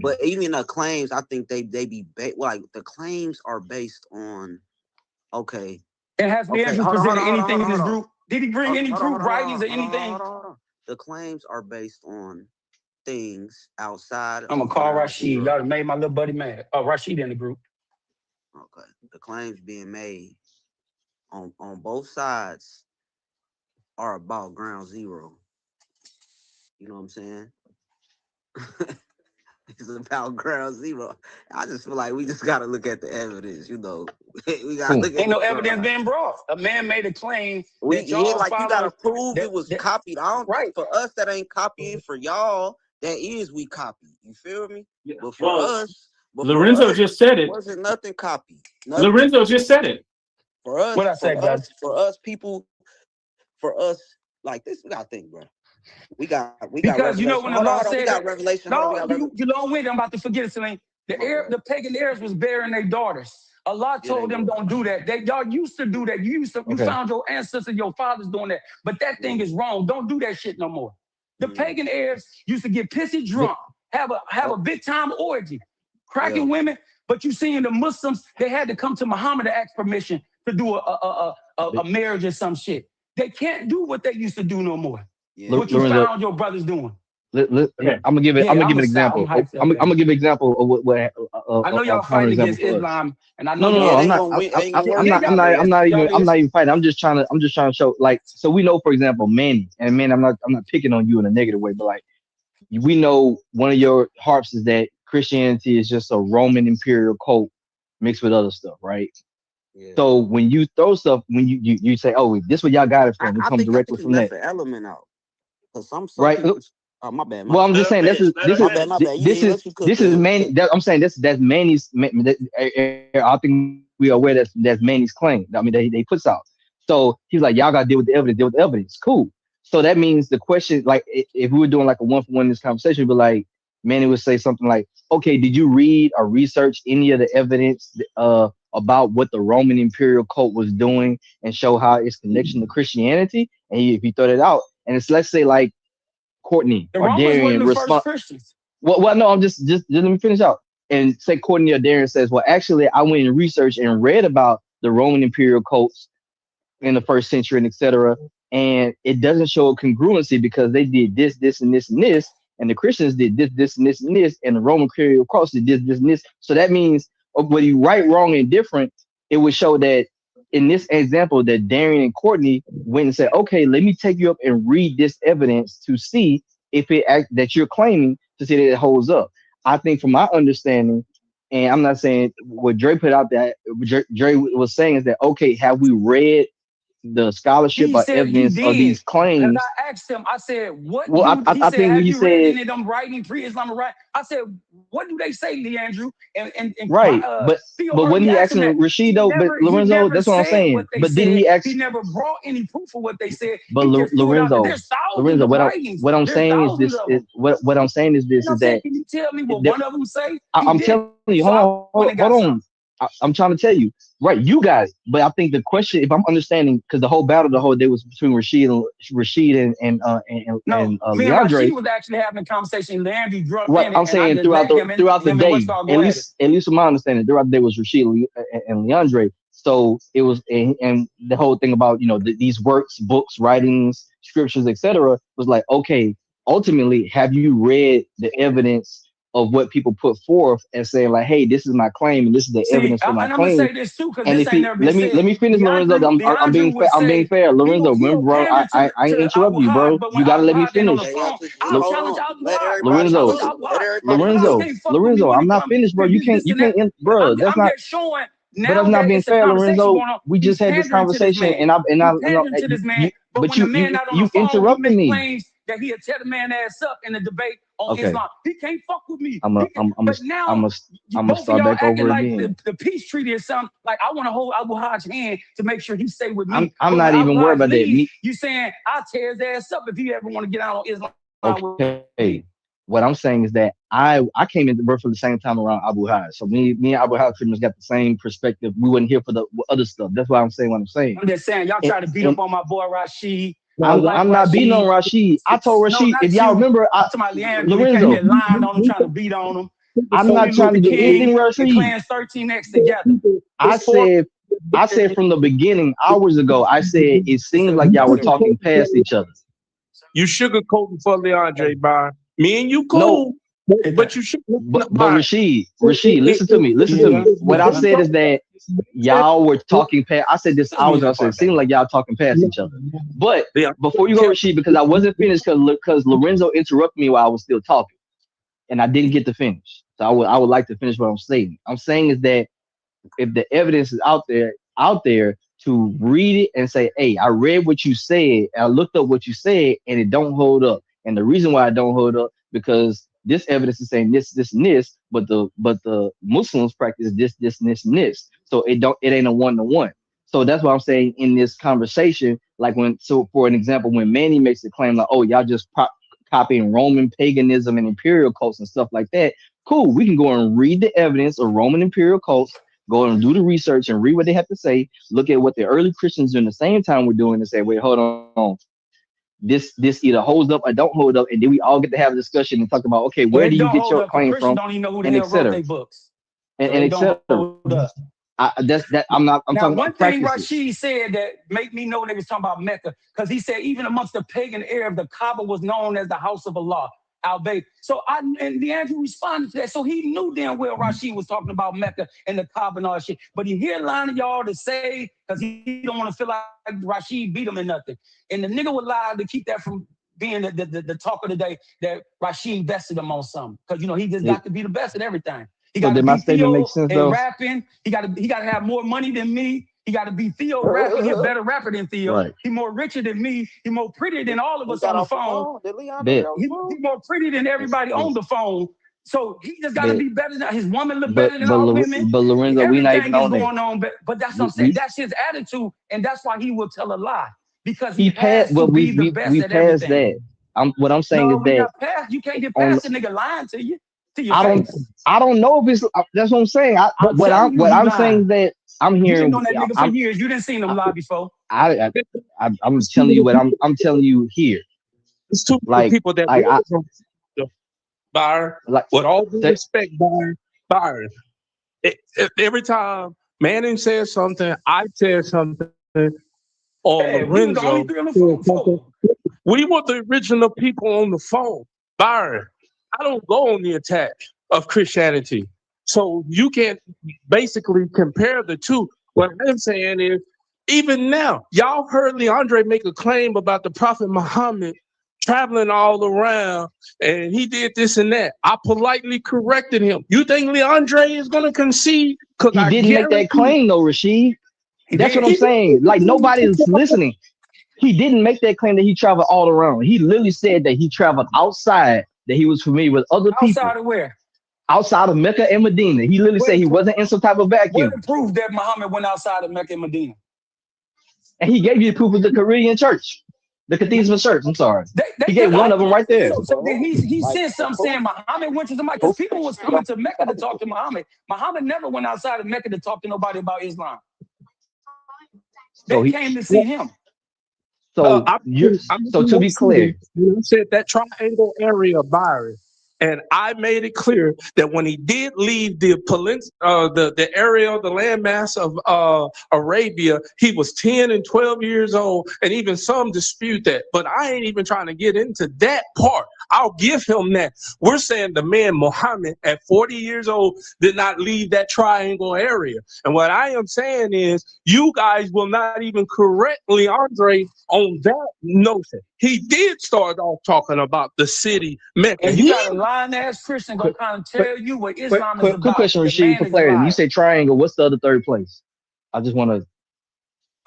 But even the claims, I think they be like the claims are based on okay. And has Leandrew presented anything in this group? Did he bring any proof, writings, or anything? The claims are based on things outside. I'm gonna call Rashid. Y'all made my little buddy mad. Oh, Rashid in the group. Okay, the claims being made on both sides are about ground zero. You know what I'm saying? It's about ground zero. I just feel like we just gotta look at the evidence. You know, we gotta look at. Ain't no evidence being brought. A man made a claim. You gotta prove it was copied. I don't think for us that ain't copying. For y'all, that is we copy. You feel me? Yeah. But for us, Lorenzo just said it. Wasn't nothing copied. Lorenzo just said it. For us, what I say, guys? For us people, for us like this, we gotta think, bro. We got because you know when the law said we got revelation. No, you long winded. I'm about to forget it, Celine. The pagan heirs was bearing their daughters. Allah told them don't do that. Y'all used to do that. You found your ancestors, your fathers doing that. But that thing is wrong. Don't do that shit no more. The pagan heirs used to get pissy drunk, have a big time orgy, cracking women. But you see in the Muslims, they had to come to Muhammad to ask permission to do a marriage or some shit. They can't do what they used to do no more. Yeah. What you found your brothers doing. I'm gonna give it. I'm gonna give an example. I'm gonna give an example of what I know y'all fighting against Islam, and I know no. I'm not even fighting. I'm just trying to show, like, so we know, for example, Manny, and man, I'm not picking on you in a negative way, but like, we know one of your harps is that Christianity is just a Roman imperial cult mixed with other stuff, right? Yeah. So when you throw stuff, when you say, oh, this is what y'all got it from, it comes directly from that. The element out. Some right. People, oh, my bad. Well, I'm just saying this is Manny. I'm saying that's Manny's. I think we are aware that's Manny's claim. I mean, they puts out. So he's like, y'all gotta deal with the evidence. Deal with the evidence. Cool. So that means the question, like, if we were doing like a 1-for-1 in this conversation, it'd be like Manny would say something like, okay, did you read or research any of the evidence about what the Roman imperial cult was doing and show how its connection to Christianity? And if you throw that out, and it's, let's say, like Courtney or Darian respond. Christians. Well, no, I'm just let me finish out. And say Courtney or Darian says, well, actually, I went and researched and read about the Roman imperial cults in the 1st century and etc. And it doesn't show a congruency because they did this, this, and this, and this, and the Christians did this, this, and this, and this, and the Roman imperial cults did this, this, and this. So that means whether you right, wrong, and different, it would show that in this example that Darian and Courtney went and said, okay, let me take you up and read this evidence to see if that you're claiming, to see that it holds up. I think from my understanding, and I'm not saying what Dre put out, that Dre was saying is that, okay, have we read the scholarship or evidence of these claims? And I asked him, I said, what? Well, I think have you you read said any of them writing pre-Islamic right? I said, what do they say, Leandrew? And right, but when he asking Rashid though, but Lorenzo, that's what I'm saying. But didn't he ask? He never brought any proof of what they said. But Lorenzo, what I'm saying is this: what I'm saying is this: is that can you tell me what one of them say? I'm telling you. Hold on. I'm trying to tell you, right? You got it, but I think the question, if I'm understanding, because the whole day was between Rashid and Leondre. Was actually having a conversation. Leandre drunk. Right, I'm saying throughout the day, at least from my understanding, throughout the day was Rashid and Leondre. So it was, and the whole thing about these works, books, writings, scriptures, etc. was like, okay, ultimately, have you read the evidence of what people put forth and saying like, hey, this is my claim and this is the evidence for my claim. I'm gonna say this too, and if let me finish, Lorenzo. I'm being fair, Lorenzo. Remember, bro, I ain't interrupt you, bro. You gotta let me finish. Lorenzo, I'm not finished, bro. You can't, bro. That's not. But that's not being fair, Lorenzo. We just had this conversation, and I pandering to this man. But when the man not on the phone, interrupted he me. Claims that he'll tear the man ass up in the debate on Islam. He can't fuck with me. I'm gonna start back over again. The peace treaty or something. Like I want to hold Abu Haj's hand to make sure he stay with me. I'm not even worried about that. You saying I'll tear his ass up if he ever want to get out on Islam. Okay. What I'm saying is that I came into birth for the same time around Abu Haj. So me and Abu Haj pretty much got the same perspective. We wasn't here for the other stuff. That's why I'm saying what I'm saying. I'm just saying y'all try to beat up on my boy Rashid. I'm not beating on Rashid. I told Rashid, if y'all remember, Lorenzo, lying on him, trying to beat on him. I'm not trying to do anything, Rashid. Clans 13X together. I said from the beginning, hours ago, I said it seems like y'all were talking past each other. You sugarcoating for Leondre, Byron. Me and you cool. No, but you should. But Rashid, listen to me. What I said is that y'all were talking past. I said this hours ago. I said it seemed like y'all talking past each other. But before you go, Rashid, because I wasn't finished because Lorenzo interrupted me while I was still talking, and I didn't get to finish. So I would like to finish what I'm saying. I'm saying is that if the evidence is out there to read it and say, hey, I read what you said, and I looked up what you said, and it don't hold up. And the reason why I don't hold up because this evidence is saying this, and this, but the Muslims practice this, and this. So it ain't a 1-to-1. So that's what I'm saying in this conversation. Like for an example, when Manny makes a claim like, oh, y'all just copying Roman paganism and imperial cults and stuff like that. Cool, we can go and read the evidence of Roman imperial cults, go and do the research and read what they have to say, look at what the early Christians during the same time were doing and say, wait, hold on. This either holds up or don't hold up, and then we all get to have a discussion and talk about, okay, where do you get your claim from, don't even know who the hell wrote their books. And etc. I'm talking one thing Rashid said that made me know they was talking about Mecca, because he said even amongst the pagan Arab, the Kaaba was known as the house of Allah. So Leandre responded to that. So he knew damn well Rashid was talking about Mecca and the Kaaba and all that shit. But he here lying to y'all to say, because he don't want to feel like Rashid beat him in nothing. And the nigga would lie to keep that from being the talk of the day, that Rashid bested him on something. Because he just got to be the best at everything. He got to be Theo and rapping. He got to have more money than me. He got to be Theo rapping. He a better rapper than Theo. Right. He more richer than me. He more prettier than all of us on the phone. He more pretty than everybody on the phone. So he just got to be better than his woman. Look better than all women. But Lorenzo, we not even on going on. But that's what I'm saying. That's his attitude, and that's why he will tell a lie, because he passed. Well, we passed that. What I'm saying is that you can't get past a nigga lying to you. I don't know if it's. That's what I'm saying. I'm saying is that I'm hearing. You've been knowing that nigga for years. You didn't see him lie before. I'm telling you what I'm telling you here. It's two people that Byron. With all due respect, Byron. Every time Manning says something, I said something, or Lorenzo. We were the original people on the phone, Byron. I don't go on the attack of Christianity. So you can't basically compare the two. What I'm saying is, even now, y'all heard Leondre make a claim about the Prophet Muhammad traveling all around, and he did this and that. I politely corrected him. You think Leondre is going to concede? He didn't make that claim, though, Rashid. That's what I'm saying. Like, nobody's listening. He didn't make that claim that he traveled all around. He literally said that he traveled outside, that he was familiar with other people. Outside of where? Outside of Mecca and Medina. He literally said he wasn't in some type of vacuum. What proof that Muhammad went outside of Mecca and Medina? And he gave you the proof of the Korean church. The Cathedral Church, I'm sorry. He gave one of them right there. So he said something saying Muhammad went to somebody, because people was coming to Mecca to talk to Muhammad. Muhammad never went outside of Mecca to talk to nobody about Islam. They came to see him. So to be clear, you said that triangle area, Byron, and I made it clear that when he did leave the area, the landmass of Arabia, he was 10 and 12 years old, and even some dispute that. But I ain't even trying to get into that part. I'll give him that. We're saying the man Muhammad at 40 years old did not leave that triangle area. And what I am saying is, you guys will not even correct Leondre on that notion. he did start off talking about the city Mecca. And you got a lying ass Christian gonna kind of tell you what Islam is about. Quick question, Rashid, for clarity. When you say triangle, what's the other third place? I just want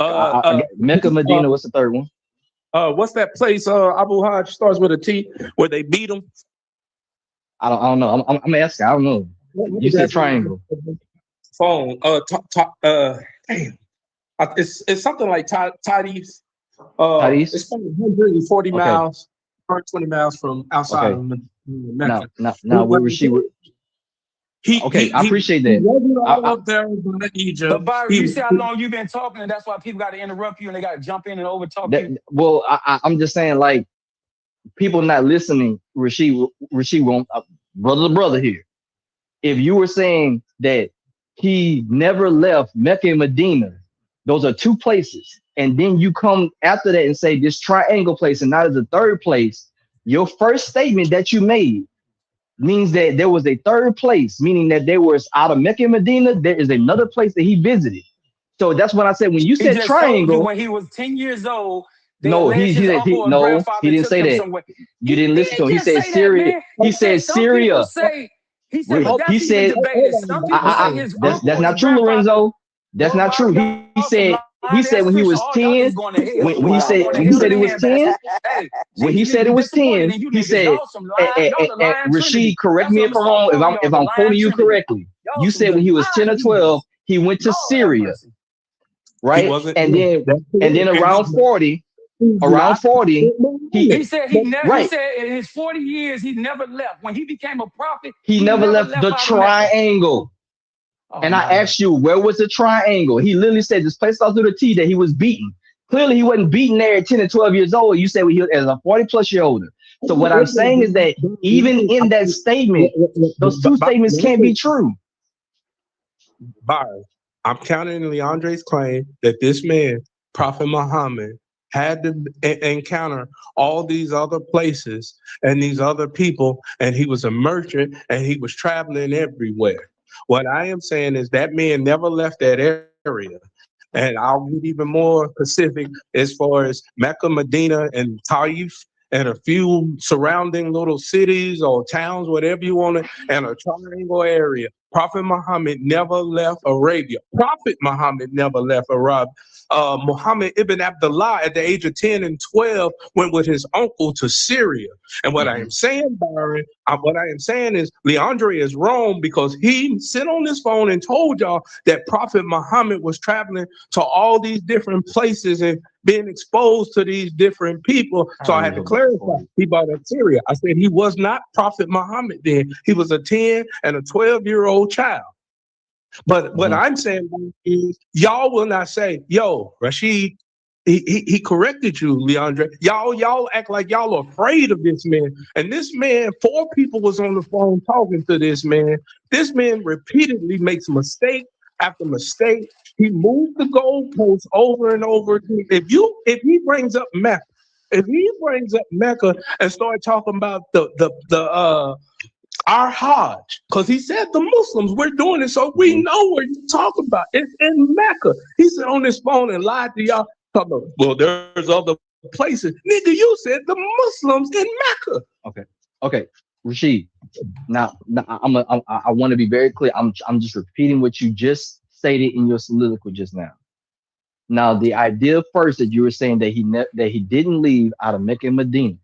to. Mecca, Medina. What's the third one? What's that place? Abu Hajj starts with a T, where they beat him. I don't know. I'm asking. I don't know. You said triangle. Phone. Damn. It's something like Tatis. It's 140 miles, 120 miles from outside of Mecca. Now where was she? I appreciate that. Up there in Egypt. But Byron, you see how long you've been talking, and that's why people got to interrupt you and they got to jump in and over talk you. Well, I'm just saying, like, people not listening. Rashid won't brother to brother here. If you were saying that he never left Mecca and Medina, those are two places, and then you come after that and say this triangle place, and now there's a third place. Your first statement that you made means that there was a third place, meaning that there was out of Mecca and Medina, there is another place that he visited. So that's what I said. When you said triangle, when he was 10 years old, no, he didn't say that. You didn't listen to him. He said Syria. He said Syria. He said that's not true, Lorenzo. That's not true. He said when he was 10, when he said it was 10, when he said it was 10, he said, and Rashid, correct me if I'm wrong, if I'm quoting you correctly. You said when he was 10 or 12, he went to Syria, right? And then around 40, he said he never. He said in his 40 years he never left. When he became a prophet, he never left the triangle. And I asked you, where was the triangle? He literally said this place out through the T that he was beaten. Clearly, he wasn't beaten there at 10 and 12 years old. You said he was as a 40+ year older. So what I'm saying is that even in that statement, those two statements can't be true. Byron, I'm counting Leondre's claim that this man, Prophet Muhammad, had to encounter all these other places and these other people, and he was a merchant and he was traveling everywhere. What I am saying is that man never left that area. And I'll get even more specific as far as Mecca, Medina, and Taif, and a few surrounding little cities or towns, whatever you want to, and a triangle area. Prophet Muhammad never left Arabia. Prophet Muhammad never left Arabia. Muhammad ibn Abdullah at the age of 10 and 12 went with his uncle to Syria. And what I am saying, Byron, what I am saying is Leondre is wrong because he sit on this phone and told y'all that Prophet Muhammad was traveling to all these different places and being exposed to these different people. So I had to clarify. He brought up Syria. I said he was not Prophet Muhammad then. He was a 10 and a 12-year-old child. But what I'm saying is y'all will not say, yo, Rashid, he corrected you, Leondre. Y'all act like y'all are afraid of this man. And this man, 4 people was on the phone talking to this man. This man repeatedly makes mistake after mistake. He moved the goalposts over and over. If he brings up Mecca, and start talking about our Hajj, because he said the Muslims, we're doing it, so we know what you're talking about. It's in Mecca. He said on this phone and lied to y'all. Talking about, well, there's other places. Nigga, you said the Muslims in Mecca. Okay, Rashid. Now I want to be very clear. I'm just repeating what you just stated in your soliloquy just now. Now, the idea first that you were saying that he didn't leave out of Mecca and Medina.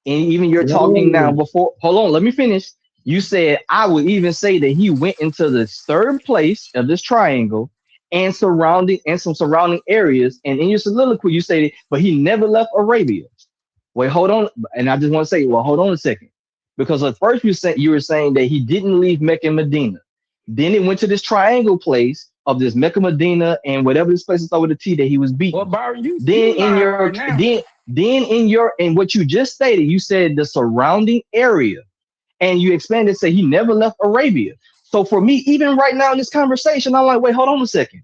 And even you're talking now before, hold on, let me finish. You said, I would even say that he went into the third place of this triangle and some surrounding areas. And in your soliloquy, you stated, but he never left Arabia. Wait, hold on. And I just want to say, well, hold on a second. Because at first you were saying that he didn't leave Mecca and Medina. Then it went to this triangle place of this Mecca, Medina, and whatever this place is over the T that he was beaten. Well, Byron, in what you just stated, you said the surrounding area, and you expanded to say he never left Arabia. So for me, even right now in this conversation, I'm like, wait, hold on a second.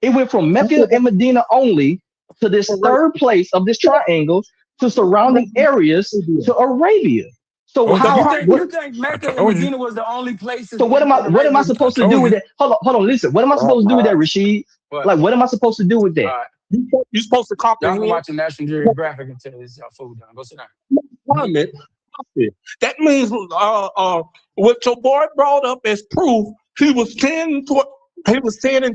It went from Mecca and Medina only to this third place of this triangle to surrounding areas to Arabia. So you think Mecca and Medina was the only places? So what am I supposed to do with that? Hold on, listen. What am I supposed to do with that, Rashid? Like, what am I supposed to do with that? You're supposed to Y'all been comprehend. watching National Geographic until this y'all food down. Go sit down. Muhammad. That means what your boy brought up as proof. He was 10 and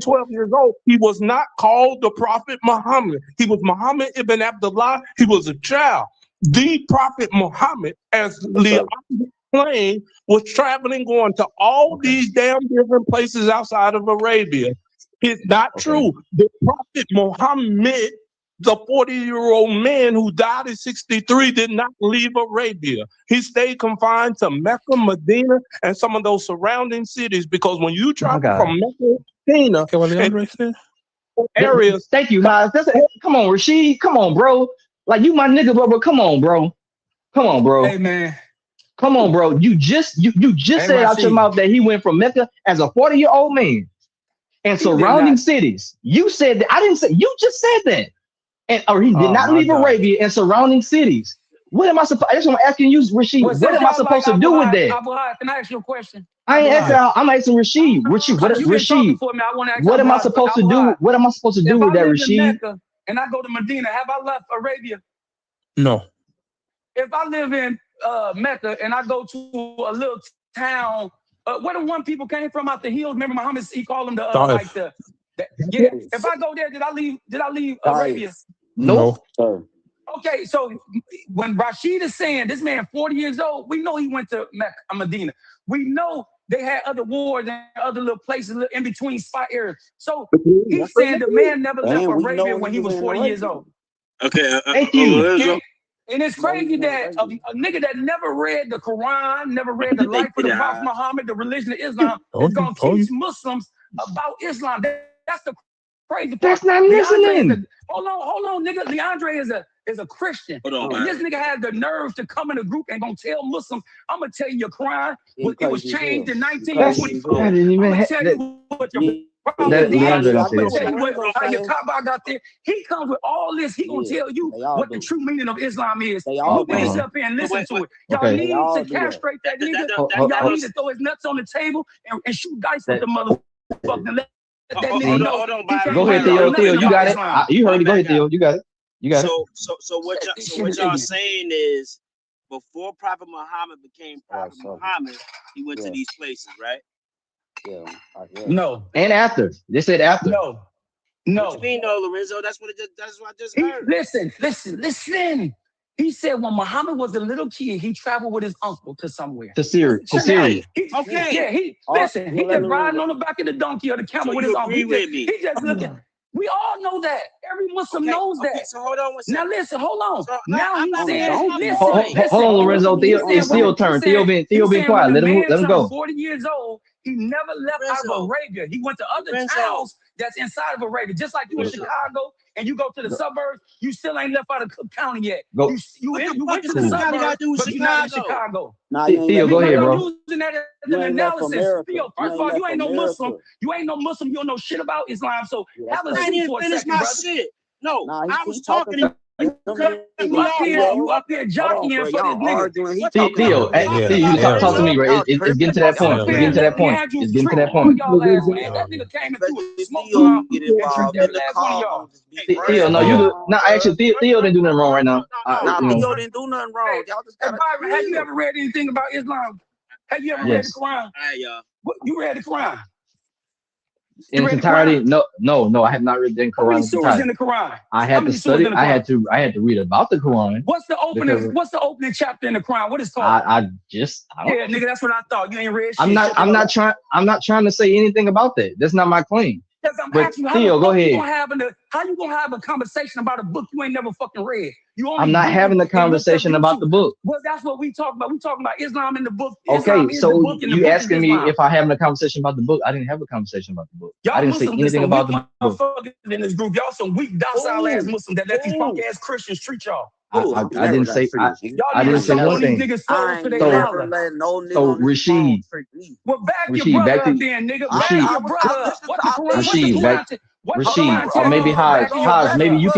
12 years old. He was not called the Prophet Muhammad. He was Muhammad ibn Abdullah. He was a child. The Prophet Muhammad, as Leondre explained, was traveling, going to all these damn different places outside of Arabia. It's not true. The Prophet Muhammad, the 40-year-old man who died at 63, did not leave Arabia. He stayed confined to Mecca, Medina, and some of those surrounding cities, because when you travel from Mecca to Medina and areas. Thank you, Haas. Come on, Rashid. Come on, bro. Like, you my nigga, bro. Come on, bro. Come on, bro. Hey, man. Come on, bro. You just said out your mouth that he went from Mecca as a 40-year-old man and surrounding cities. You said that. I didn't say. You just said that. Or he did not leave Arabia and surrounding cities. What am I supposed? That's what I'm asking you, Rashid. What am I supposed to do with that? Can I ask you a question? I ain't asking. I'm asking Rashid. Rashid, what am I supposed to do? What am I supposed to do with that, Rashid? And I go to Medina. Have I left Arabia? No. If I live in Mecca and I go to a little town, where the one people came from out the hills? Remember Muhammad? He called them the yeah. If I go there, did I leave Arabia? No. Okay, so when Rashid is saying this man 40 years old, we know he went to Mecca, Medina. We know they had other wars and other little places in between spot areas. So he's saying the man never left Arabia when he was 40 years old. Okay, thank you. And it's crazy that a nigga that never read the Quran, never read the life of the Prophet Muhammad, the religion of Islam, is gonna teach Muslims about Islam. That's the crazy part. That's not listening. Hold on, nigga. Leondre is a Christian. And this nigga has the nerve to come in a group and gonna tell Muslims, I'm gonna tell you your Quran, it was changed in 1924. I'm gonna tell you what your your Kaaba got there. He comes with all this. He gonna tell you what the true meaning of Islam is. You can sit up here and listen to it. Y'all need to castrate that nigga. Y'all need to throw his nuts on the table and shoot dice with the motherfucker. Go ahead, Theo. You got it. You heard it. Go ahead, Theo. You got it. You got it. So what y'all saying is, before Prophet Muhammad became Prophet Muhammad, he went to these places, right? Yeah. No. And after. They said after. No. What you mean, no, Lorenzo? That's what I just heard. Listen. He said when Muhammad was a little kid, he traveled with his uncle to somewhere. To Syria. Okay. He just riding on the back of the donkey or the camel with his uncle. He just looking. We all know that. Every Muslim knows that. So hold on one second. Now listen, hold on. So now he's saying, listen. Hold on, Lorenzo. It's Theo turn. Theo been quiet. Let him go. 40 years old. He never left out of Arabia. He went to other towns that's inside of Arabia. Just like you in Chicago and you go to the suburbs, you still ain't left out of Cook County yet. You went to the suburbs, but you're not in Chicago. Theo, go ahead, bro. Using that as an analysis. Theo, first of all, you ain't no Muslim. You ain't no Muslim. You don't know shit about Islam. So have a seat for a second, brother. Shit. No, I was talking to you up here jockeying for this nigga. Theo, you talk to me, right? It's getting to that point. It's getting to that point. It's getting to that point. That nigga came into a smoke bomb. Theo, no, you not actually. Theo didn't do nothing wrong right now. Theo didn't do nothing wrong. Y'all just have you ever read anything about Islam? Have you ever read the Quran? You read the Quran? In its entirety, no, I have not read the Quran. How many surahs in the Quran? I had to study. I had to read about the Quran. What's the opening chapter in the Quran? What is it called? I don't. Yeah, nigga, that's what I thought. You ain't read shit. I'm not trying to say anything about that. That's not my claim. But Theo, go ahead. How you gonna have a conversation about a book you ain't never fucking read? I'm not having a conversation about the book. Well, that's what we talk about. We talking about Islam in the book. Okay, so you asking me if I having a conversation about the book? I didn't have a conversation about the book. I didn't say anything about the book. In this group, y'all some weak, docile ass Muslims that let these punk ass Christians treat y'all. I didn't say one thing. So Rashid, well, back your brother up then, nigga. Back your brother up. Rashid, or maybe Haj, maybe you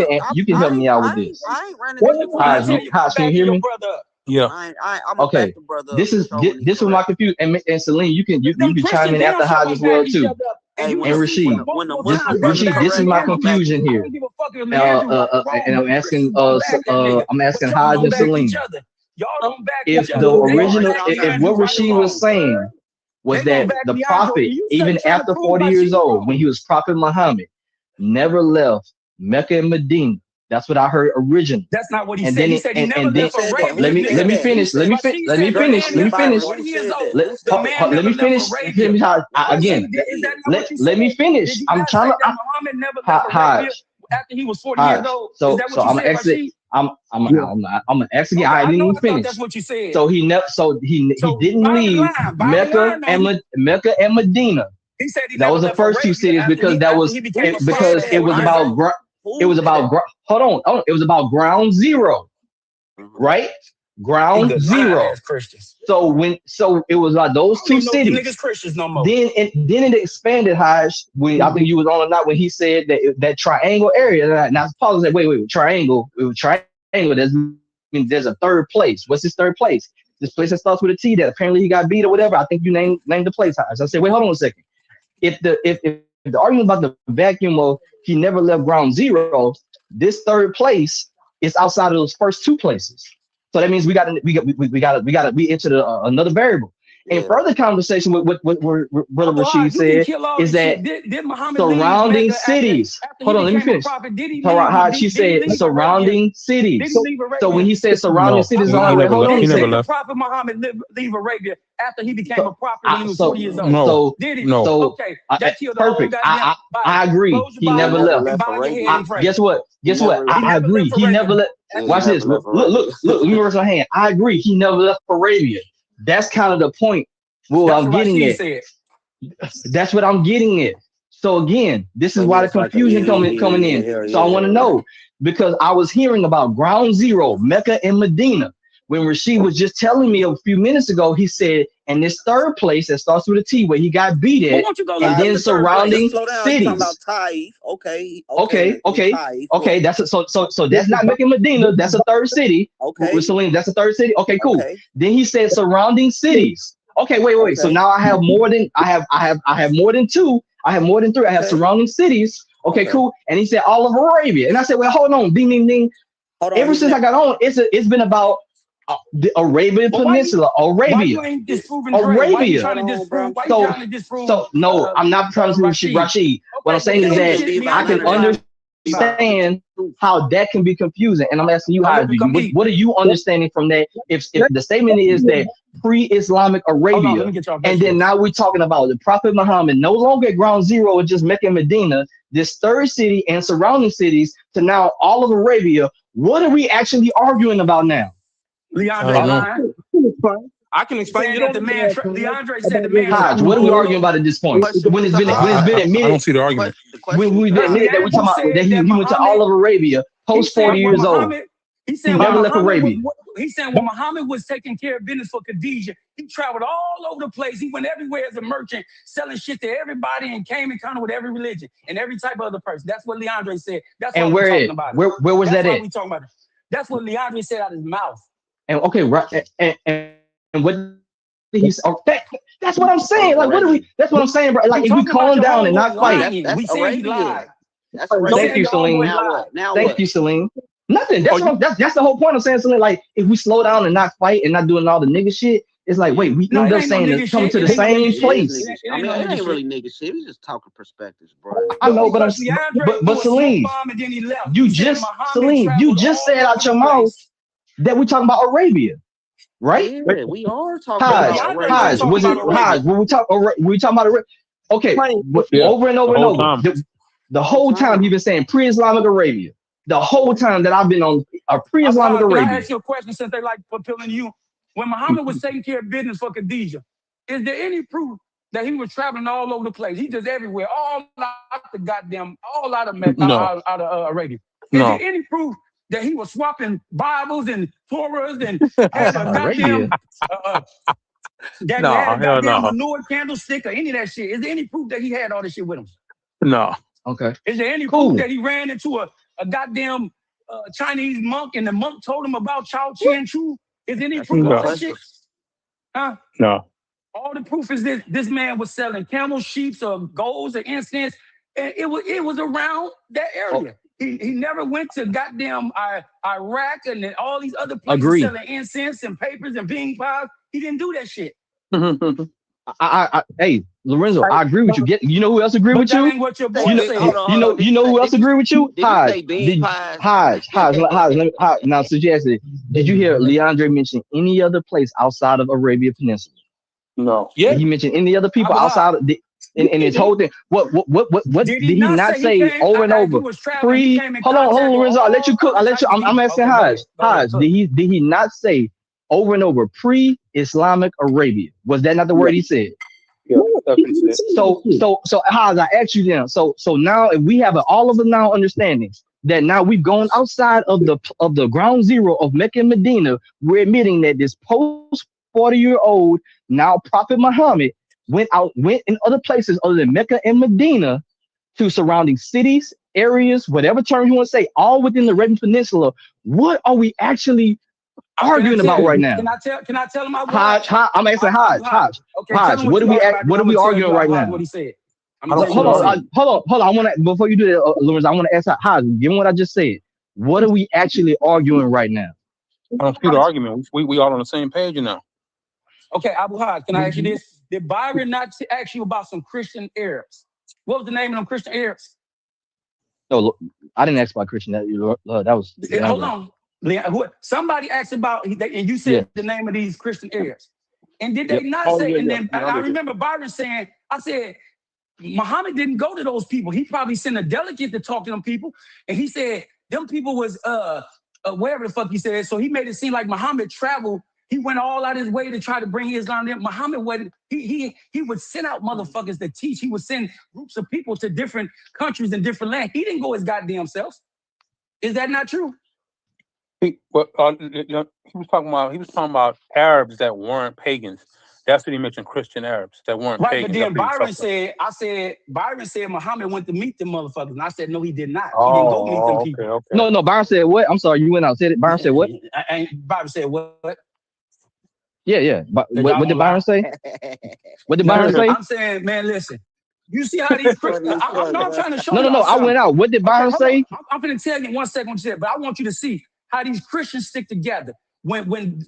can help me out with this. Haj, can you hear me? Yeah. Okay. This is my confusion, and Celine, you can chime in after Haj as well too. And Rashid, this is my confusion here. And I'm asking Hodge and Salim. If the original, if what Rashid was saying was that the prophet, even after 40 years old, when he was Prophet Muhammad, never left Mecca and Medina. That's what I heard originally. That's not what he said. He said he never left Arabia. Let me finish. Let me finish. Let me finish. Again, let me finish. I'm trying to. Muhammad never left Arabia after he was 40 years old. So I'm gonna exit. I'm gonna ask again. I didn't even finish. That's what you said. So he didn't leave Mecca and Medina. He said he that was the first two cities because it was about ground zero, right? Ground zero. So it was like those two cities. Niggas Christians no more. Then it expanded, Hajj. When I think you was on or not when he said that triangle area. Now Paul said, wait, triangle. It was triangle. There's a third place. What's this third place? This place that starts with a T that apparently he got beat or whatever. I think you named the place, Hajj. I said, wait, hold on a second. If the argument about the vacuum of he never left ground zero, this third place is outside of those first two places. So that means we entered another variable. And further conversation with Brother Rashid said is that surrounding cities. Hold on, let me finish. She said surrounding cities. So when he said surrounding cities, hold on a second. Prophet Muhammad leave Arabia after he became a prophet when he was 40 years old. Did he? No. Okay. That killed perfect. I agree. He never left. Guess what? I agree. He never left. Watch this. Look. Let me raise my hand. I agree. He never left Arabia. That's kind of the point. Well, I'm getting it. That's what I'm getting at. So again, this is why the confusion coming in. So I want to know, because I was hearing about ground zero, Mecca and Medina. When Rashid was just telling me a few minutes ago, he said, and this third place that starts with a T where he got beat at, and then surrounding cities. Okay. That's so that's not Mecca and Medina. That's a third city. Okay. With Salim, that's a third city. Okay, cool. Okay. Then he said surrounding cities. Okay, wait. Okay. So now I have more than more than two. I have more than three. I have surrounding cities. Okay, cool. And he said all of Arabia. And I said, well, hold on, ding. Ever since I got on, it's been about the Arabian Peninsula, Arabia. So no, I'm not trying to Rashid. What I'm saying is that I can understand how that can be confusing, and I'm asking you, what are you understanding from that? If the statement is that pre-Islamic Arabia, and then now we're talking about the Prophet Muhammad no longer at ground zero, it's just Mecca and Medina, this third city and surrounding cities, to now all of Arabia. What are we actually arguing about now? Leondre, I can explain. Leondre said the man. Hodge, what are we arguing about at this point? When it's been admitted, I don't see the argument. When we've admitted that we talking about that he went to all of Arabia post 40 years old. He said he never left Arabia. He said when Muhammad was taking care of business for Khadijah, he traveled all over the place. He went everywhere as a merchant, selling shit to everybody, and came in contact with every religion and every type of other person. That's what Leondre said. That's what we're talking about. Where was that at? We talking about it. That's what Leondre said out of his mouth. And okay, right, and what he's that's what I'm saying. Like, what are we? That's what I'm saying, bro. Like, if we calm down and not fight, we say he lied. Thank you, Salim. Thank you, Salim. Nothing. That's the whole point of saying something. Like, if we slow down and not fight and not doing all the nigga shit, it's like, wait, we end up saying it's coming to the same place. I mean, it ain't really nigga shit. We just talking perspectives, bro. I know, but Salim, you just said out your mouth that we talking about Arabia, right? Yeah, we are talking about Arabia. Hodge, when we talking about Arabia, okay, over and over and over. The whole time you've been saying pre-Islamic Arabia. The whole time that I've been on a pre-Islamic Arabia. Can I ask you a question since they like fulfilling you? When Muhammad was taking care of business for Khadijah, is there any proof that he was traveling all over the place? He just everywhere, all out of Mecca, out of Arabia. Is there any proof that he was swapping Bibles and Torahs and had a goddamn manure candlestick or any of that shit? Is there any proof that he had all this shit with him? No. Okay. Is there any proof that he ran into a goddamn Chinese monk and the monk told him about Chao Chien Chu? Is there any proof of that shit? Huh? No. All the proof is this man was selling camel sheeps or golds or incense, and it was around that area. He never went to goddamn Iraq and all these other places selling incense and papers and bean pies. He didn't do that shit. Hey, Lorenzo, I agree with you. You know who else agree with you? What your boy said. You know who else agree with you? Hodge. Now, suggested. Did you hear Leondre mention any other place outside of Arabia Peninsula? No. Yeah. Did he mention any other people outside of in his whole thing? What did he not say over and over? Hold on, Lorenzo. I'll let you cook. I'm asking Hodge. Did he not say over and over pre-Islamic Arabia? Was that not the word he said? Yeah. So Hodge, I asked you then. So now if we have all of the now understanding that now we've gone outside of the ground zero of Mecca and Medina, we're admitting that this post 40-year-old now Prophet Muhammad went in other places other than Mecca and Medina to surrounding cities, areas, whatever term you want to say, all within the Arabian Peninsula. What are we actually arguing about right now? Can I tell him Hodge? I'm asking Hodge. Okay, Hodge, what are we arguing right now? What he said. Hold on. I want to, before you do that, Lawrence, I want to ask Hodge, given what I just said, what are we actually arguing right now? I don't see the argument. We all on the same page now. Okay, Abu Hodge, can I ask you this? Did Byron not ask you about some Christian Arabs? What was the name of them Christian Arabs? No, I didn't ask about Christian. That was. Hold on. Somebody asked about, and you said the name of these Christian Arabs. And did they not say, and then I remember Byron saying, I said, Muhammad didn't go to those people. He probably sent a delegate to talk to them people. And he said, them people was, wherever the fuck he said. So he made it seem like Muhammad traveled. He went all out his way to try to bring Islam there. Muhammad wasn't, he would send out motherfuckers to teach. He would send groups of people to different countries and different lands. He didn't go his goddamn self. Is that not true? He was talking about Arabs that weren't pagans. That's what he mentioned, Christian Arabs that weren't pagans. But then Byron said Muhammad went to meet them motherfuckers. And I said, no, he did not. Oh, he didn't go meet them people. Okay. No, Byron said what? I'm sorry, you went out. Said it. Byron said what? Byron said what? Yeah. But what did Byron say? What did Byron say? I'm saying, man, listen. You see how these Christians, I'm trying to show you. No, I went out. What did Byron say? I'm going to tell you in 1 second what you said, but I want you to see how these Christians stick together. When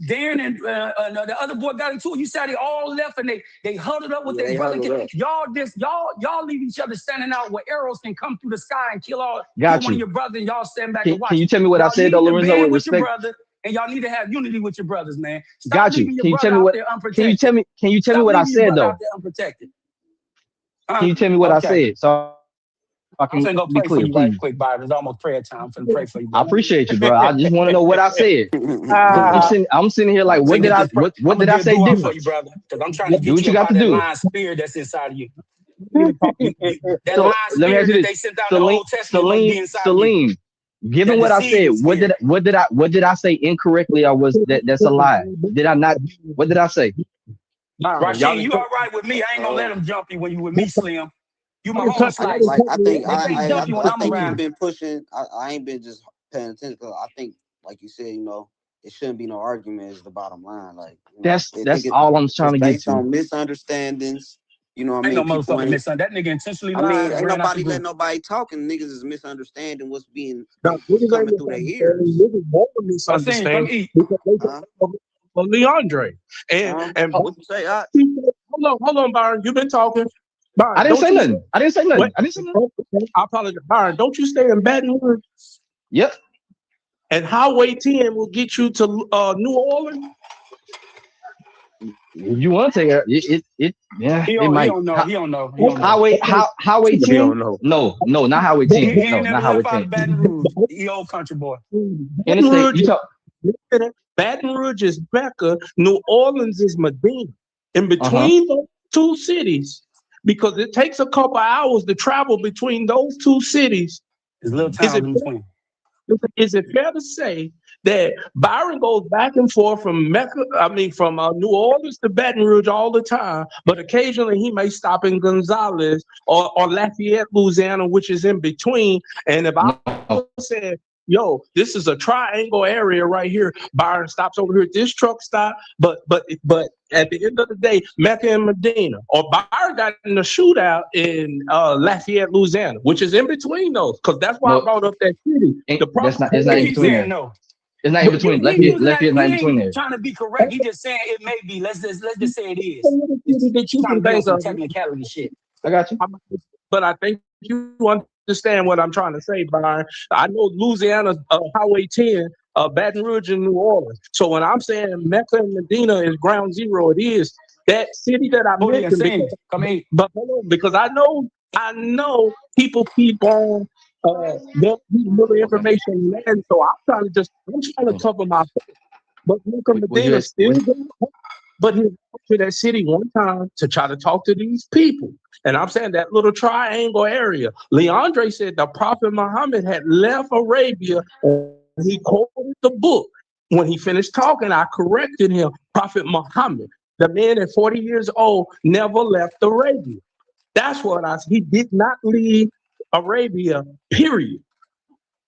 Darren and the other boy got into it, you saw they all left and they huddled up with their brother. Y'all leave each other standing out where arrows can come through the sky and kill one of your brothers, and y'all stand back and watch. Can you tell me what I said, though, Lorenzo, with respect? Your brother, and y'all need to have unity with your brothers, man. Got you. Can you tell me what? Can you tell me what I said, though? Can you tell me what I said? So I'm gonna go pray for you right quick, Byron. It's almost prayer time. I'm gonna pray for you. I appreciate you, bro. I just want to know what I said. I'm sitting here like, what did I say different for you, brother? Because I'm trying to do what you got to do. Lion spirit that's inside of you. So let me ask you this, Celine. Given what I said, what did I say incorrectly, or was that's a lie? Did I not? What did I say? Rashid, you all right with me? I ain't gonna let him jump you when you with me, Slim. You my own slice. Like I think you've been pushing. I ain't been just paying attention because I think, like you said, it shouldn't be no argument. Is the bottom line. Like that's all I'm trying to get to. Based on misunderstandings. You know what I mean? Ain't no motherfucking misunderstanding. That nigga intentionally lied. I mean, ain't nobody let nobody talking. Niggas is misunderstanding what's being coming through their ears. Misunderstanding. For Leondre. And what you say? Hold on, Byron. You've been talking. Byron, I didn't say nothing. I apologize. Byron, don't you stay in Baton Rouge? Yep. And Highway 10 will get you to New Orleans? If you want to take it might. He don't know. Highway 10? No, not Highway 10. No, not Highway 10. Baton Rouge, the old country boy. Baton Rouge is Mecca. New Orleans is Medina. In between those two cities, because it takes a couple hours to travel between those two cities. There's little towns in between. Is it fair to say that Byron goes back and forth from New Orleans to Baton Rouge all the time, but occasionally he may stop in Gonzales or Lafayette, Louisiana, which is in between. And if I said yo, this is a triangle area right here. Byron stops over here at this truck stop. But at the end of the day, Mecca and Medina, or Byron got in a shootout in Lafayette, Louisiana, which is in between those. Because that's why I brought up that city. It's not in between there. No. It's not in between. Lafayette not in between there. Trying to be correct. He just saying it may be. Let's just say it is. It's trying to be on some technicality shit. I got you. But I think you understand what I'm trying to say, Byron. I know Louisiana's Highway 10, Baton Rouge, and New Orleans. So when I'm saying Mecca and Medina is ground zero, it is that city that I mentioned. But hold on, because I know people keep on little information, and so I'm trying to cover my face. But Mecca and Medina still going. But he went to that city one time to try to talk to these people. And I'm saying that little triangle area. Leondre said the Prophet Muhammad had left Arabia and he quoted the book. When he finished talking, I corrected him. Prophet Muhammad, the man at 40 years old, never left Arabia. That's what he did not leave Arabia, period.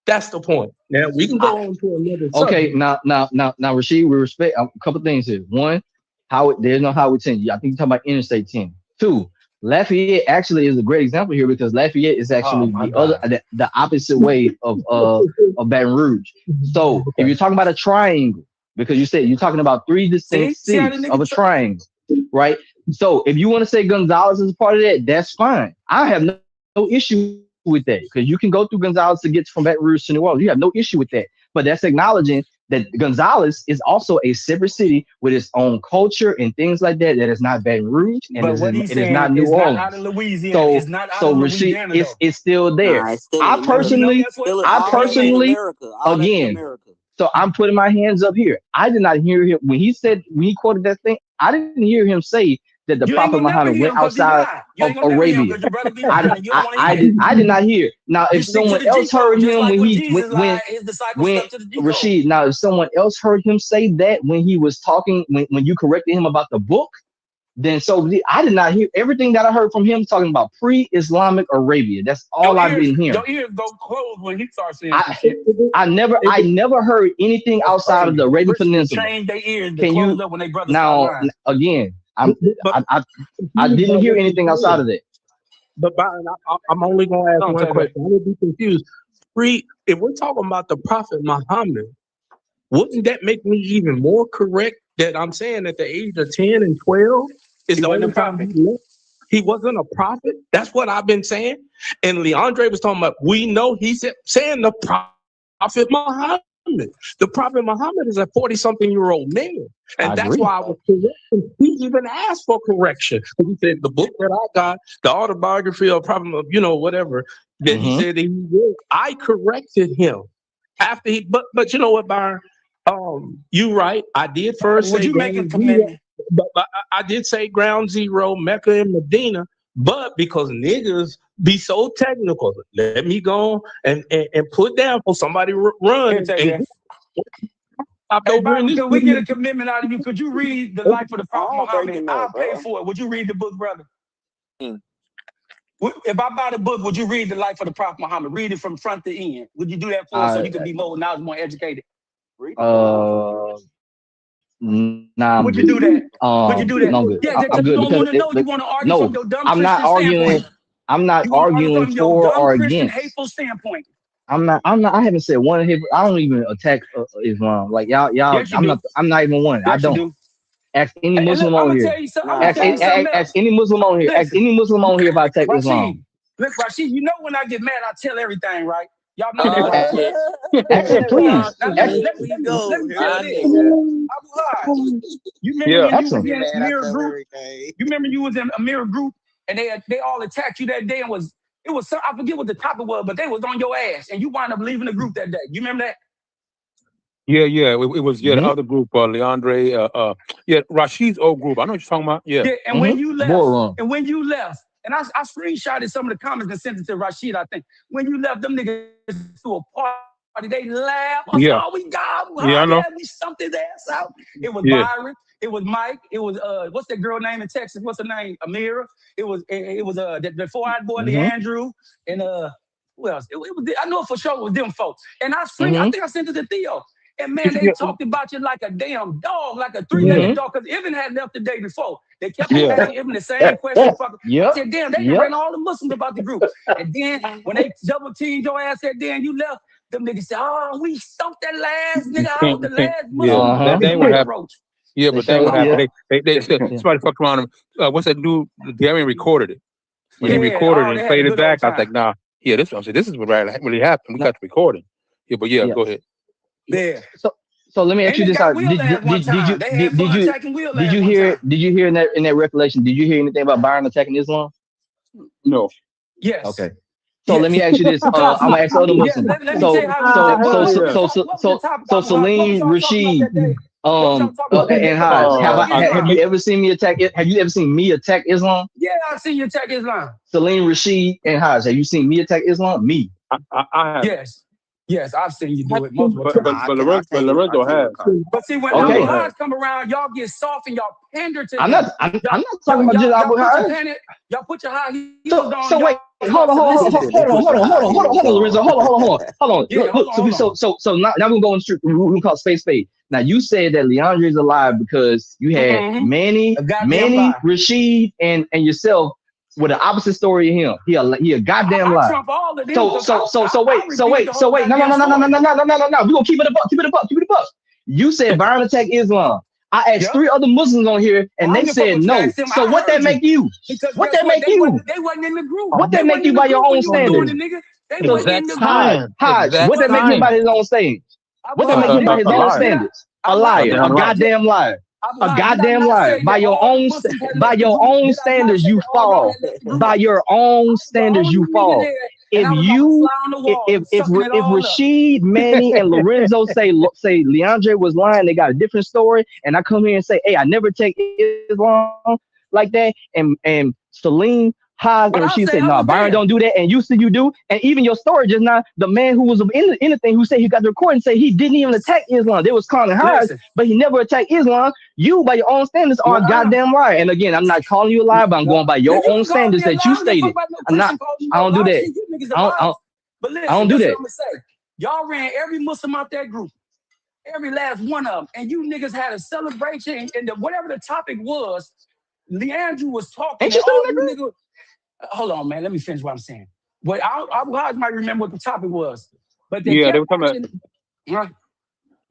That's the point. Now we can go on to another subject. Now, Rashid, we respect a couple things here. One, there's no Highway 10. I think you're talking about Interstate 10. Two, Lafayette actually is a great example here because Lafayette is actually the opposite way of Baton Rouge. So if you're talking about a triangle, because you're talking about three distinct cities of a triangle, right? So if you want to say Gonzales is a part of that, that's fine. I have no issue with that because you can go through Gonzales to get from Baton Rouge to New Orleans. You have no issue with that. But that's acknowledging that Gonzales is also a separate city with its own culture and things like that. That is not Baton Rouge and it is not New Orleans. Not out of Louisiana. It's still there. I personally, so I'm putting my hands up here. I did not hear him when he quoted that thing. I didn't hear him say that the Prophet Muhammad went outside of Arabia. I did not hear. Now, if someone else heard him when Rashid, now if someone else heard him say that when he was talking, when you corrected him about the book, then I did not hear everything that I heard from him talking about pre-Islamic Arabia. That's all I've been hearing. Your ears go closed when he starts saying I never heard anything outside of the Arabian Peninsula. Train their ears to Can close you up when they brothers now again? I didn't hear anything outside of that. But Byron, I'm only going to ask one question. I'm going to be confused. If we're talking about the Prophet Muhammad, wouldn't that make me even more correct that I'm saying at the age of 10 and 12 is the only time he wasn't a prophet? That's what I've been saying. And Leondre was talking about, we know he's saying the Prophet Muhammad. The Prophet Muhammad is a 40-something-year-old man. And that's why I was correcting. He even asked for correction. He said, the book that I got, the autobiography of Prophet, whatever, that he said that he did, I corrected him. After but you know what, Byron? You right. I did first say ground zero, but I did say ground zero, Mecca and Medina, but because niggas be so technical, let me go and put down for somebody run. Could we get a commitment out of you? Could you read the life of the Prophet Muhammad? I'll pay for it. Would you read the book, brother? If I buy the book, would you read the life of the Prophet Muhammad? Read it from front to end. Would you do that for us so you could be more educated? Nah, would you do that? Would you do that? No, I'm good. Yeah, I'm good. You don't want to know. You want to argue from your dumb I'm not arguing. I'm not arguing for or against. Hateful standpoint. I'm not. I haven't said one hateful. I don't even attack Islam. Like y'all. Yes, I'm not even one. Yes, I don't. Ask any Muslim on here. Ask any Muslim on here. Ask any Muslim on here if I attack Islam. Look, Rashid, you know when I get mad, I tell everything, right? Y'all know that. Please. Let me tell this. You remember when you was in a mirror group? You remember you was in a mirror group and they all attacked you that day and it was I forget what the topic was, but they was on your ass and you wound up leaving the group that day. You remember that? Yeah. It was the other group, Leondre, Rashid's old group. I know what you're talking about. Yeah. And when you left, and I screenshotted some of the comments and sent it to Rashid, I think. When you left, them niggas to a party, they laughed. Oh, we got him. I know. We stumped his ass out. It was Byron. It was Mike. It was, what's that girl name in Texas? What's her name? Amira. It was the four-eyed boy, Andrew. And Who else? It was. I know for sure it was them folks. And I think I sent it to Theo. And man, they talked about you like a damn dog, like a three-legged dog. Because Ibn had left the day before. They kept on asking Ibn the same question. I said, damn, they ran all the Muslims about the group. And then when they double teamed your ass, said, damn, you left. Them niggas said, oh, we stumped that last nigga out, the last Muslim. That what happened. Yeah, but that what happened. They somebody fucked around him. What's that dude? Darian recorded it. When he recorded it and played it back, I was like, nah, this is what really happened. We got the recording. Yeah, but go ahead. Yeah. So let me ask you this: Did you hear in that recollection? Did you hear anything about Byron attacking Islam? No. Yes. Okay. So let me ask you this: I'm gonna ask other Muslims. So Salim, Rashid, and Hajj, have you ever seen me attack it? Have you ever seen me attack Islam? Yeah, I've seen you attack Islam. Salim, Rashid, and Hajj, have you seen me attack Islam? Me. I have. Yes, I've seen you do it multiple times. But Lorenzo has. But see, when Abu Hajj come around, y'all get soft and y'all pander to I'm not talking about just Abu Hajj. Y'all put your high heels on. So wait, hold on, Lorenzo, hold on. So now we're going straight. We call space fade. Now you said that Leondre is alive because you had Manny, Rashid, and yourself with the opposite story of him. He a goddamn lie. So wait. No. We're gonna keep it a buck. You said Byron attack Islam. I asked 3 other Muslims on here and they said no. So what that make you? What that make you? They wasn't in the group. What that make you by your own standards? Hajj, what that make you by his own standards? What that make you by his own standards? A liar, a goddamn liar. A goddamn liar. By your own standards, you fall. By your own standards, you fall. If Rashid, Manny, and Lorenzo say Leondre was lying, they got a different story, and I come here and say, hey, I never take Islam like that, and Salim, Hajj, and Rashid said, no, Byron don't do that, and you do, and even your story just now, the man who was in the thing who said he got the recording say he didn't even attack Islam. They was calling Hajj, but he never attacked Islam. You, by your own standards, are a goddamn liar. And again, I'm not calling you a liar, but I'm going by your own standards that you stated. I don't do that. I don't do that. Y'all ran every Muslim out that group. Every last one of them. And you niggas had a celebration, and whatever the topic was, Leandrew was talking. Hold on, man. Let me finish what I'm saying. But Abu Hajj might remember what the topic was. But they were talking about.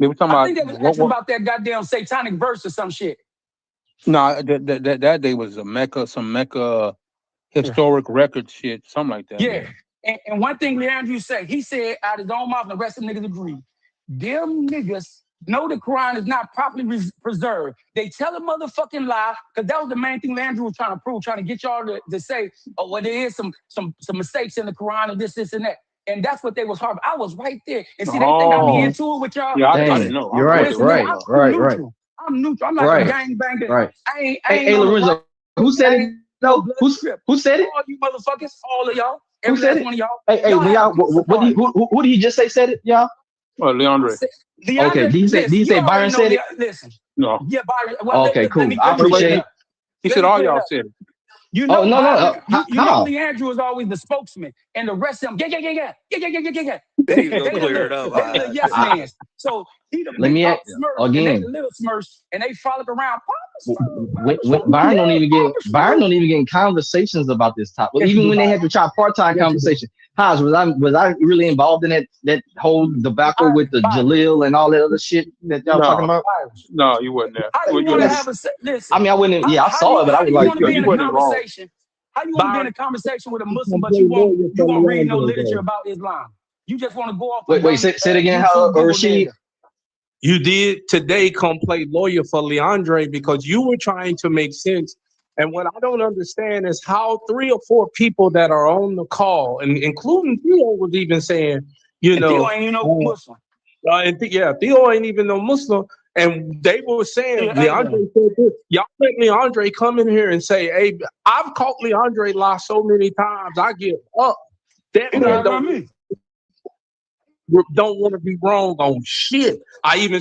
I think they was asking about that goddamn satanic verse or some shit. No, that day was some Mecca historic record shit, something like that. Yeah. And one thing Leandrew said, he said out of his own mouth, and the rest of the niggas agree. Them niggas know the Quran is not properly preserved. They tell a motherfucking lie, because that was the main thing Leandrew was trying to prove, trying to get y'all to say, oh, well, there is some mistakes in the Quran and this, and that. And that's what they was harboring. I was right there. And see, they think I be into it with y'all. Yeah, I didn't know. You're right. I'm neutral. I'm like a gangbanger. Right. I ain't hey, Lorenzo, who said it? No, who said it? All you motherfuckers, all of y'all. Who said it? One of y'all. Hey, who did he just say it, y'all? Leondre. Okay, did he say Byron said it? Listen. No. Yeah, Byron. Well, okay, cool. I appreciate it. He said all y'all said it. You know, Leandrew is always the spokesman, and the rest of them, yeah. There you go, clear it up. Yes, man. So he the let me ask again. The little Smurfs, and they frolic around. Byron don't even get in conversations about this topic. Well, even when they had the tripartite conversation, Hajj, was I really involved in that whole debacle with the Jalil and all that other shit that y'all talking about? No, you wasn't there. How you want to have listen? I mean, I wouldn't. Yeah, I saw it, but I was like, you wasn't wrong. How you want to be in a conversation with a Muslim, but you won't read no literature about Islam? You just want to go off. Wait, say it again, Rashid. You did today come play lawyer for Leondre because you were trying to make sense. And what I don't understand is how 3 or 4 people that are on the call, and including Theo was even saying, Theo ain't even no Muslim. Theo ain't even no Muslim. And they were saying, Leondre said this. Y'all let Leondre come in here and say, hey, I've caught Leondre lie so many times, I give up. That man don't want to be wrong on shit. I even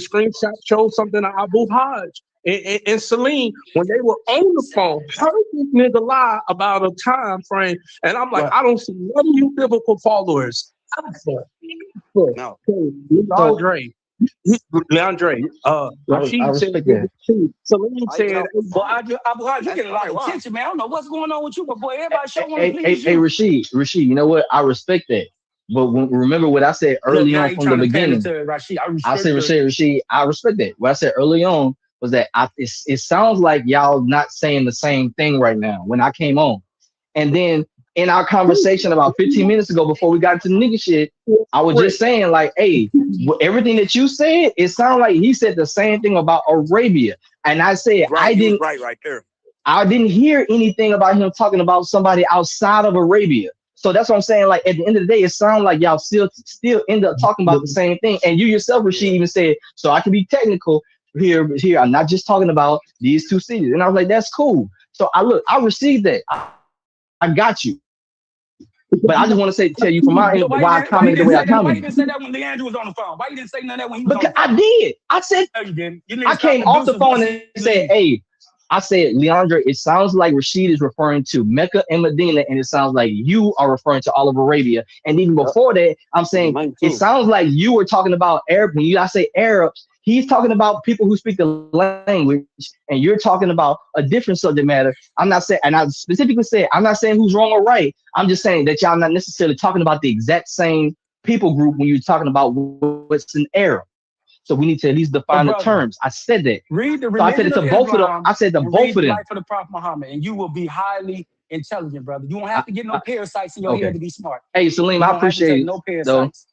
showed something to Abu Hajj. And Celine, when they were on the phone, heard this nigga lie about a time frame, and I'm like, I don't see none of you biblical followers. No. Leondre, Rashid said that. Celine said, well, you get a lot of attention, man. I don't know what's going on with you, but boy, everybody sure want to please hey, you. Rashid, you know what? I respect that. But remember what I said early on from the beginning. I said, Rashid, I respect that. What I said early on was that it sounds like y'all not saying the same thing right now when I came on. And then in our conversation about 15 minutes ago before we got into the nigga shit, I was just saying like, hey, everything that you said, it sounded like he said the same thing about Arabia. And I said, I didn't right there. I didn't hear anything about him talking about somebody outside of Arabia. So that's what I'm saying. Like at the end of the day, it sounds like y'all still end up talking about the same thing. And you yourself, Rashid, even said, so I can be technical here. I'm not just talking about these two cities. And I was like, that's cool. So I received that. I got you. But I just want to tell you from my end why I commented the way I commented. Why you didn't say that when Leondre was on the phone? Why you didn't say none of that when he was on the phone? I did. I said, no, you didn't. I came off the phone and said, hey, I said, Leondre, it sounds like Rashid is referring to Mecca and Medina, and it sounds like you are referring to all of Arabia. And even before that, I'm saying it sounds like you were talking about Arab. When I say Arabs, he's talking about people who speak the language, and you're talking about a different subject matter. I'm not saying, and I specifically said, I'm not saying who's wrong or right. I'm just saying that y'all not necessarily talking about the exact same people group when you're talking about what's an Arab. So we need to at least define the terms. I said that. Read the so I said it to both of them. I said to both of them. Life of the Prophet Muhammad, and you will be highly intelligent, brother. You don't have to get no parasites in your head to be smart. Hey, Salim, I appreciate it. No parasites.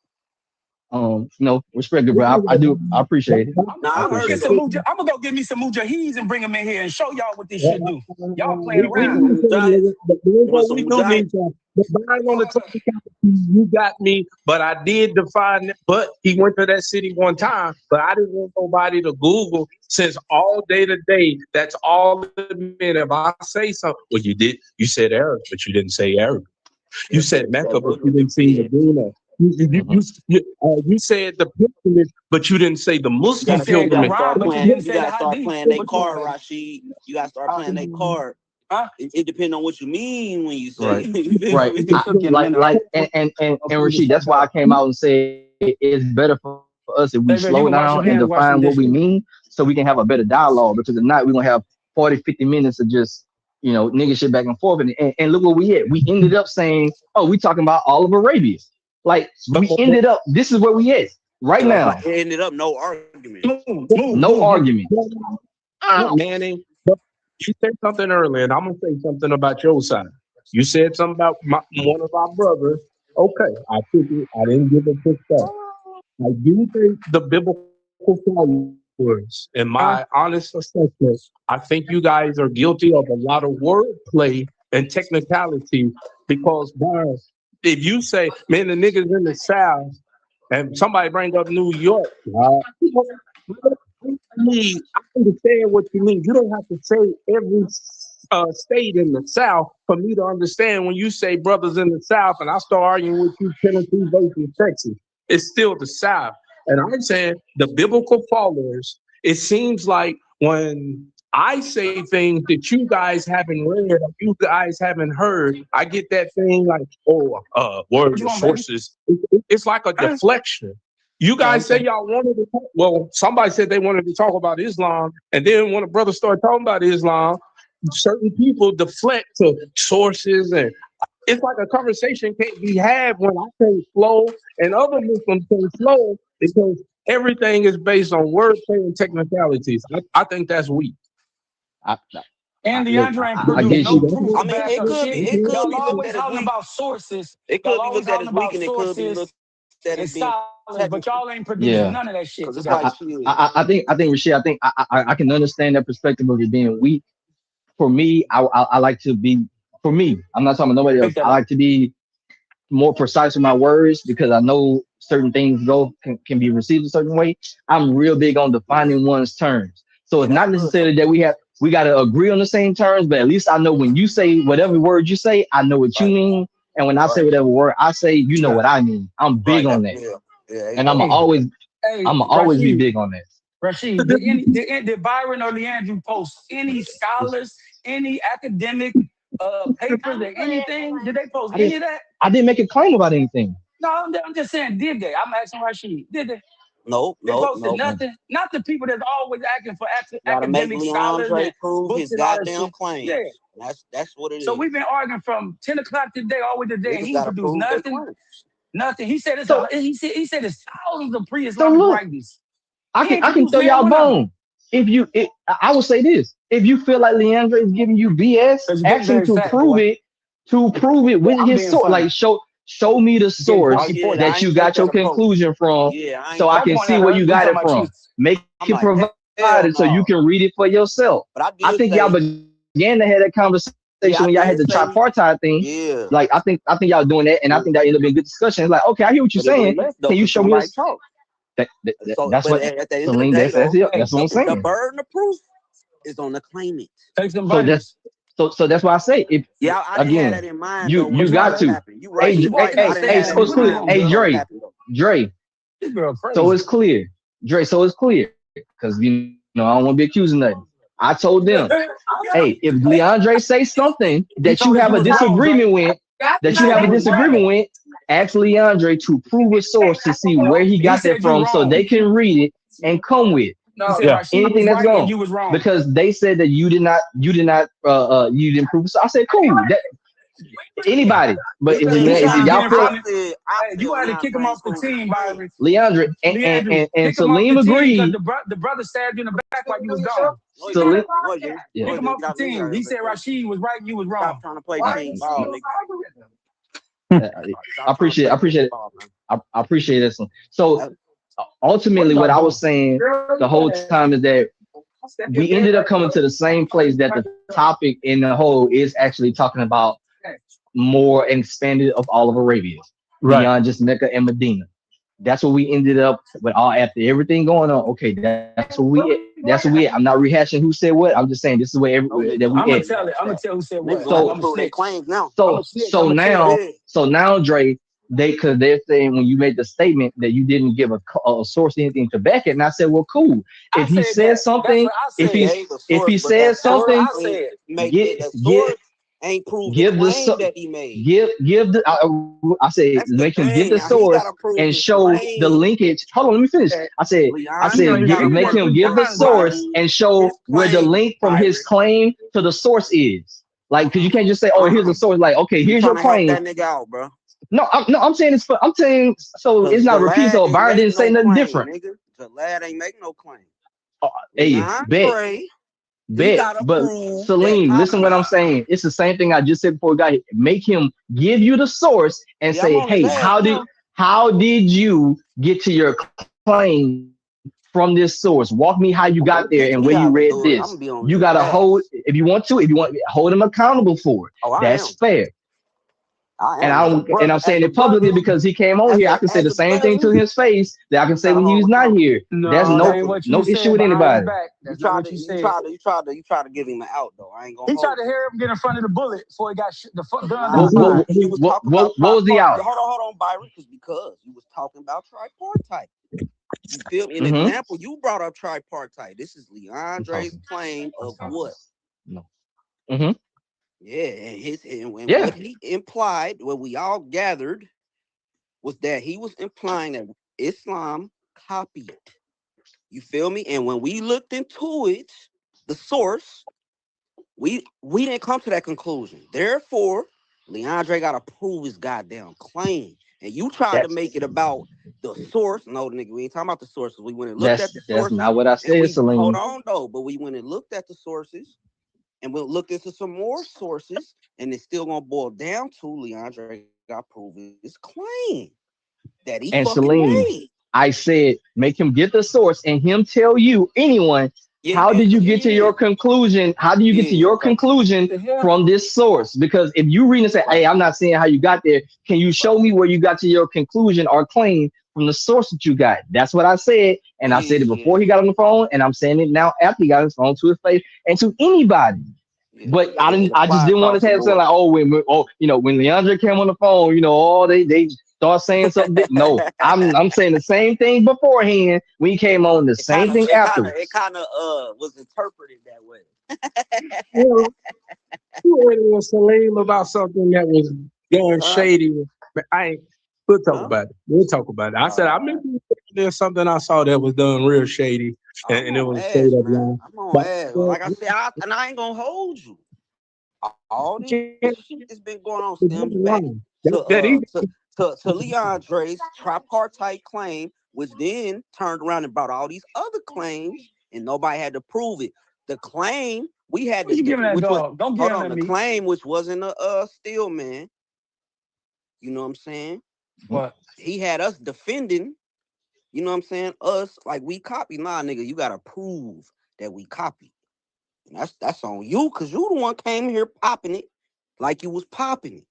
No, respect it, bro. I appreciate it. I'm gonna go get me some mujaheeds and bring them in here and show y'all what this shit do. Y'all playing around. You got me, but I did define it. But he went to that city one time, but I didn't want nobody to Google since all day to day. That's all it meant. If I say something, well, you said Arab, but you didn't say Arab. You said Mecca, but you didn't say Medina. You said the pilgrimage, but you didn't say the Muslim pilgrimage. You gotta start playing their card, Rashid. You gotta start playing their card. It depends on what you mean when you say right. And Rashid, that's why I came out and said it's better for us if we slow down and define what we mean so we can have a better dialogue, because if not, we're gonna have 40-50 minutes of just nigga shit back and forth. And look where we at. We ended up saying, oh, we talking about all of Arabia. Like we ended up, this is where we at right now. It ended up no argument. No argument. Manning, you said something earlier, and I'm gonna say something about your side. You said something about one of our brothers. Okay, I took it. I didn't give a pushback. I do think the biblical followers, in my honest assessment, I think you guys are guilty of a lot of wordplay and technicality, because if you say, man, the niggas in the South, and somebody bring up New York, I understand what you mean. You don't have to say every state in the South for me to understand when you say brothers in the South, and I start arguing with you Tennessee versus Texas. It's still the South. And I'm saying the biblical followers, it seems like when I say things that you guys haven't read or you guys haven't heard, I get that thing like, words or sources. It's like a deflection. You guys say y'all wanted to talk. Well, somebody said they wanted to talk about Islam, and then when a brother started talking about Islam, certain people deflect to sources, and it's like a conversation can't be had when I say flow and other Muslims say flow, because everything is based on wordplay and technicalities. I think that's weak. And Leondre ain't produced no proof. I mean, it could be always talking about sources. It could be looked at as weak, and it could be looked at as being but y'all ain't producing none of that shit. I think Rashid, I can understand that perspective of it being weak. For me, I like to be, for me, I'm not talking about nobody else. I like to be more precise with my words, because I know certain things can be received a certain way. I'm real big on defining one's terms. So it's not necessarily that we got to agree on the same terms, but at least I know when you say whatever word you say, I know what you mean. And when I say whatever word I say, you know what I mean. I'm big on that. And I'm always be big on that. Rashid, did Byron or Leandrew post any scholars, any academic papers or anything? Did they post any of that? I didn't make a claim about anything. No, I'm just saying, did they? I'm asking Rashid, did they? Nope, They posted nothing. Not the people that's always asking for academic scholars Leondre and prove books his and all that goddamn shit. claims. Yeah. That's what it is. So we've been arguing from 10 o'clock today all the way today, and he gotta produced prove their nothing. claims. Nothing. He said it's he said it's thousands of pre-Islamic writings. I can throw y'all bone. I will say this: if you feel like Leandre is giving you BS, actually to prove it with his source, like show me the source that you got your conclusion from, so I can see where you got it from. Make it provided so you can read it for yourself. I think y'all began to have that conversation when y'all had the tripartite thing. Yeah. Like I think y'all doing that, and I think that ended up being a good discussion. It's like, okay, I hear what you're saying. Can you show me this? That's what at the end Celine, of the day, that's what I'm saying. The burden of proof is on the claimant. So that's why I say if I didn't have that in mind. You got to. You right. So it's clear. Hey, Dre. So it's clear. Dre, so it's clear. Because I don't want to be accusing nothing. I told them, hey, if Leandre say something that you have a disagreement with, ask Leandre to prove a source to see where he got that from, so they can read it and come with it. Anything that's wrong, because they said that you didn't prove it. So I said, cool. Anybody, but if y'all feel you had to kick him off the team, Byron. Leandre and Salim agreed. The brother stabbed you in the back while you was gone. Kick him off the team. He said Rashid was right, you was wrong. Stop trying to play team ball, I appreciate it. I appreciate this one. So ultimately, what I was saying the whole time is that we ended up coming to the same place, that the topic in the whole is actually talking about more expanded of all of Arabia, beyond just Mecca and Medina. That's what we ended up with. All after everything going on, okay, that's what we. I'm not rehashing who said what. I'm just saying this is where that we. I'm gonna tell who said what. So now, Dre, they're saying when you made the statement that you didn't give a source, anything to back it, and I said, well, cool. If he says something, if he says something, ain't proved give the claim that he made. Give the. I say make him get the source and show the linkage. Hold on, let me finish. I said make him give the source and show where the link from his claim to the source is. Like, because you can't just say, oh, here's the source. Like, okay, here's your claim. That nigga out, bro. No, I'm saying it's. I'm saying so it's not repeat. So Byron didn't say nothing different. The lad ain't make no claim. Hey, bet, but Celine, listen what I'm saying. It's the same thing I just said before we got here. Make him give you the source and say, hey, how did you get to your claim from this source? Walk me how you got there and where you read this. You gotta hold, if you want, hold him accountable for it. That's fair. I'm saying it publicly because he came on here. I can say the same thing to his face that I can say when he's not here. There's no issue with anybody. You tried to give him an out though. I ain't gonna. He tried to hear him get in front of the bullet before he got the gun. What was the out? Hold on, Byron, because you was talking about tripartite. You feel me? An example, you brought up tripartite. This is Leandre's claim of what? No. Yeah, and what he implied, what we all gathered, was that he was implying that Islam copied it. You feel me? And when we looked into it, the source, we didn't come to that conclusion. Therefore, Leandre got to prove his goddamn claim. And you tried to make it about the source. No, nigga, we ain't talking about the sources. We went and looked at the sources. That's not what I said, Celine. Hold on, though. But we went and looked at the sources. And we'll look into some more sources, and it's still gonna boil down to Leandre got proven his claim that he and fucking Celine made. I said make him get the source and him tell you, anyone, how did you get to your conclusion? How do you get to your conclusion from this source? Because if you read and say, hey, I'm not saying how you got there, can you show me where you got to your conclusion or claim from the source that you got? That's what I said. And I said it before he got on the phone, and I'm saying it now after he got on the phone, to his face and to anybody. But I just didn't want to have something like, when Leandre came on the phone, they start saying something. No, I'm saying the same thing beforehand. We came on the same thing afterwards. It kind of was interpreted that way. Well, you were Salim about something that was going shady. But we'll talk about it. We'll talk about it. I said I mentioned there's something I saw that was done real shady, and it was straight up line. I'm on ass. Like I said, I ain't gonna hold you. All this shit that's been going on stems back to Leondre's tripartite claim, which then turned around and brought all these other claims, and nobody had to prove it. The claim we had to give that dog. Don't give him the claim, which wasn't a steel man. You know what I'm saying? What? He had us defending. You know what I'm saying? Us like we copied. Nah, nigga, you gotta prove that we copied. And that's on you, because you the one came here popping it like you was popping it.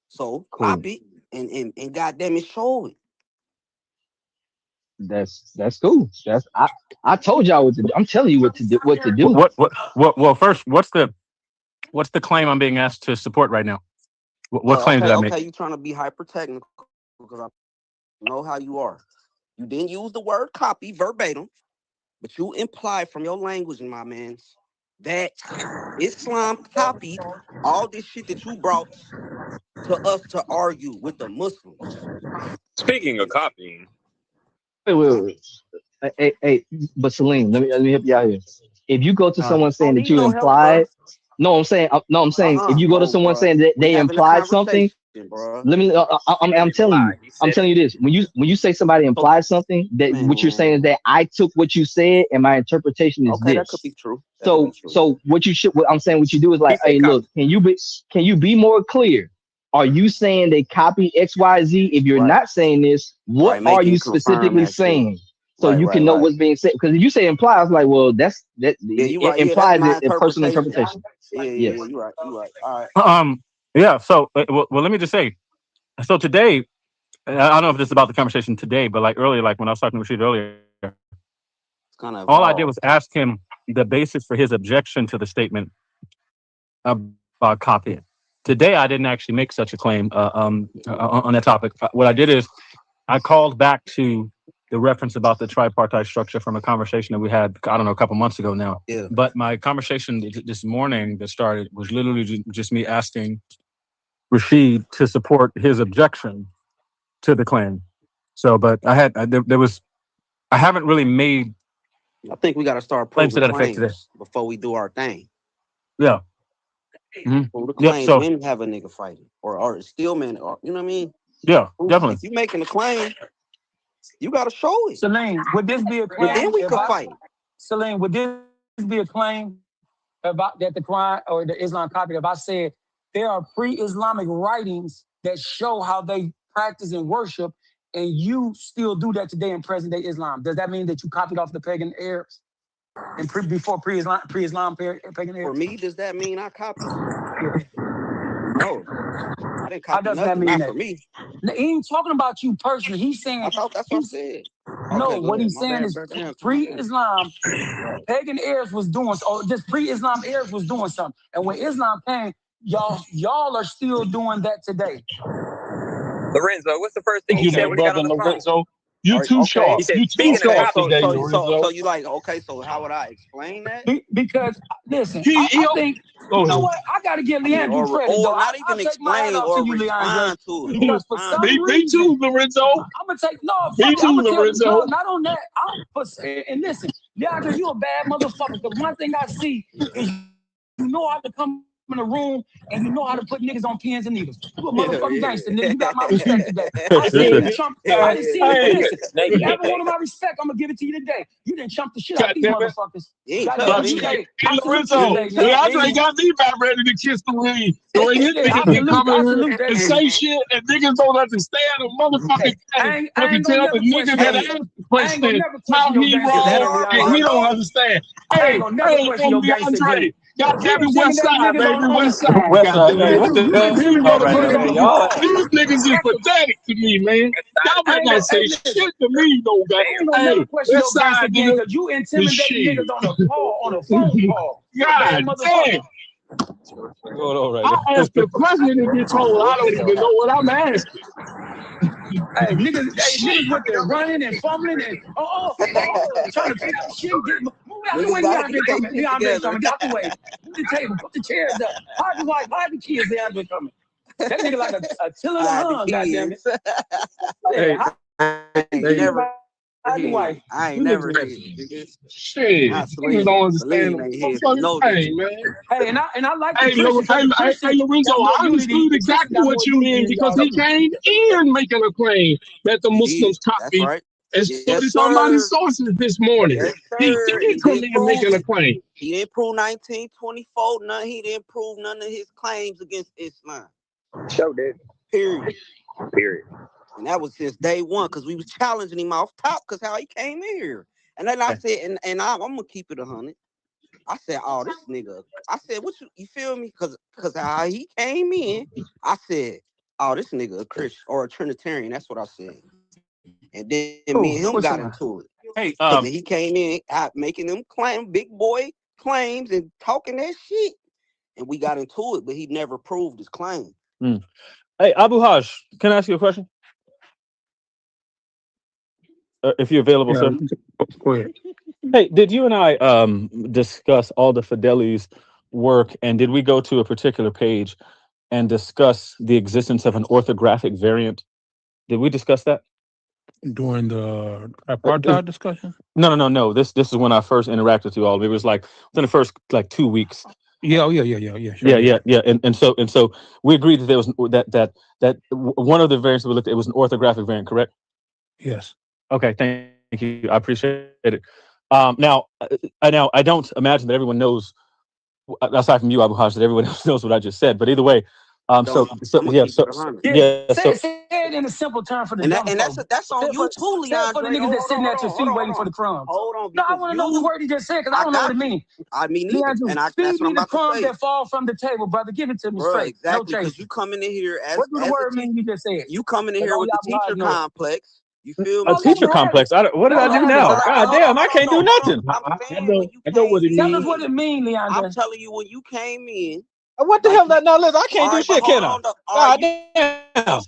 So pop it and goddamn it, show it. That's cool. I told y'all what to do. I'm telling you what to do. Well, first, what's the claim I'm being asked to support right now? What claim did I make? Okay, you trying to be hyper technical because I know how you are. You didn't use the word copy verbatim, but you implied from your language, my man, that Islam copied all this shit that you brought to us to argue with the Muslims. Speaking of copying. Wait. Hey, but Salim, let me help you out here. If you go to someone saying that you implied, I'm saying if you go to someone saying that they implied something, let me. I'm telling you this. When you say somebody implied something, that what you're saying is that I took what you said and my interpretation is this. That could be true. So what I'm saying, what you do is like, hey, look, can you be more clear? Are you saying they copy XYZ? If you're not saying this, what are you specifically saying? So you can know what's being said. Because if you say imply, it's like, well, that implies a personal interpretation. Yeah, you're right. All right. Yeah. So, well, let me just say. So today, I don't know if this is about the conversation today, but like earlier, like when I was talking to Rashid earlier, all I did was ask him the basis for his objection to the statement about copying. Today, I didn't actually make such a claim on that topic. What I did is I called back to the reference about the tripartite structure from a conversation that we had, I don't know, a couple months ago now. Yeah. But my conversation this morning that started was literally just me asking Rashid to support his objection to the claim. So, but I haven't really made. I think we got to start proving claims before we do our thing. Yeah. The claim when have a nigga fighting or steel man, or you know what I mean? Yeah, definitely. If you making a claim, you got to show it. Salim, would this be a claim? Then we could fight. Salim, would this be a claim about that the Quran or the Islam copy? If I said there are pre-Islamic writings that show how they practice and worship, and you still do that today in present day Islam, does that mean that you copied off the pagan Arabs and before pre-Islam pagan Arabs? For me, does that mean I copied? No. I didn't copy how does that mean not that? For me. He ain't talking about you personally. He's saying I thought that's what I said. No, okay, what he's saying is pre-Islam, pagan Arabs was doing, or just pre-Islam Arabs was doing something. And when Islam came, y'all are still doing that today. Lorenzo, what's the first thing you said when you got on the Lorenzo? You too short. You too short today, Lorenzo. So you like, okay, so how would I explain that? Because, listen, I think, you know what? I got to give Leandre credit, though. Not even explain or respond to it. Because for some reason, me too, Lorenzo. I'm going to take, me too, Lorenzo. Not on that. And listen, Leandre, you a bad motherfucker. Because one thing I see is you know how to come in a room and you know how to put niggas on pins and needles. You a motherfucking gangster, nigga. You got my respect today. I didn't see you. Listen, if you ever wanted my respect, I'm gonna give it to you today. You didn't chump the shit out of these motherfuckers. Lorenzo, Leondre got me about ready to kiss the ring. So his niggas be coming here and say shit and niggas don't understand a motherfucking thing. I can tell the niggas that ask the question how he wrong and he don't understand. Hey, Leondre. God damn it, West Side, baby, West Side. West Side, what the hell? These niggas is pathetic to me, man. Y'all better not say shit to me, though, guys. Hey, West Side, nigga. You intimidate niggas on a phone call. God damn. What's going on right I now? asked the question and get told I don't even know what I'm asking. Hey, niggas went there running and fumbling and trying to figure out shit. Move out the way, Leondre coming. Leondre coming. Get out the way. Move the table. Put the chairs up. Hide the wife. Hide the kids. Leondre coming. That nigga like a till of the hung. Goddamn it. Hey, I ain't never hit. Shit, niggas don't understand. Hey, man. Hey, and I like hey, Lorenzo, I understood exactly what you mean because he came in making a claim that the Muslims copied. Right. And so did somebody's sources this morning. He did come in making a claim. He didn't prove 1924. He didn't prove none of his claims against Islam. Show that. Period. And that was since day one because we was challenging him off top because how he came in here. And then I said, and I'm gonna keep it 100. I said, oh, this nigga. I said, what you feel me? Cause how he came in, I said, oh, this nigga a Christian or a Trinitarian. That's what I said. And then me and him got into it. Hey, he came in making them big boy claims and talking that shit. And we got into it, but he never proved his claim. Hey, Abu Haj, can I ask you a question? If you're available, sir. Go ahead. Hey, did you and I discuss all the Fideli's work, and did we go to a particular page and discuss the existence of an orthographic variant? Did we discuss that during the apartheid discussion? No. This is when I first interacted with you all. It was like within the first 2 weeks. Yeah. Sure. Yeah. And so we agreed that there was that one of the variants that we looked at, it was an orthographic variant, correct? Yes. Okay, thank you. I appreciate it. Now I don't imagine that everyone knows, aside from you, Abu Haj, that everyone else knows what I just said. But either way, so say it in a simple term for the dumb and that's on you too, Leondre. For the niggas that's sitting at your feet waiting for the crumbs. Hold on. No, I want to know the word he just said because I don't know what it means. I mean, that's what I'm the about crumbs to say. that fall from the table, brother. Give it to me straight. Exactly, because you coming in here as what do the word mean you just said? You coming in here with the teacher complex. You feel me? A teacher complex. What did I do now? God damn, I can't do nothing. I know what it means. Tell us what it means, Leondre. I'm telling you, when you came in. What the hell? Now listen, I can't do shit, can I? God damn.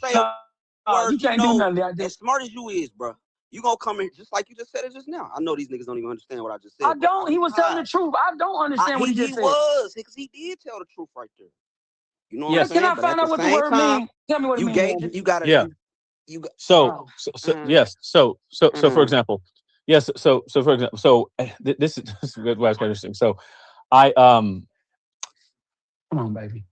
You can't do nothing. As smart as you is, bro. You gonna come in just like you just said it just now. I know these niggas don't even understand what I just said. I don't. He was telling the truth. I don't understand what he just said. He was, because he did tell the truth right there. You know what I'm saying? Can I find out what the word means? Tell me what it means. You got it. Yeah. So for example, yes. So for example, this is good. Why it's interesting. So I come on, baby.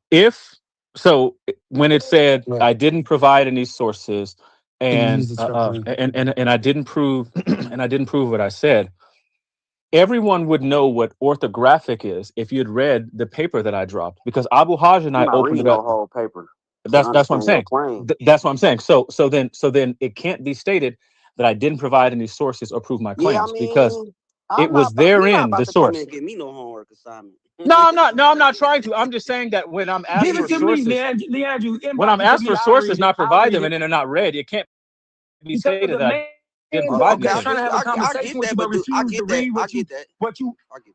When it said I didn't provide any sources and I didn't prove what I said, everyone would know what orthographic is if you'd read the paper that I dropped, because Abu Haj and I opened it up. Whole paper. That's what I'm saying. That's what I'm saying. So then it can't be stated that I didn't provide any sources or prove my claims, because it was therein the source. Give me no homework assignment. No, I'm not trying to. I'm just saying that when I'm asked for sources, when I'm asked for sources, not provide them, and then they're not read, it can't be stated that I didn't provide them. I'm trying to have a conversation with you, but refuse to read what you.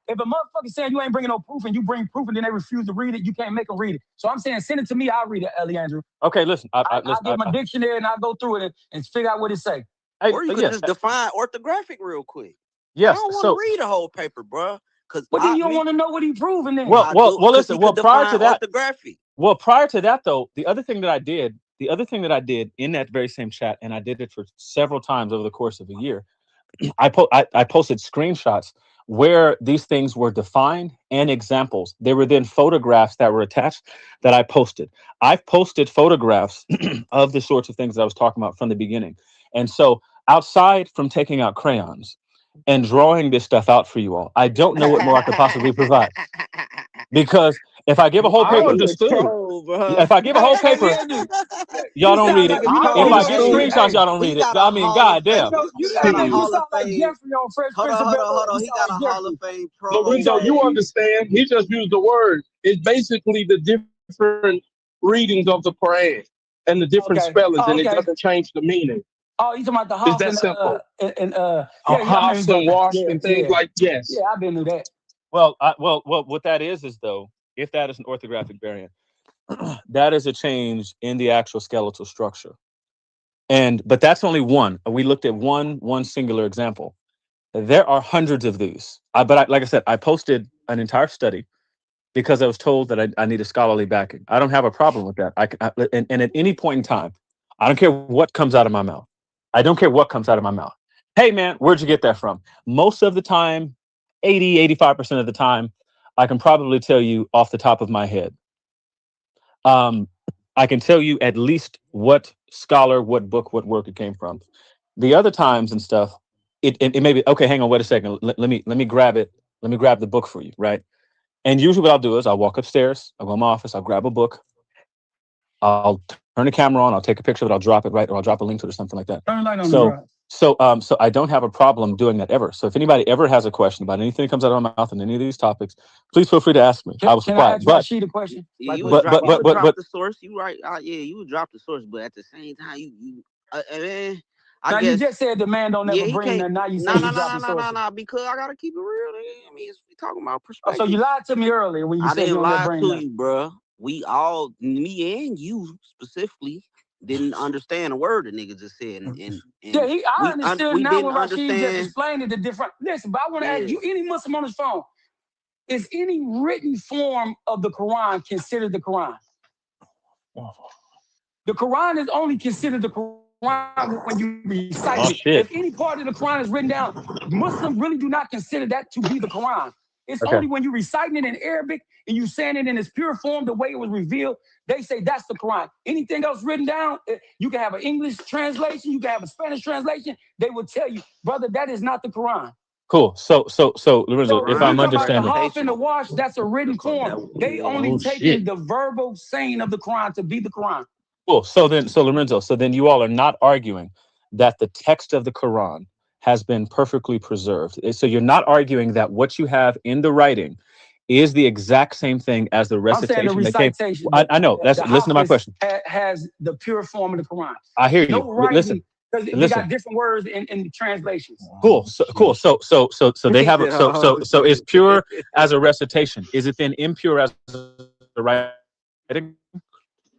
If a motherfucker saying you ain't bringing no proof and you bring proof and then they refuse to read it, you can't make them read it. So I'm saying send it to me. I'll read it, Leondre. Okay, listen. I'll get my dictionary and I'll go through it and figure out what it say. Or you could just define orthographic real quick. Yes. I don't want to read the whole paper, bro. But then you don't want to know what he proving then. Well, listen. Well, prior to that, though, the other thing that I did in that very same chat, and I did it for several times over the course of a year, I posted screenshots where these things were defined and examples. There were then photographs that were attached that I posted. I've posted photographs of the sorts of things that I was talking about from the beginning. And so outside from taking out crayons and drawing this stuff out for you all, I don't know what more I could possibly provide. Because if I give a whole paper, if I give a whole paper, y'all don't read it. If I give screenshots, y'all don't read it. I mean, goddamn. You got a Hall of Fame. Hold on. He got a Hall of Fame troll. Lorenzo, you understand? He just used the word. It's basically the different readings of the Quran and the different spellings, and it doesn't change the meaning. Oh, you talking about the House and House and wash and things like yes. Yeah, I've been through that. Well, what that is though, if that is an orthographic variant, that is a change in the actual skeletal structure. But that's only one. We looked at one singular example. There are hundreds of these. Like I said, I posted an entire study because I was told that I need a scholarly backing. I don't have a problem with that. And at any point in time, I don't care what comes out of my mouth. I don't care what comes out of my mouth. Hey, man, where'd you get that from? Most of the time, 85% of the time, I can probably tell you off the top of my head. I can tell you at least what scholar, what book, what work it came from. The other times and stuff, it may be, okay, hang on, wait a second. Let me grab it. Let me grab the book for you, right? And usually what I'll do is I'll walk upstairs, I'll go in my office, I'll grab a book, I'll turn the camera on, I'll take a picture of it, I'll drop it, right? Or I'll drop a link to it or something like that. Turn light on So I don't have a problem doing that ever. So if anybody ever has a question about anything that comes out of my mouth in any of these topics, please feel free to ask me. I was Can quiet. I ask Rashid a question? Yeah, you would drop the source. You right? Yeah, you would drop the source, but at the same time, man. Now you just said the man don't ever bring that. Now you say you drop the source. No, because I gotta keep it real. I mean, we talking about perspective. So you lied to me earlier when you said you don't lie bring to you, bro. We all, me and you specifically, didn't understand a word the nigga just said. I understood now when Rashid just explained it. The different. Listen, but I want to ask you: any Muslim on his phone, is any written form of the Quran considered the Quran? The Quran is only considered the Quran when you recite it. If any part of the Quran is written down, Muslims really do not consider that to be the Quran. It's only when you're reciting it in Arabic and you saying it in its pure form, the way it was revealed, they say that's the Quran. Anything else written down, you can have an English translation, you can have a Spanish translation. They will tell you, brother, that is not the Quran. Cool. So Lorenzo, if I'm understanding, the half and the wash, that's a written form. They only taking the verbal saying of the Quran to be the Quran. Cool. So Lorenzo, you all are not arguing that the text of the Quran has been perfectly preserved. So you're not arguing that what you have in the writing is the exact same thing as the recitation. I'm saying the recitation. I know. Listen to my question. Has the pure form of the Quran. I hear you. No writing, listen. Because we got different words in the translations. Cool. So they have so is pure as a recitation. Is it then impure as a writing?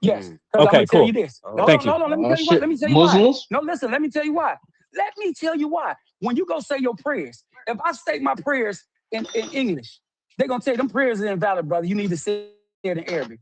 Yes. Okay, cool. Tell you this. Thank you. Hold on. Let me tell you why. Let me tell you Muslims? why. No, listen. Let me tell you why. Let me tell you why. When you go say your prayers, if I state my prayers in English, they're gonna say them prayers are invalid, brother. You need to say it in Arabic.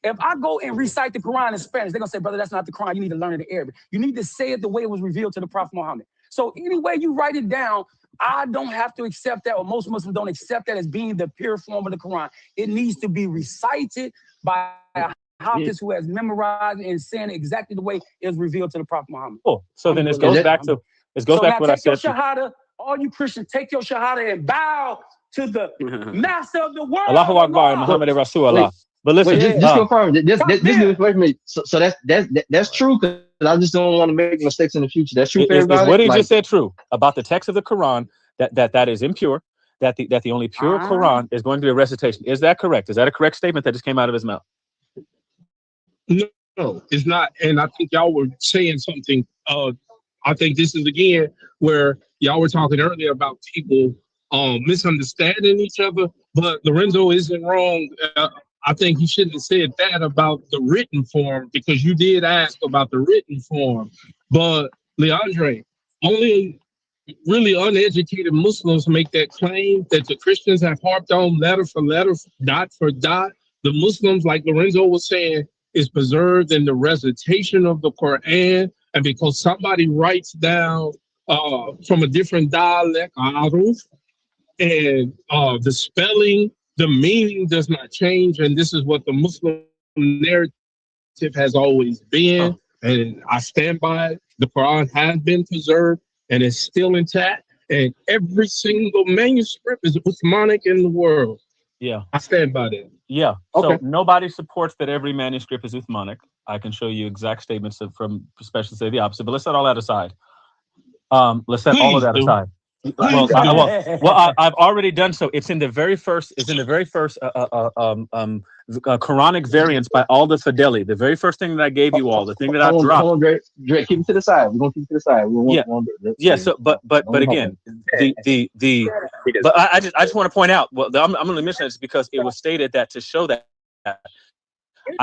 If I go and recite the Quran in Spanish, they're gonna say, brother, that's not the Quran. You need to learn it in Arabic. You need to say it the way it was revealed to the Prophet Muhammad. So any way you write it down, I don't have to accept that, or most Muslims don't accept that as being the pure form of the Quran. It needs to be recited by a Hafiz who has memorized and saying exactly the way it was revealed to the Prophet Muhammad. Cool. So then it goes back to what I said. Your shahada, all you Christians, take your shahada and bow to the master of the world. Allahu Akbar, Muhammad Rasulullah. But listen, just confirm this new information. So that's true, because I just don't want to make mistakes in the future. That's true for everybody. What he just said true about the text of the Quran, that is impure, that the only pure Quran is going to be a recitation. Is that correct? Is that a correct statement that just came out of his mouth? No, it's not. And I think y'all were saying something. I think this is again where y'all were talking earlier about people misunderstanding each other. But Lorenzo isn't wrong. I think he shouldn't have said that about the written form, because you did ask about the written form. But Leondre, only really uneducated Muslims make that claim that the Christians have harped on letter for letter, dot for dot. The Muslims, like Lorenzo was saying, is preserved in the recitation of the Quran. And because somebody writes down from a different dialect, aruf, and the spelling, the meaning does not change. And this is what the Muslim narrative has always been. And I stand by it. The Quran has been preserved and is still intact. And every single manuscript is Uthmanic in the world. Yeah. I stand by that. Yeah. Okay. So nobody supports that every manuscript is Uthmanic. I can show you exact statements from specialists say the opposite, but let's set all that aside. All of that aside. I've already done so. It's in the very first. It's in the very first Quranic variants by Alda Fideli. The very first thing that I gave you all. The thing that I dropped. Hold on, Drake, keep it to the side. We're gonna keep it to the side. Yeah. So, but again, but I just want to point out. Well, I'm going to mention this because it was stated that to show that.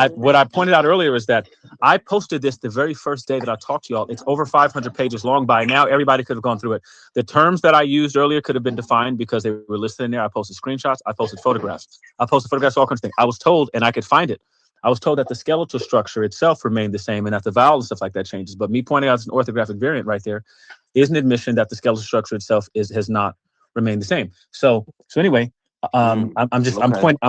What I pointed out earlier is that I posted this the very first day that I talked to y'all. It's over 500 pages long. By now, everybody could have gone through it. The terms that I used earlier could have been defined because they were listed in there. I posted screenshots. I posted photographs. All kinds of things. I was told, and I could find it. I was told that the skeletal structure itself remained the same and that the vowel and stuff like that changes. But me pointing out it's an orthographic variant right there is an admission that the skeletal structure itself has not remained the same. So anyway. I'm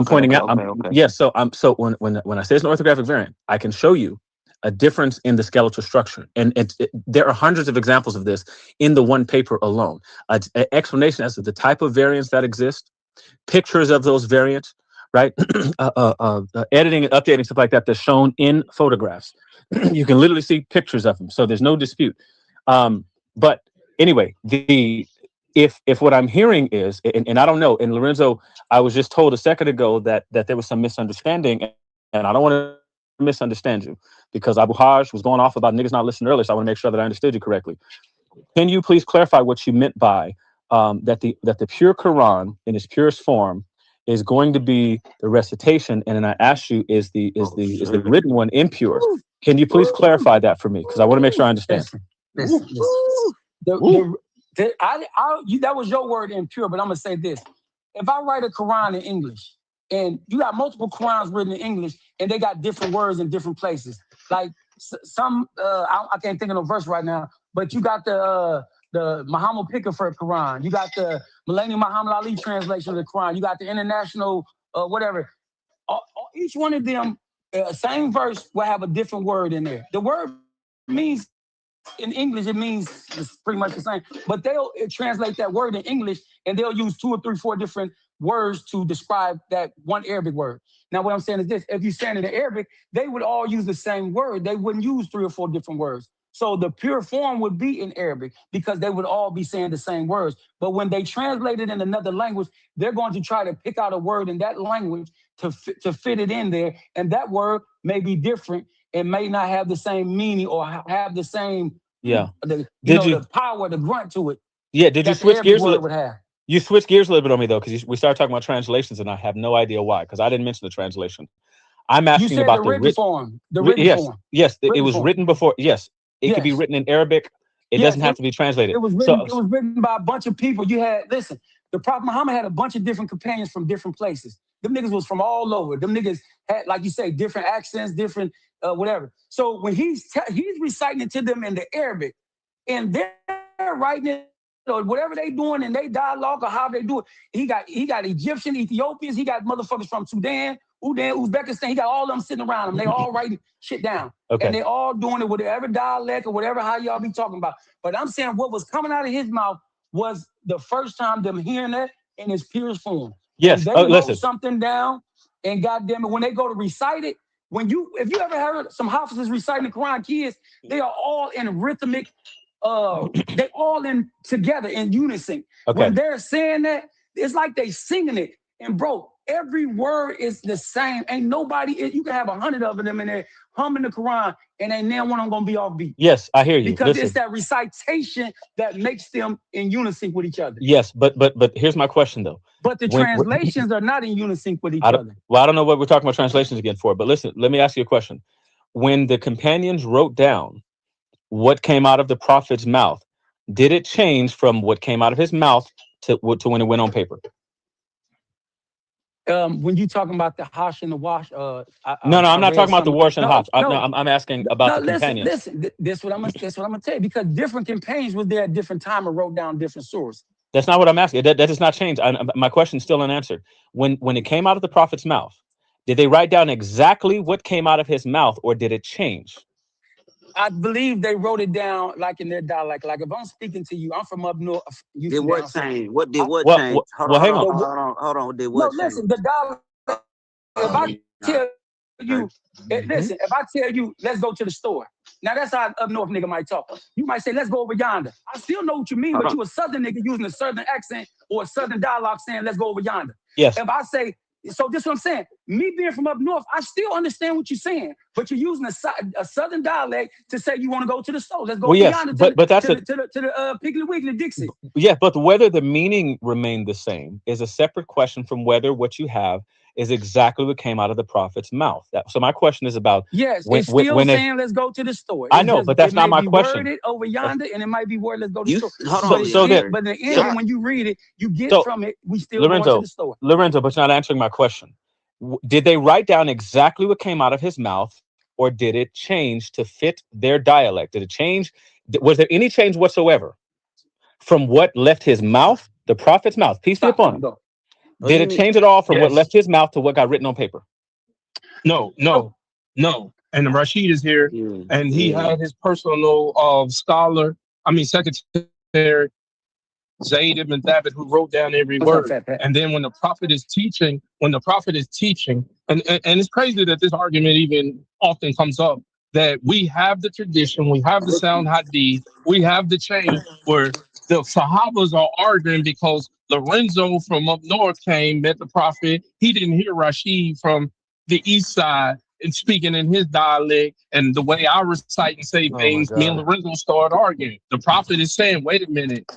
pointing out. Yes. So when I say it's an orthographic variant, I can show you a difference in the skeletal structure, and there are hundreds of examples of this in the one paper alone. An explanation as to the type of variants that exist, pictures of those variants, right? Editing and updating stuff like that that's shown in photographs. You can literally see pictures of them, so there's no dispute. But anyway, If what I'm hearing is, and I don't know, and Lorenzo, I was just told a second ago that there was some misunderstanding, and I don't want to misunderstand you because Abu Haj was going off about niggas not listening earlier, so I want to make sure that I understood you correctly. Can you please clarify what you meant by that the pure Quran in its purest form is going to be the recitation, and then I asked you, is the written one impure? Can you please clarify that for me? Because I want to make sure I understand. Listen. That was your word, impure, but I'm gonna say this: if I write a Quran in English, and you got multiple Qurans written in English, and they got different words in different places, like some, I can't think of no verse right now, but you got the Muhammad Pickford Quran, you got the Millennium Muhammad Ali translation of the Quran, you got the international whatever. Each one of them, same verse will have a different word in there. The word means. In English, it means it's pretty much the same, but they'll translate that word in English and they'll use 2 or 3, 4 different words to describe that one Arabic word. Now, what I'm saying is this: if you stand in the Arabic, they would all use the same word. They wouldn't use 3 or 4 different words. So the pure form would be in Arabic because they would all be saying the same words. But when they translate it in another language, they're going to try to pick out a word in that language to fit it in there. And that word may be different. It may not have the same meaning or have the same, the power, the grunt to it. Yeah, did you switch gears? You switched gears a little bit on me though, because we started talking about translations, and I have no idea why, because I didn't mention the translation. I'm asking about the written form. The written form. Yes, it was written before. Yes, it could be written in Arabic. It doesn't have to be translated. It was written by a bunch of people. The Prophet Muhammad had a bunch of different companions from different places. Them niggas was from all over. Them niggas had, like you say, different accents, different whatever. So when he's reciting it to them in the Arabic, and they're writing it, or whatever they doing in their dialogue or how they do it, he got Egyptian, Ethiopians, he got motherfuckers from Sudan, Uzbekistan, he got all of them sitting around him. They all writing shit down. Okay. And they all doing it with whatever dialect or whatever, how y'all be talking about. But I'm saying what was coming out of his mouth was the first time them hearing that in its purest form. Yes, they wrote something down, and goddamn it, when they go to recite it, if you ever heard some Hafiz reciting the Quran, kids, they are all in rhythmic, they all in together in unison. Okay. When they're saying that, it's like they singing it. And bro, every word is the same. Ain't nobody, you can have 100 of them in there humming the Quran, and ain't now one of them gonna be off beat. Yes, I hear you. Because it's that recitation that makes them in unison with each other. Yes, but here's my question though. But the translations are not in unison with each other. Well, I don't know what we're talking about translations again for, but listen, let me ask you a question. When the companions wrote down what came out of the prophet's mouth, did it change from what came out of his mouth to when it went on paper? When you talking about the hash and the wash, no, I'm not talking about the wash and hash. I'm asking about the companions. Listen, this what I'm gonna tell you, because different companions was there at different time and wrote down different sources. That's not what I'm asking. That does not change. My question is still unanswered. When it came out of the prophet's mouth, did they write down exactly what came out of his mouth, or did it change? I believe they wrote it down like in their dialect. Like if I'm speaking to you, I'm from up north. Did what change? What did what change? Hold on. Did what change? Listen, the dialect. If I tell you, listen, if I tell you, let's go to the store, Now that's how up north nigga might talk. You might say, let's go over yonder. I still know what you mean, but you a southern nigga using a southern accent or a southern dialogue saying, let's go over yonder. Yes. If I say, so this is what I'm saying. Me being from up north, I still understand what you're saying, but you're using a southern dialect to say you want to go to the store. Let's go over yonder to the Piggly Wiggly Dixie. Yeah, but whether the meaning remained the same is a separate question from whether what you have is exactly what came out of the prophet's mouth. So my question is about it's still saying let's go to the store. I know, but that's not my question. Worded over yonder, and it might be worded let's go to the store. But in the end, when you read it, you get from it. We still going to the store. Lorenzo, but you're not answering my question. Did they write down exactly what came out of his mouth, or did it change to fit their dialect? Did it change? Was there any change whatsoever from what left his mouth, the prophet's mouth? Peace be upon him. Did it change at all from what left his mouth to what got written on paper? No. And Rashid is here, and he had his personal scholar, secretary, Zayd ibn Thabit, who wrote down every word. And then when the prophet is teaching, and it's crazy that this argument even often comes up, that we have the tradition, we have the sound hadith, we have the chain where the Sahabas are arguing because Lorenzo from up north came, met the prophet. He didn't hear Rashid from the east side and speaking in his dialect, and the way I recite and say things, me and Lorenzo started arguing. The prophet is saying, wait a minute,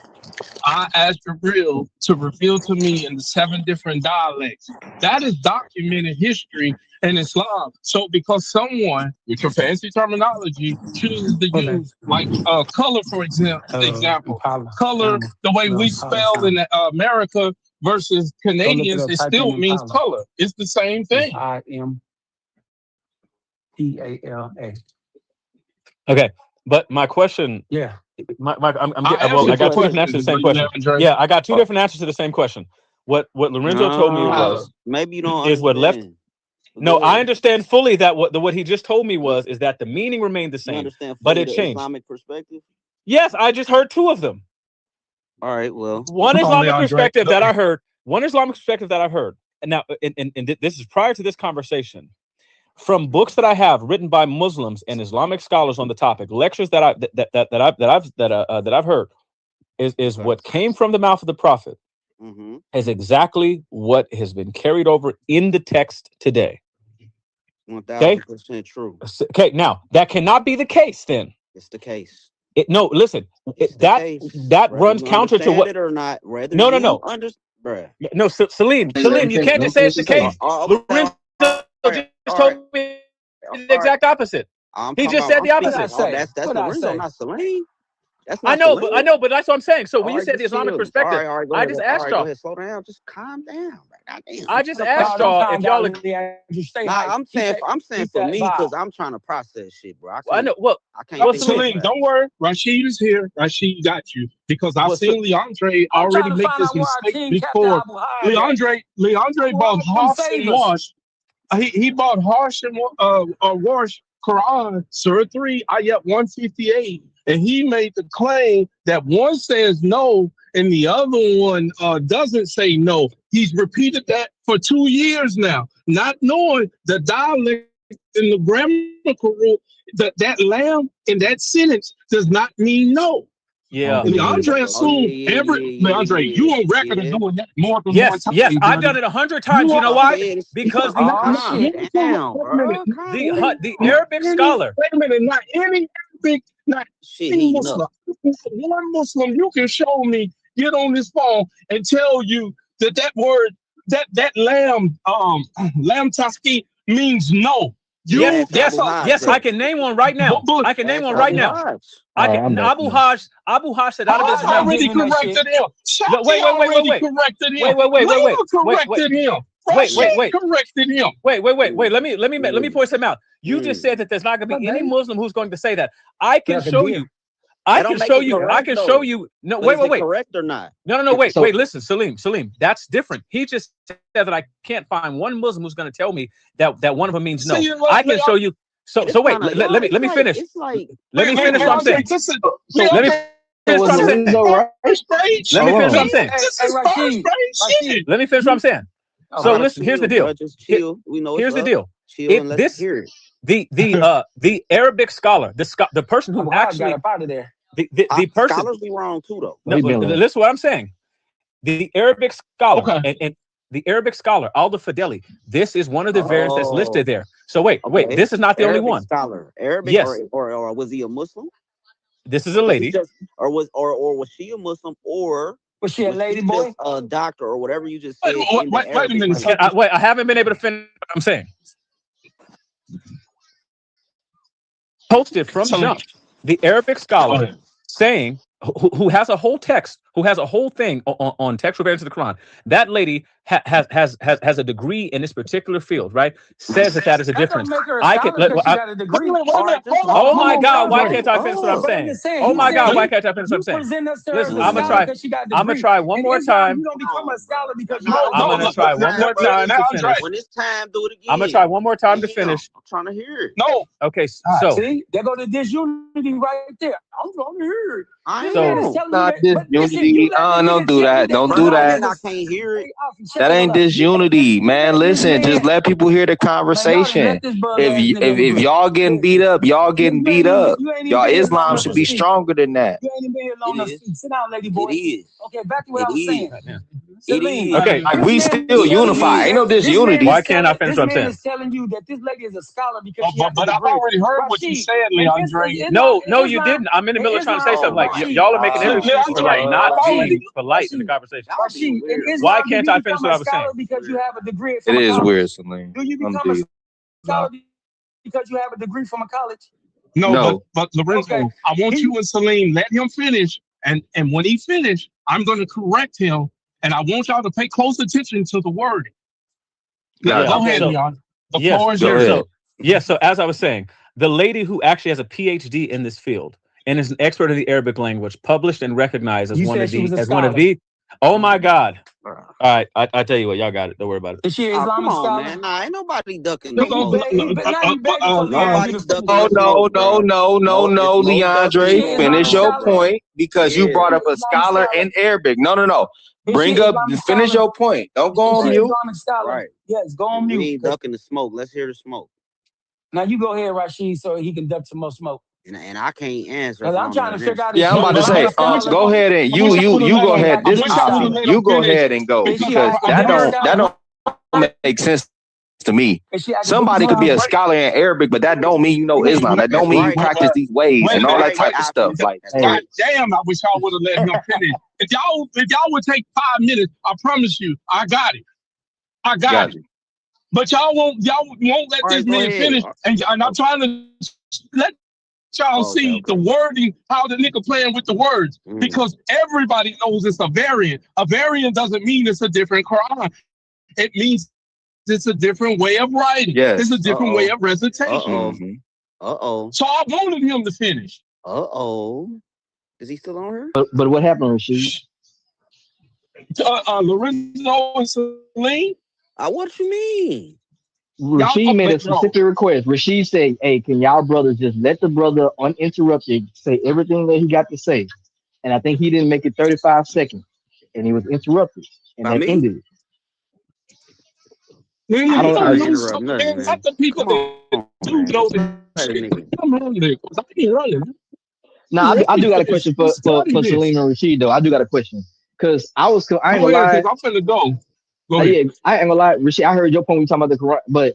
I asked Jibril to reveal to me in the 7 different dialects. That is documented history in Islam. So because someone, with your fancy terminology, chooses to use like color, for example, color, the way we spell in America versus Canadians, it still means color. It's the same thing. IMPALA. Okay, but my question, I got 2 different answers to the same question. Yeah, I got 2 different answers to the same question. What Lorenzo told me was maybe you don't is what left. No, I understand fully that what he just told me is that the meaning remained the same, but it changed. Islamic perspective. Yes, I just heard 2 of them. All right, well, one Islamic perspective that I heard. One Islamic perspective that I've heard, and now, and this is prior to this conversation. From books that I have written by Muslims and Islamic scholars on the topic, lectures that I've heard, is what came from the mouth of the prophet is exactly what has been carried over in the text today. 1000% true. Okay, now that cannot be the case. Then it's the case. No, listen, that runs counter to what. Or not, no. No, Salim, you can't just say it's the case. Lorenzo just told me the exact opposite. He just said the opposite. That's Lorenzo, not Salim. I know, but that's what I'm saying. So when you said the Islamic perspective, I just asked y'all. Slow down, just calm down. I just asked y'all if y'all. I'm saying for me because I'm trying to process shit, bro. I know. Well, I can't. Salim, don't worry. Rashid is here. Rashid got you because I've seen Leondre already make this mistake before. Leondre bought Harsh and Wash. He bought Harsh and Wash Quran Surah 3 Ayat 158. And he made the claim that one says no and the other one doesn't say no. He's repeated that for 2 years now, not knowing the dialect in the grammatical rule that lamb in that sentence does not mean no. Yeah. Leondre assumed Leondre, you on record of doing that more than one time. Yes, I've done it 100 times. You know why? Because the Arabic scholar. Wait a minute, not any Arabic, not any Muslim. One Muslim, you can show me, get on this phone and tell you that word, that lamb taski means no. Yes, I can name one right now. I can name one right now. Abu Hajj said out of his mouth. Already corrected him. Wait. Let me point something out. You just said that there's not going to be any Muslim who's going to say that. I can show you. I can show you. No, wait. Correct or not? No. Wait. Listen, Salim. That's different. He just said that I can't find one Muslim who's going to tell me that one of them means no. I can show you. So wait. Let me finish. Let me finish what I'm saying. Let me finish what I'm saying. So listen. Here's the deal. Here's the deal. the Arabic scholar, the person who actually got up out of there. The person scholars be wrong too though. No, listen to what I'm saying. The Arabic scholar and the Arabic scholar, Aldo Fideli, this is one of the variants that's listed there. So wait, this is not the only one. Scholar, Arabic, yes, or was he a Muslim? This is a lady, or was she a Muslim, or was she a lady boy, a doctor, or whatever you just said? Wait a minute. I haven't been able to finish what I'm saying. Posted from jump, the Arabic scholar saying who has a whole text, who has a whole thing on textual variants of the Quran. That lady has a degree in this particular field, right? Says that is a difference. I can. Oh my God! Why can't I finish what I'm saying? Oh my God! Why can't I finish what I'm saying? Listen, I'm gonna try. I'm gonna try one more time. You don't become a scholar because I'm gonna try one more time to finish. When it's time, do it again. I'm gonna try one more time to finish. I'm trying to hear it. No. Okay. So see, there go the disunity right there. I'm trying to hear it. Not disunity. Don't do that. Don't do that. I can't hear it. That ain't disunity, man. Listen, just let people hear the conversation. If y'all getting beat up, y'all getting beat up. Y'all Islam should be stronger than that. You ain't been here long enough. Sit down, lady boy. It is. Okay, back to what I was saying. Okay, like we still unified. Ain't no disunity. Why can't I finish what I'm saying? This man is telling you that this lady is a scholar because she has but I've already heard what you said, Leondre. No, you didn't. I'm in the middle of trying to say something. Like y'all are making an excuse for like not being polite in the conversation. Why can't I finish what I was saying? Because you have a degree. It is weird, Salim. Do you become a scholar because you have a degree from a college? No. But Lorenzo, I want you and Salim, let him finish. And when he finished, I'm going to correct him. And I want y'all to pay close attention to the wording. Go ahead, Leon. The floor is yours. So as I was saying, the lady who actually has a PhD in this field and is an expert in the Arabic language, published and recognized as one of the. Oh my God! All right, I tell you what, y'all got it. Don't worry about it. Is she an Islamic scholar? Man. Nah, ain't nobody ducking. No, Leondre, finish your point because you brought up a scholar in Arabic. No. Finish your point. Don't go on mute. Right. Yes, go on mute. We ain't ducking the smoke. Let's hear the smoke. Now you go ahead, Rashid, so he can duck some more smoke. And I can't answer. I'm trying to figure out. Yeah, I'm about to say, go ahead and you go ahead. You go ahead and go because that don't make sense to me. Somebody could be a scholar in Arabic, but that don't mean you know Islam. That don't mean you practice these ways and all that type of stuff. Like, God damn, I wish y'all would have let him finish. If y'all would take 5 minutes, I promise you, I got it. I got it. But y'all won't let this man finish. And I'm trying to let y'all see the wording, how the nigga playing with the words. Because everybody knows it's a variant. A variant doesn't mean it's a different Quran. It means it's a different way of writing. Yes. It's a different way of recitation. So I wanted him to finish. Is he still on her? But what happened, Rashid? Lorenzo and Salim? What you mean? Rashid made a specific request. Rashid said, hey, can y'all brothers just let the brother uninterrupted say everything that he got to say? And I think he didn't make it 35 seconds. And he was interrupted. And that ended it. I don't the people that do know the Now I do got a question for Salim and Rashid though. I do got a question. Cause I ain't gonna lie. I'm finna go. Yeah, I ain't gonna lie, Rashid. I heard your point when you talking about the Quran, but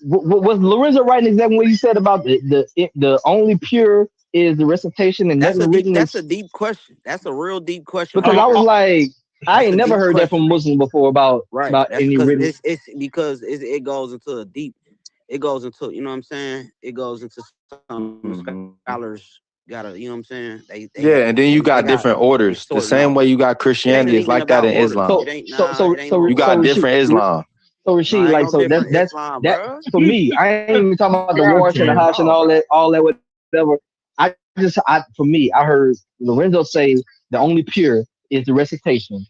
was Lorenzo writing exactly what he said about the only pure is the recitation and nothing written? That's a deep question. That's a real deep question. Because I was like, I ain't never heard that from Muslims before about any written. It's because it goes into a deep. It goes into, you know what I'm saying? It goes into some scholars gotta, you know what I'm saying? They and then you got different orders. The same way you got Christianity is like that in Islam. So you got different Islam. So Rashid, like, so that's that for me. I ain't even talking about the Warsh and the Hash and all that whatever. For me, I heard Lorenzo say the only pure is the recitation.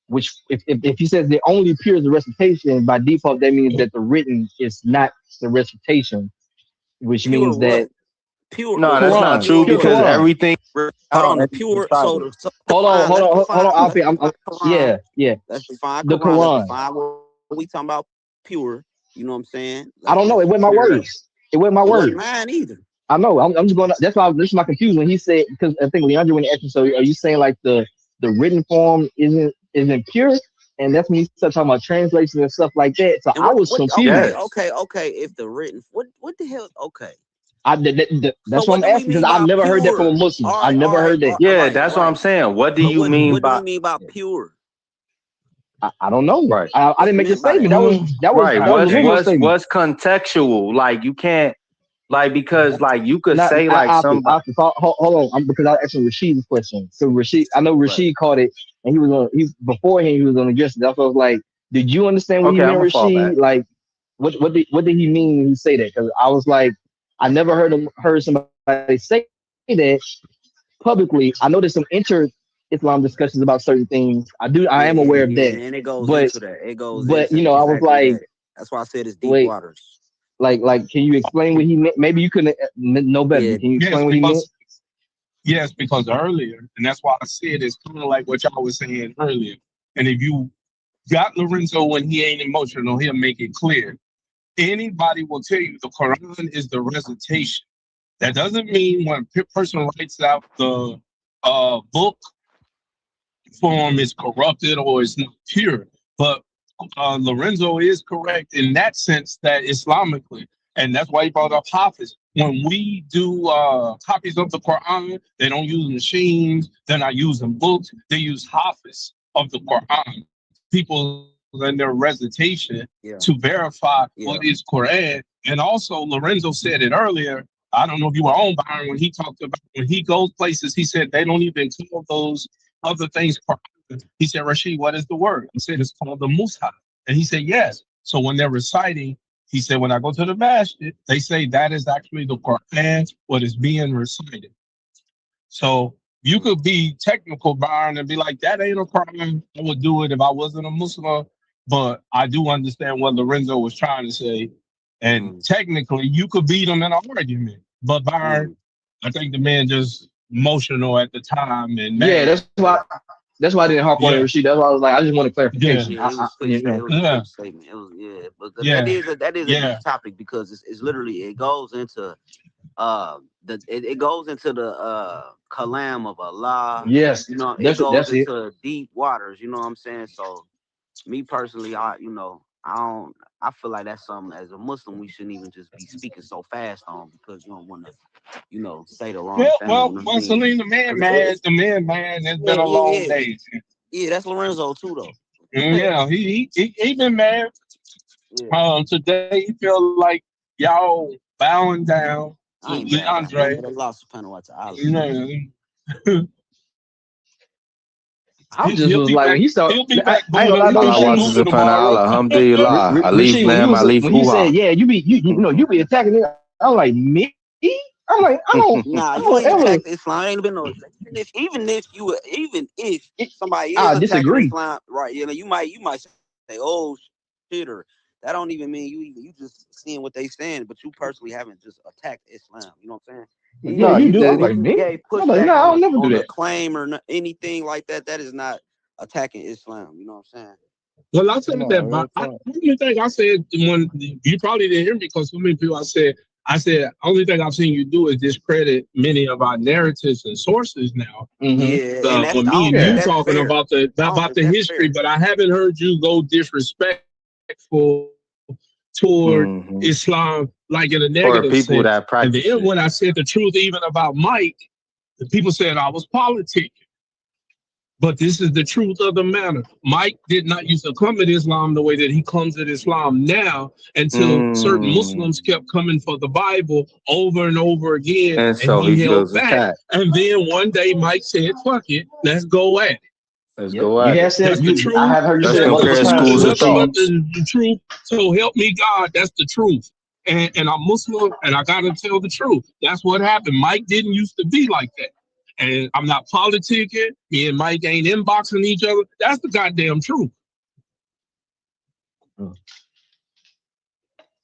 Which, if he says the only pure is the recitation, by default that means that the written is not the recitation, which means that pure. No, that's not true because everything. Hold on, pure. Hold on, Alfie. Yeah. That's fine. The Quran. Fine. What we talking about? Pure You know what I'm saying? I don't know. It wasn't my words. It wasn't my words. Mine either. I know. I'm just going. That's why this is my confusion when he said, because I think Leondre when he asked me, so are you saying like the written form isn't pure? And that's when he started talking about translations and stuff like that. So I was confused. Okay. If the written, what the hell? Okay. That's what I'm asking, because I've never heard that from a Muslim. I never heard that. Yeah, that's what I'm saying. What do you mean by? What do you mean by pure? I don't know. Right. I didn't make a statement. That was right. What's contextual? Like you can't, like, because like you could say like somebody. Hold on, because I was asking Rashid's question. So I know Rashid caught it, and he was beforehand. He was on the guest. That's why I was like, did you understand what he meant, Rashid? Like, what did he mean when he say that? Because I was like, I never heard somebody say that publicly. I know there's some Islam discussions about certain things. I am aware of that. And it goes into that. It goes. But you know, I was like, that's why I said it's deep waters. Like, can you explain what he meant? Maybe you couldn't know better. Yeah. Can you explain what he meant? Yes, because earlier, and that's why I said it's kind of like what y'all was saying earlier. And if you got Lorenzo when he ain't emotional, he'll make it clear. Anybody will tell you the Quran is the recitation. That doesn't mean when a person writes out the book form is corrupted or it's not pure. But Lorenzo is correct in that sense that Islamically, and that's why he brought up Hafiz. When we do copies of the Quran, they don't use machines, they're not using books, they use Hafiz of the Quran. People in their recitation to verify what is Quran. And also Lorenzo said it earlier. I don't know if you were on Byron when he talked about when he goes places, he said they don't even call those other things Quran. He said, Rashid, what is the word? I said, it's called the Mus'haf. And he said, yes. So when they're reciting, he said, when I go to the masjid, they say that is actually the Quran, what is being recited. So you could be technical, Byron, and be like, that ain't a Quran. I would do it if I wasn't a Muslim. But I do understand what Lorenzo was trying to say. And technically, you could beat him in an argument. But Byron, I think the man just emotional at the time. And yeah, that's why I didn't harp on it, Rashid. That's why I was like, I just want a clarification. It was a statement. It was, but that is a deep topic because it's literally it goes into it goes into the kalam of Allah. Yes, you know, it goes into deep waters. You know what I'm saying? So, me personally, I feel like that's something as a Muslim we shouldn't even just be speaking so fast on because you don't want to, say the wrong thing. Well, Celine, the man, it's been a long day. Yeah, that's Lorenzo too, though. Yeah, he been mad. Yeah. Today he feel like y'all bowing down to Leondre. I just was like, when he started, When he said, yeah, you be attacking it. I'm like, me? I'm like, I don't. Nah, you ain't attacked Islam. Ain't been no. Even if somebody is attacking Islam, right? You might say, oh shit, or that don't even mean you just seeing what they saying, but you personally haven't just attacked Islam. You know what I'm saying? Yeah, you do. Like me? I don't never do that. Claim or anything like that. That is not attacking Islam. You know what I'm saying? Well, I said that, but I only thing I said when you probably didn't hear me because so many people I said only thing I've seen you do is discredit many of our narratives and sources now. Yeah, when me and you talking about the history, but I haven't heard you go disrespectful toward Islam like in a negative people sense. that practice. And then when I said the truth, even about Mike, the people said I was politicking. But this is the truth of the matter. Mike did not used to come at Islam the way that he comes at Islam now until certain Muslims kept coming for the Bible over and over again. And so he held back. And then one day Mike said, fuck it, let's go at it. Let's go at it. That's the truth. I have heard you say schools of thought. The truth. So help me God, that's the truth. And I'm Muslim and I gotta tell the truth. That's what happened. Mike didn't used to be like that. And I'm not politicking. Me and Mike ain't inboxing each other. That's the goddamn truth.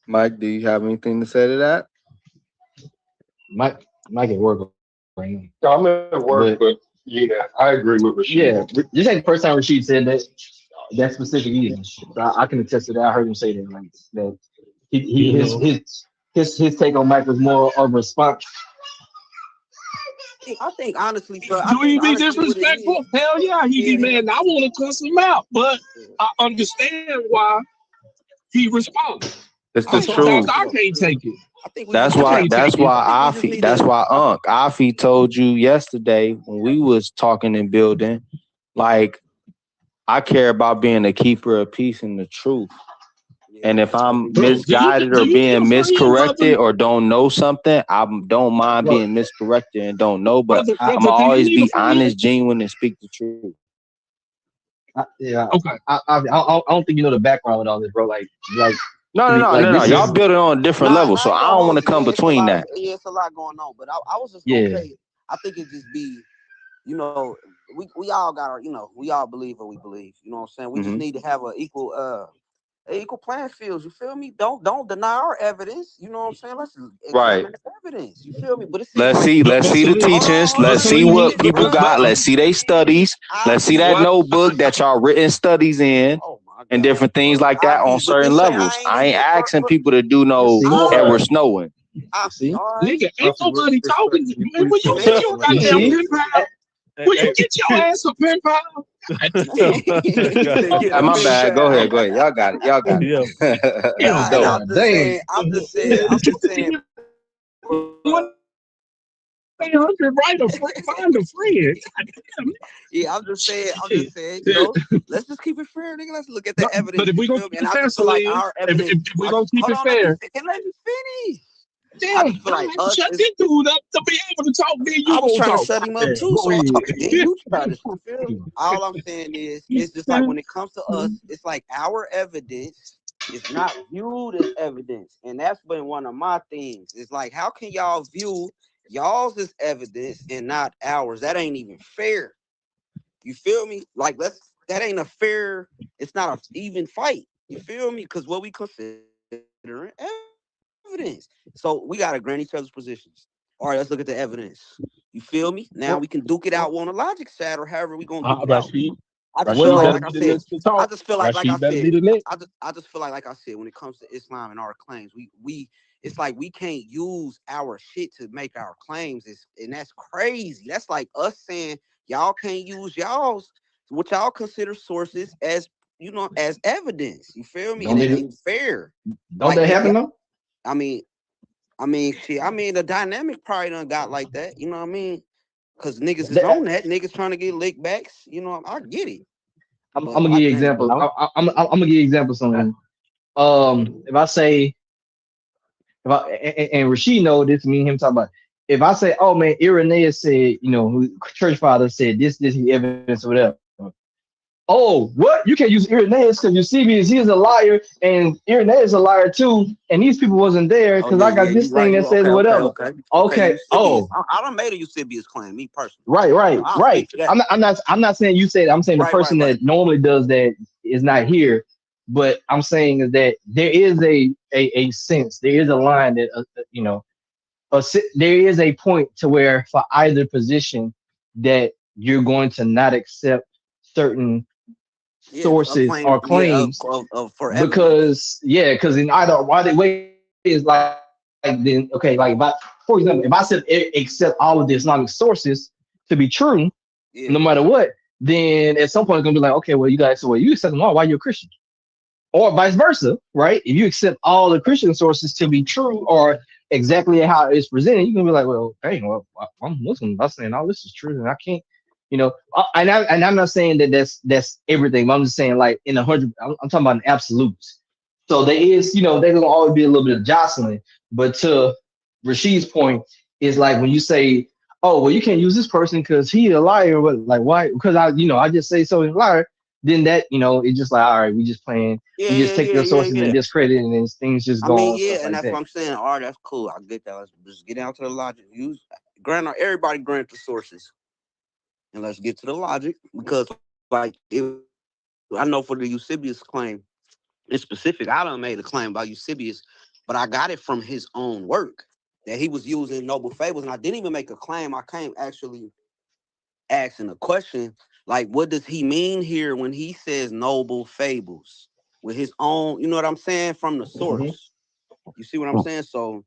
Mike, do you have anything to say to that? Mike at work right now. I'm at work, but yeah, I agree with Rashid. Yeah, this ain't the first time Rashid said that specific either. So I can attest to that. I heard him say that. Like that His take on Mike was more of a response. I think honestly, bro. Do he be disrespectful? Hell yeah, he be mad. And I want to cuss him out, but I understand why he responds. It's the Sometimes truth. I can't take it. That's why Afi told you yesterday when we was talking and building, like, I care about being a keeper of peace and the truth. And if I'm misguided or being miscorrected or don't know something, I don't mind being miscorrected and don't know, but I'm gonna always be honest, genuine, and speak the truth. Okay. I don't think you know the background with all this, bro. No. Y'all build it on a different level, so I don't want to come between that. Yeah, it's a lot going on, but I was just gonna say, I think it just be, you know, we all got our, you know, we all believe what we believe. You know what I'm saying? We just need to have an equal playing fields. You feel me? Don't deny our evidence. You know what I'm saying? Let's examine the evidence. You feel me? But let's see the teachings. Let's see what people got. Let's see their studies. Let's see that notebook that y'all written studies in. And different things like that on certain levels. I ain't asking people to do no Edward Snowden. Nigga, ain't nobody talking. Man, when you get your goddamn pen pal, will you get your ass a pen pal? My bad. Go ahead. Y'all got it. I'm just saying. 1-800 find a friend. Yeah, I'm just saying, you know, let's just keep it fair, nigga. Let's look at the evidence. But if we gonna keep it fair, if we gonna keep it fair, let me finish. Damn, shut this dude up to be able to talk. Then you I was trying talk. to shut him up too, so you try to feel me. All I'm saying is, it's just like when it comes to us, it's like our evidence is not viewed as evidence, and that's been one of my things. It's like, how can y'all view y'all's as evidence and not ours? That ain't even fair. You feel me? Like, that ain't a fair. It's not an even fight. You feel me? Because what we consider evidence. So we gotta grant each other's positions. All right, let's look at the evidence. You feel me? Now we can duke it out on the logic side, or however we gonna duke it out. I just feel like I said, when it comes to Islam and our claims, we it's like we can't use our shit to make our claims. And that's crazy. That's like us saying y'all can't use y'all's, what y'all consider sources, as, you know, as evidence. You feel me? And it ain't fair. Don't that happen though? I mean, shit. I mean, the dynamic probably done got like that. You know what I mean? Because niggas is on that. Niggas trying to get lick backs. You know, I get it. I'm gonna give you examples. I'm gonna give you examples. Something. If I say, and Rashid know this, me and him talking about. If I say, oh man, Irenaeus said, you know, church father said this evidence or whatever. Oh, what? You can't use Irenaeus because Eusebius, he is a liar, and Irenaeus is a liar too, and these people wasn't there because I got this thing that says whatever. Okay. Oh, I done made a Eusebius claim, me personally. Right. I'm not saying you said. I'm saying the person that normally does that is not here, but I'm saying is that there is a sense, there is a line that you know, there is a point to where for either position that you're going to not accept certain sources or claims because in either way is like then okay, like for example, if I said accept all of the Islamic sources to be true, no matter what, then at some point it's gonna be like, okay, well, you guys, so you accept them all, why you're a Christian? Or vice versa, right? If you accept all the Christian sources to be true or exactly how it's presented, you're gonna be like, well, hey, well, I'm Muslim, I'm saying all this is true, and I can't. You know, and I'm not saying that that's everything, but I'm just saying like in 100, I'm talking about in absolutes. So there is, you know, there's gonna always be a little bit of jostling. But to Rashid's point, is like when you say, oh, well, you can't use this person because he's a liar, but like why? Because I just say so he's a liar. Then that, you know, it's just like, all right, we just playing, we just take their sources and discredit, and then things just go on. And that's what I'm saying. All right, that's cool. I get that. Let's just get down to the logic. Everybody grant the sources. And let's get to the logic, because like I know for the Eusebius claim in specific, I done made a claim about Eusebius, but I got it from his own work that he was using Noble Fables, and I didn't even make a claim. I came actually asking a question, like, what does he mean here when he says Noble Fables with his own, you know what I'm saying, from the source? You see what I'm saying? So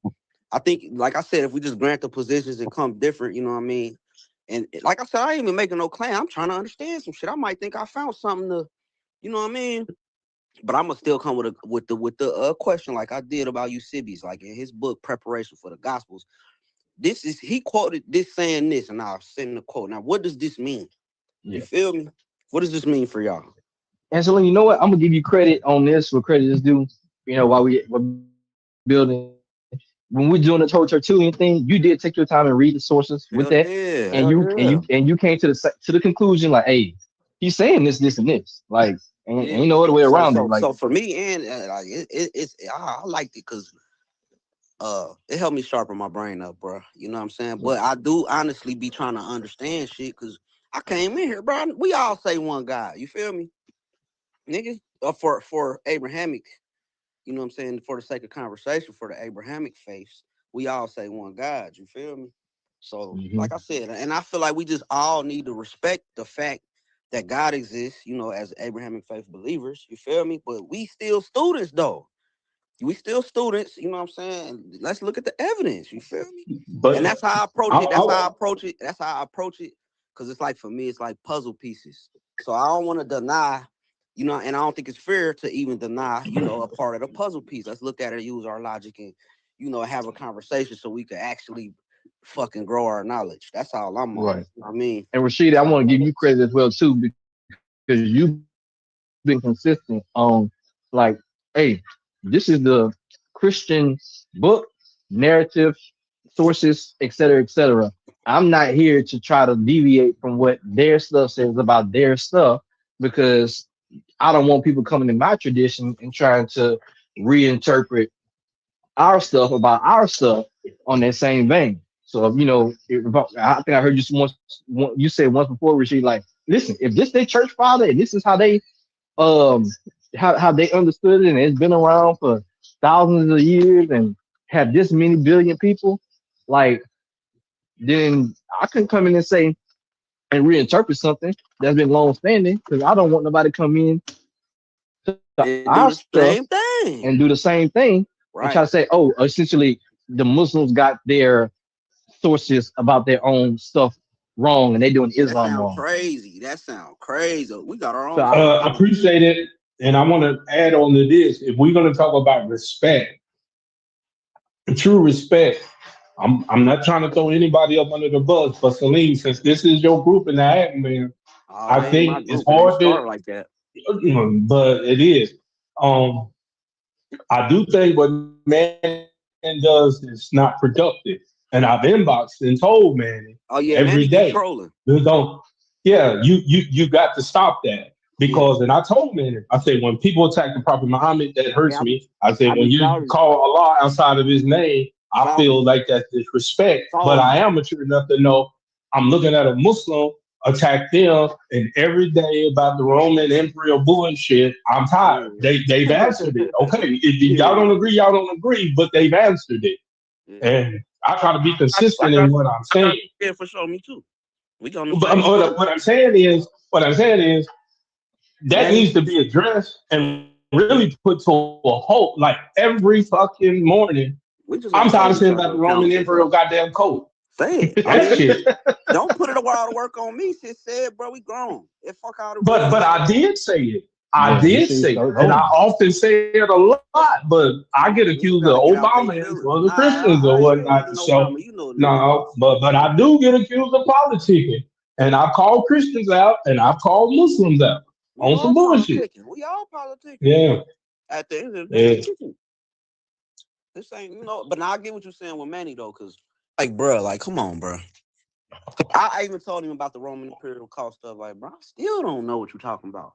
I think, like I said, if we just grant the positions and come different, you know what I mean? And like I said, I ain't even making no claim. I'm trying to understand some shit. I might think I found something to, you know what I mean? But I'm gonna still come with the question like I did about Eusebius, like in his book Preparation for the Gospels. He quoted this saying this, and I'll send the quote. Now, what does this mean? You feel me? What does this mean for y'all? And so, you know what? I'm gonna give you credit on this. What credit is due. You know, while we're building, when we're doing the whole Tertullian thing, you did take your time and read the sources with that, and you came to the conclusion like, hey, he's saying this, this, and this. Like, ain't no other way around it. Like, so for me, and like I liked it because it helped me sharpen my brain up, bro. You know what I'm saying? But I do honestly be trying to understand shit because I came in here, bro. We all say one God. You feel me, nigga? For Abrahamic, you know what I'm saying? For the sake of conversation, for the Abrahamic faiths, we all say one God. You feel me? So, like I said, and I feel like we just all need to respect the fact that God exists, you know, as Abrahamic faith believers. You feel me? But we still students, though. We still students, you know what I'm saying? Let's look at the evidence. You feel me? But and that's how I approach it. That's how I approach it. That's how I approach it. Because it's like, for me, it's like puzzle pieces. So I don't want to deny, you know, and I don't think it's fair to even deny, you know, a part of the puzzle piece. Let's look at it, use our logic, and, you know, have a conversation so we could actually fucking grow our knowledge. That's all I'm on. I mean, and Rashid, I want to give you credit as well too, because you've been consistent on like, hey, this is the Christian book, narrative, sources, etc., etc. I'm not here to try to deviate from what their stuff says about their stuff because I don't want people coming in my tradition and trying to reinterpret our stuff about our stuff on that same vein. So, you know, I think I heard you you said once before, Rashid, like, listen, if this their church father and this is how they how they understood it and it's been around for thousands of years and have this many billion people, like, then I can come in and say and reinterpret something that's been long standing because I don't want nobody to come in to our stuff and do the same thing and try to say, oh, essentially the Muslims got their sources about their own stuff wrong and they doing Islam wrong. Crazy. That sounds crazy. We got our own. I appreciate it, and I want to add on to this. If we're going to talk about respect, true respect, I'm not trying to throw anybody up under the bus, but Salim, since this is your group and I am, man, I think it's hard to like that. But it is. I do think what man does is not productive. And I've inboxed and told Manny every day. You got to stop that. Because and I told Manny, I said when people attack the Prophet Muhammad, that hurts me. I said when you call Allah outside of his name, I feel like that's disrespect. But I am mature enough to know I'm looking at a Muslim attack them and every day about the Roman imperial bullshit. I'm tired. They've answered it. Okay, if y'all don't agree, y'all don't agree, but they've answered it. And I try to be consistent in what I'm saying. Yeah, for sure, me too. But what I'm saying is that needs to be addressed and really put to a halt. Like every fucking morning, I'm tired of saying about the Roman imperial goddamn code. Say it. That shit. Don't put it a while to work on me. Sis said, bro, we grown. It fuck out of But I did say it. I did say it. And I often say it a lot, but I get accused of Obama and some other Christians or whatnot. So no, but I do get accused of politicking. And I call Christians out and I call Muslims out on some bullshit. We all politicking. Yeah. At the end of the day, this ain't, you know, but now I get what you're saying with Manny though, because like, bro, like, come on, bro. I even told him about the Roman imperial cost stuff. Like, bro, I still don't know what you're talking about.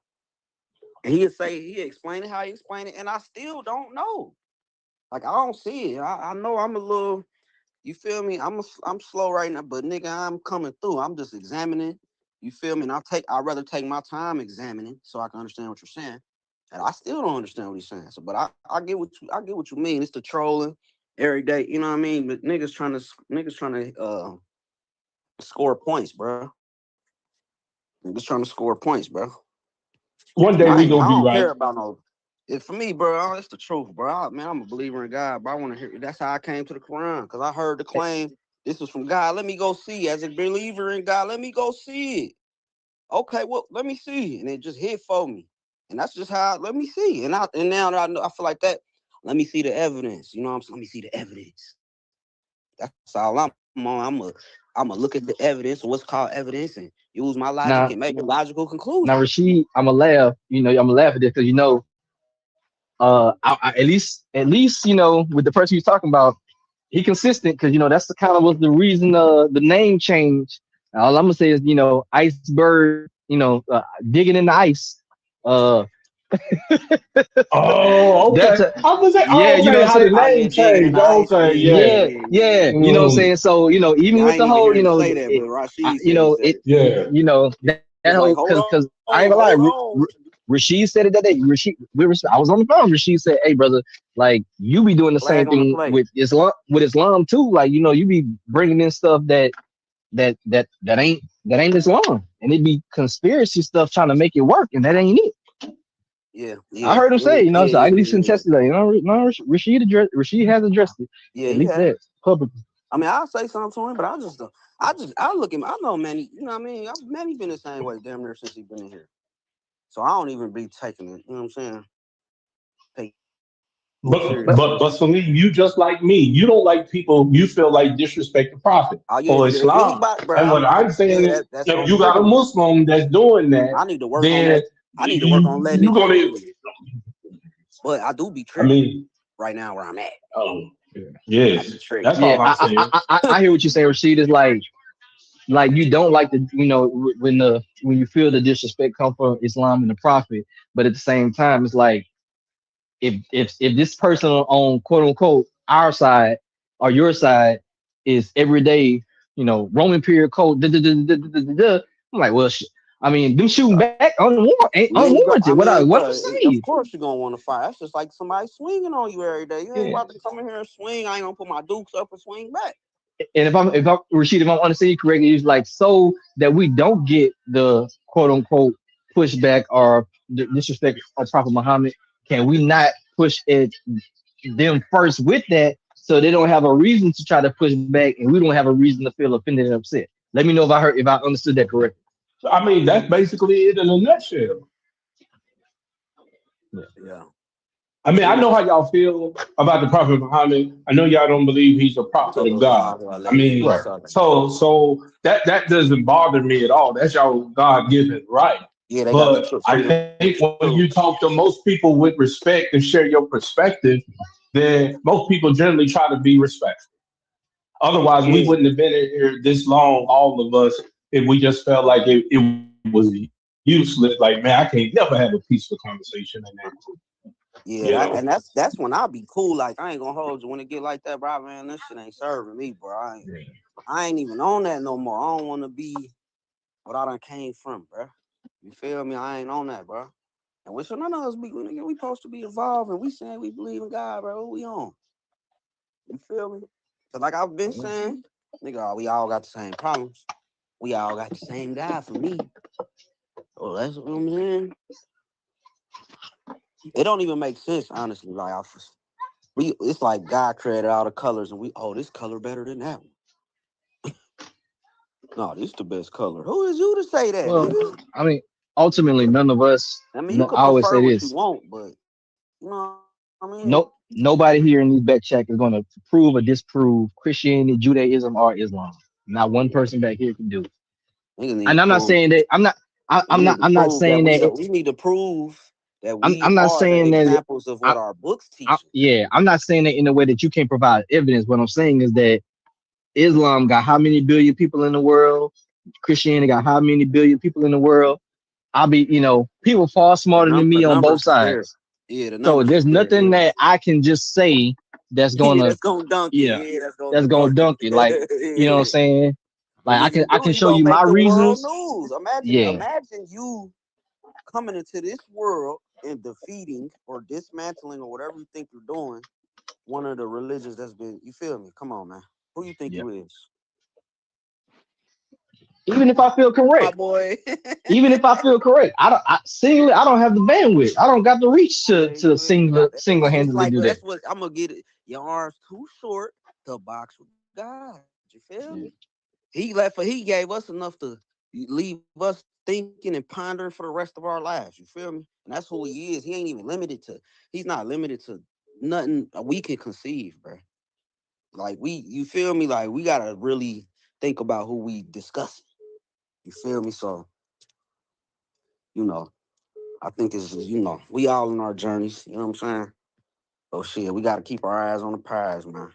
And he explained it how he explained it, and I still don't know. Like, I don't see it. I know I'm a little, you feel me? I'm slow right now, but nigga, I'm coming through. I'm just examining. You feel me? And I'd rather take my time examining so I can understand what you're saying. And I still don't understand what he's saying. So, but I get what you mean. It's the trolling every day. You know what I mean? But niggas trying to score points, bro. Niggas trying to score points, bro. One day we gonna be right. I don't care about no. For me, bro, it's the truth, bro. Man, I'm a believer in God, but I want to hear. That's how I came to the Quran, because I heard the claim this was from God. Let me go see. As a believer in God, let me go see it. Okay, well, let me see, and it just hit for me, and that's just how. Let me see, and now that I know, I feel like that. Let me see the evidence. You know what I'm saying? Let me see the evidence. That's all I'm on. I'm a look at the evidence, what's called evidence, and use my logic and make a logical conclusion. Now, Rashid, I'm gonna laugh. I'm gonna laugh at this because at least with the person you're talking about, he consistent because that's the kind of was the reason the name change. All I'm gonna say is iceberg, digging in the ice. Uh, Oh, that's okay. I was like, yeah, okay, what I'm how the saying? name changed. Okay, yeah. Yeah, you know what I'm saying? So, even I with ain't the even whole, hear him say that, but Rashid said he said it. Yeah. That It's whole, like, hold because on, I ain't gonna lie, hold on. Rashid said it that day. I was on the phone. Rashid said, "Hey, brother, like you be doing the same Flag on the thing play. with Islam too. Like, you be bringing in stuff that ain't Islam, and it be conspiracy stuff trying to make it work, and that ain't it." Yeah. I heard him say, so I at least can Yeah. test it. No, Rashid has addressed it. Yeah, At least that publicly. I mean, I'll say something to him, but I look at him. I know Manny. You know what I mean? Manny been the same way damn near since he been in here. So I don't even be taking it. You know what I'm saying? But Salim, you just like me. You don't like people you feel like disrespect the prophet or Islam. And what I'm saying is, if you got a Muslim that's doing that, I need to work on then that. I need to work on letting you gonna. But I do be tripping right now where I'm at. Oh, yes, that's all I'm saying. I hear what you're saying, Rashid. Is like you don't like the when you feel the disrespect come from Islam and the prophet, but at the same time, it's like if this person on quote unquote our side or your side is every day, Roman period code, I'm like, well, I mean, them shooting back unwarranted. What I'm saying. Of course you're gonna want to fight. That's just like somebody swinging on you every day. You ain't about to come in here and swing. I ain't gonna put my dukes up and swing back. And if I'm Rashid, if I'm understanding you correctly, it's like so that we don't get the quote unquote pushback or disrespect of Prophet Muhammad. Can we not push them first with that so they don't have a reason to try to push back and we don't have a reason to feel offended and upset? Let me know if I understood that correctly. I mean, that's basically it in a nutshell. Yeah. I mean, I know how y'all feel about the Prophet Muhammad. I know y'all don't believe he's a prophet of God. I mean, so that doesn't bother me at all. That's y'all God given right. Yeah, they but got I think when you talk to most people with respect and share your perspective, then most people generally try to be respectful. Otherwise, we wouldn't have been in here this long, all of us, if we just felt like it was useless. Like, man, I can't never have a peaceful conversation in that. Yeah, and that's when I'll be cool. Like, I ain't gonna hold you when it get like that, bro. Man, this shit ain't serving me, bro. I ain't even on that no more. I don't want to be what I done came from, bro. You feel me? I ain't on that, bro. And we should none of us be, nigga, we supposed to be involved, and we saying we believe in God, bro. What we on? You feel me? Cause like I've been saying, nigga, we all got the same problems. We all got the same God for me. Oh, that's what I'm saying. It don't even make sense, honestly. Like it's like God created all the colors, and this color better than that one. No, this the best color. Who is you to say that? Well, nigga? I mean, ultimately, none of us. I mean, you can I always prefer say what this. you want, but you know what I mean? Nope. Nobody here in this back check is going to prove or disprove Christianity, Judaism, or Islam. Not one person back here can do it. And I'm not saying that. I'm not saying that. We need to prove that I'm not saying that examples of what our books teach. I'm not saying that in a way that you can't provide evidence. What I'm saying is that Islam got how many billion people in the world? Christianity got how many billion people in the world? People far smarter than me on both sides. Yeah, so there's nothing that I can just say that's gonna dunk it. That's gonna dunk it. Like you know what I'm saying? Like I can show you my reasons. Imagine you coming into this world and defeating or dismantling or whatever you think you're doing one of the religions that's been. You feel me? Come on, man. Who you think you is? Even if I feel correct, boy. even if I feel correct, I don't have the bandwidth. I don't got the reach to single handedly like, do that. That's what I'm gonna get it. Your arms too short to box with God. You feel me? He gave us enough to leave us thinking and pondering for the rest of our lives. You feel me? And that's who he is. He ain't even limited to. He's not limited to nothing we can conceive, bro. Like you feel me? Like we gotta really think about who we discussing. You feel me? So, I think it's we all in our journeys. You know what I'm saying? Oh shit, we gotta keep our eyes on the prize, man.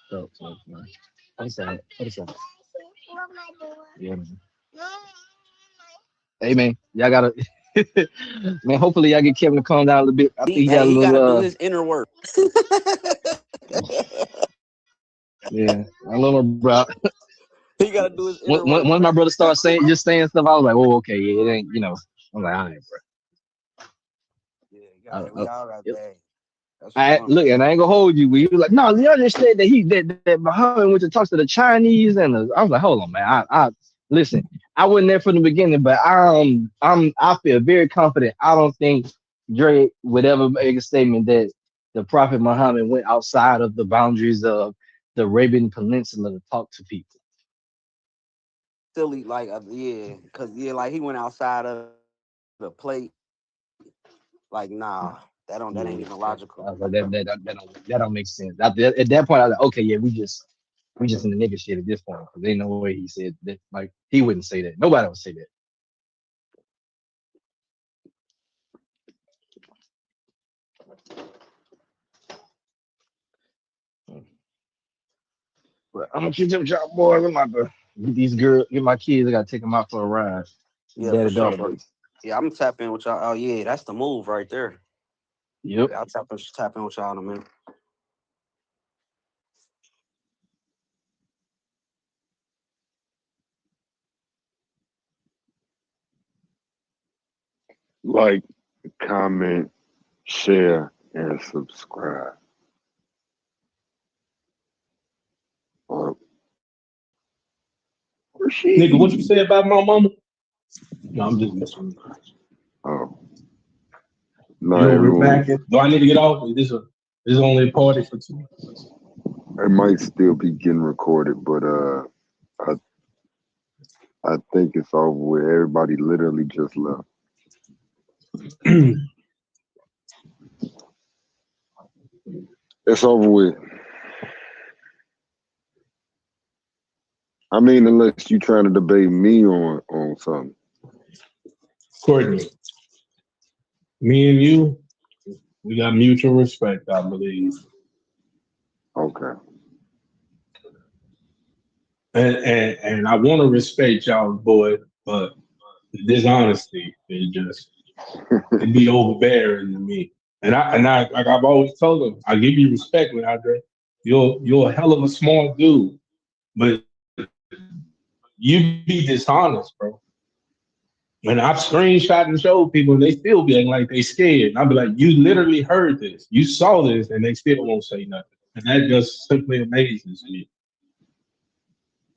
What is that? Yeah, man. Hey man, y'all gotta man. Hopefully y'all get Kevin to calm down a little bit. I think he got a little. He gotta do his inner work. Yeah, I love my bro. He gotta do his inner work. Once my brother started saying stuff, I was like, oh, okay, yeah, it ain't, I'm like, all right, bro. Yeah, we all got that. Look, and I ain't gonna hold you. We was like, no, Leondre said that Muhammad went to talk to the Chinese, and I was like, hold on, man. I listen. I wasn't there from the beginning, but I feel very confident. I don't think Drake would ever make a statement that the Prophet Muhammad went outside of the boundaries of the Arabian Peninsula to talk to people. Silly, like because like he went outside of the plate. Like, nah, that ain't even logical. I was like, that don't make sense. At that point, I was like, okay, yeah, we just in the nigga shit at this point, because ain't no way he said that. Like, he wouldn't say that. Nobody would say that. But I'm gonna keep them job boys. I'm about to get my kids. I gotta take them out for a ride. Yeah, for sure. Yeah, I'm tapping with y'all. Oh yeah, that's the move right there. Yep. Yeah, I'll tap in with y'all in a minute. Like, comment, share, and subscribe. Nigga, what you say about my mama? No, I'm just messing. Oh. No, everyone. Do I need to get off? This is only a party for 2 minutes. It might still be getting recorded, but I think it's over with. Everybody literally just left. It's over with. I mean, unless you trying to debate me on something. Courtney, me and you, we got mutual respect, I believe. Okay. And I want to respect y'all, boy, but dishonesty is it'd be overbearing to me. And I like I've always told them, I give you respect, Leondre. You're a hell of a smart dude, but you be dishonest, bro. And I've screenshot and showed people, and they still be acting like they scared. And I'll be like, you literally heard this, you saw this, and they still won't say nothing. And that just simply amazes me.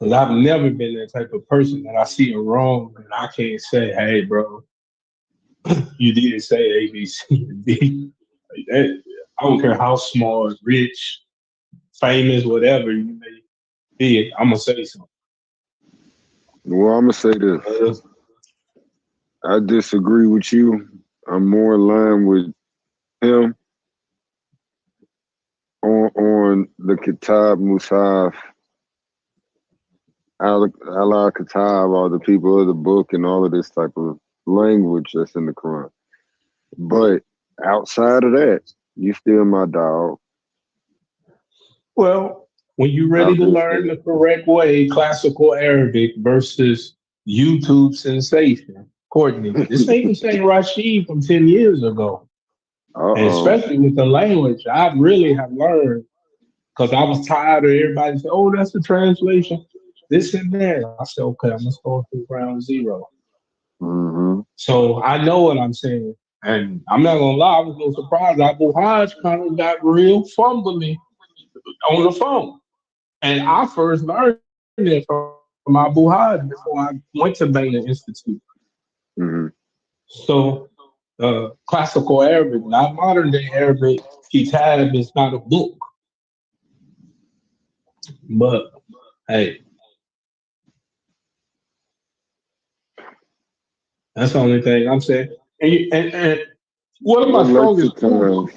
Because I've never been that type of person that I see a wrong and I can't say, hey, bro, you didn't say A, B, C, and D. Like that, I don't care how smart, rich, famous, whatever you may be, I'm going to say something. Well, I'm going to say this. I disagree with you. I'm more in line with him on the Kitab Musaf, Allah Kitab, all the people of the book, and all of this type of language that's in the Quran. But outside of that, you still my dog. Well, when you're ready to learn the correct way, classical Arabic versus YouTube sensation, Courtney, this ain't the same Rashid from 10 years ago. And especially with the language, I really have learned, because I was tired of everybody saying, oh, that's the translation, this and that. I said, okay, I'm going to start from ground zero. Mm-hmm. So I know what I'm saying. And I'm not gonna lie, I was a little surprised. Abu Hajj kind of got real fumbly on the phone. And I first learned it from Abu Hajj before I went to Bain Institute. Mm-hmm. So classical Arabic, not modern day Arabic, kitab is not a book. But hey, that's the only thing I'm saying. And one of my strongest points.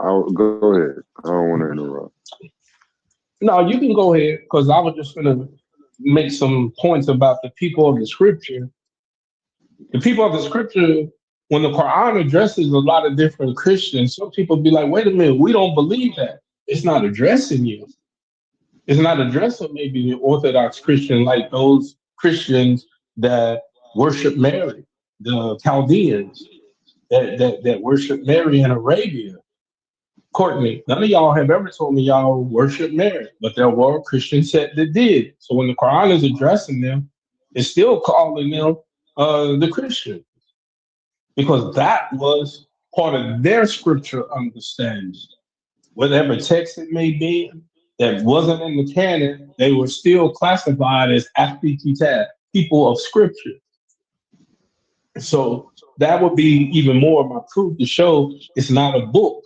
I'll go ahead. I don't want to interrupt. No, you can go ahead because I was just gonna make some points about the people of the scripture. The people of the scripture, when the Quran addresses a lot of different Christians, some people be like, wait a minute, we don't believe that. It's not addressing you. It's not addressing maybe the Orthodox Christian, like those Christians that worship Mary, the Chaldeans that worship Mary in Arabia. Courtney, none of y'all have ever told me y'all worship Mary, but there were Christians that did. So when the Quran is addressing them, it's still calling them the Christian, because that was part of their scripture understanding. Whatever text it may be that wasn't in the canon, they were still classified as Ahli Kitab, people of scripture. So that would be even more of my proof to show it's not a book.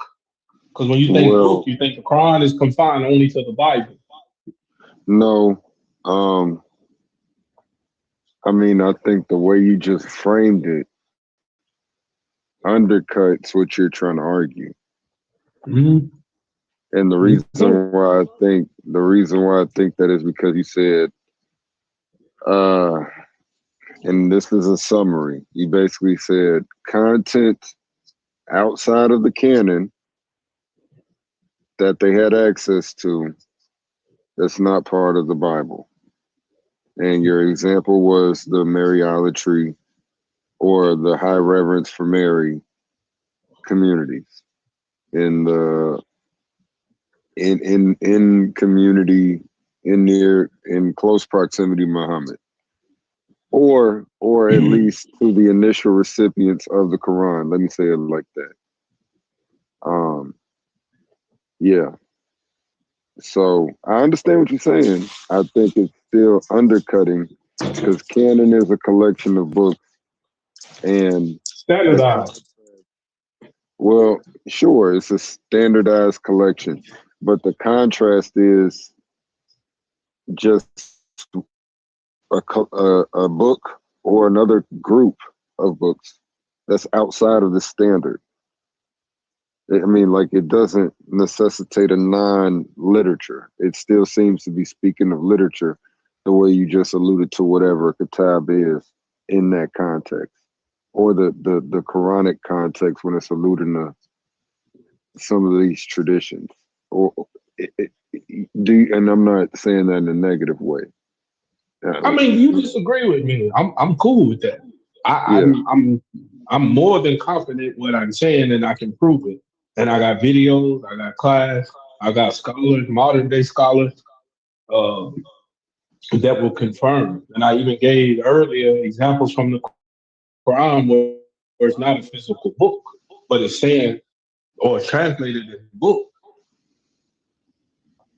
Because when you think book, you think the Quran is confined only to the Bible. No. I mean, I think the way you just framed it undercuts what you're trying to argue. Mm-hmm. And the reason why I think that is because you said, and this is a summary. You basically said content outside of the canon that they had access to that's not part of the Bible. And your example was the Mariolatry or the high reverence for Mary communities in community in close proximity to Muhammad, or at least to the initial recipients of the Quran. Let me say it like that. Yeah. So I understand what you're saying. I think it's still undercutting because canon is a collection of books and standardized. Well, sure, it's a standardized collection, but the contrast is just a book or another group of books that's outside of the standard. I mean, like, it doesn't necessitate a non-literature. It still seems to be speaking of literature the way you just alluded to whatever a kitab is in that context, or the Quranic context when it's alluding to some of these traditions. Or and I'm not saying that in a negative way. I mean, you disagree with me. I'm cool with that. I'm more than confident what I'm saying, and I can prove it. And I got videos, I got class, I got scholars, modern day scholars, that will confirm. And I even gave earlier examples from the Quran where it's not a physical book, but it's saying or translated as a book.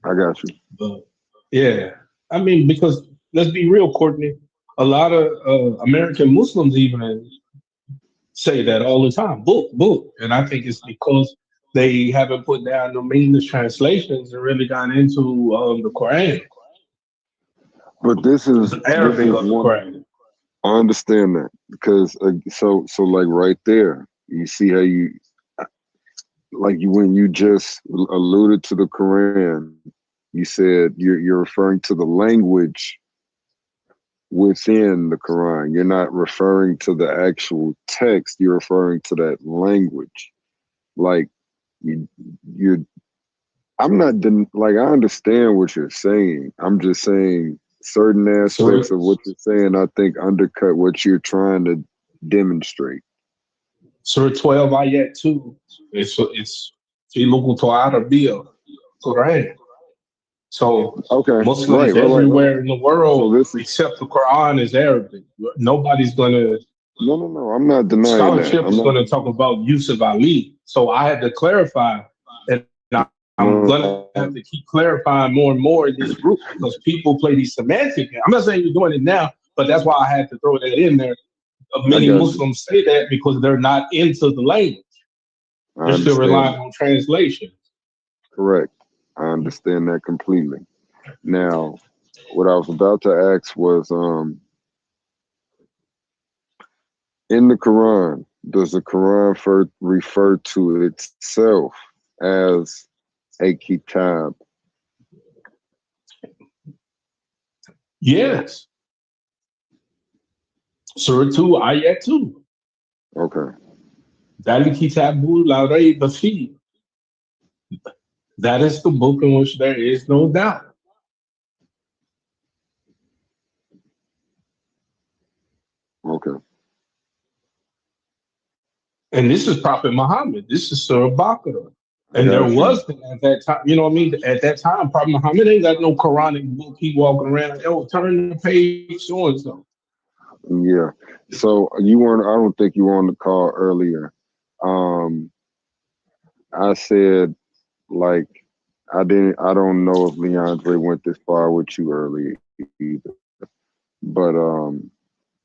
I got you. But yeah, I mean, because let's be real, Courtney. A lot of American Muslims even say that all the time, book. And I think it's because they haven't put down the meaningless translations and really got into the Quran. But this is Arabic of the Quran. I understand that because so like right there, you see how when you just alluded to the Quran, you said you're referring to the language within the Quran. You're not referring to the actual text. You're referring to that language. Like I'm not like, I understand what you're saying. I'm just saying certain aspects of what you're saying, I think, undercut what you're trying to demonstrate. Surah 12 ayat 2. It's في لغة عربية Quran. So Muslims everywhere in the world except the Quran is Arabic. Nobody's gonna No. I'm not denying Scholarship that. is going to talk about Yusuf Ali. So I had to clarify, and I'm going to have to keep clarifying more and more in this group because people play these semantic. I'm not saying you're doing it now, but that's why I had to throw that in there. Many Muslims say that because they're not into the language. They're still relying on translation. Correct. I understand that completely. Now, what I was about to ask was, in the Quran, does the Quran refer to itself as a kitab? Yes. Surah 2, Ayat 2. Okay. Dali kitabu la rayba fihi. That is the book in which there is no doubt. Okay. And this is Prophet Muhammad. This is Surah Baqarah. And there was at that time, you know what I mean? At that time, Prophet Muhammad ain't got no Quranic book. He walking around, turn the page, so and so. Yeah. So you weren't, I don't think you were on the call earlier. I said, like, I don't know if Leondre went this far with you earlier either. But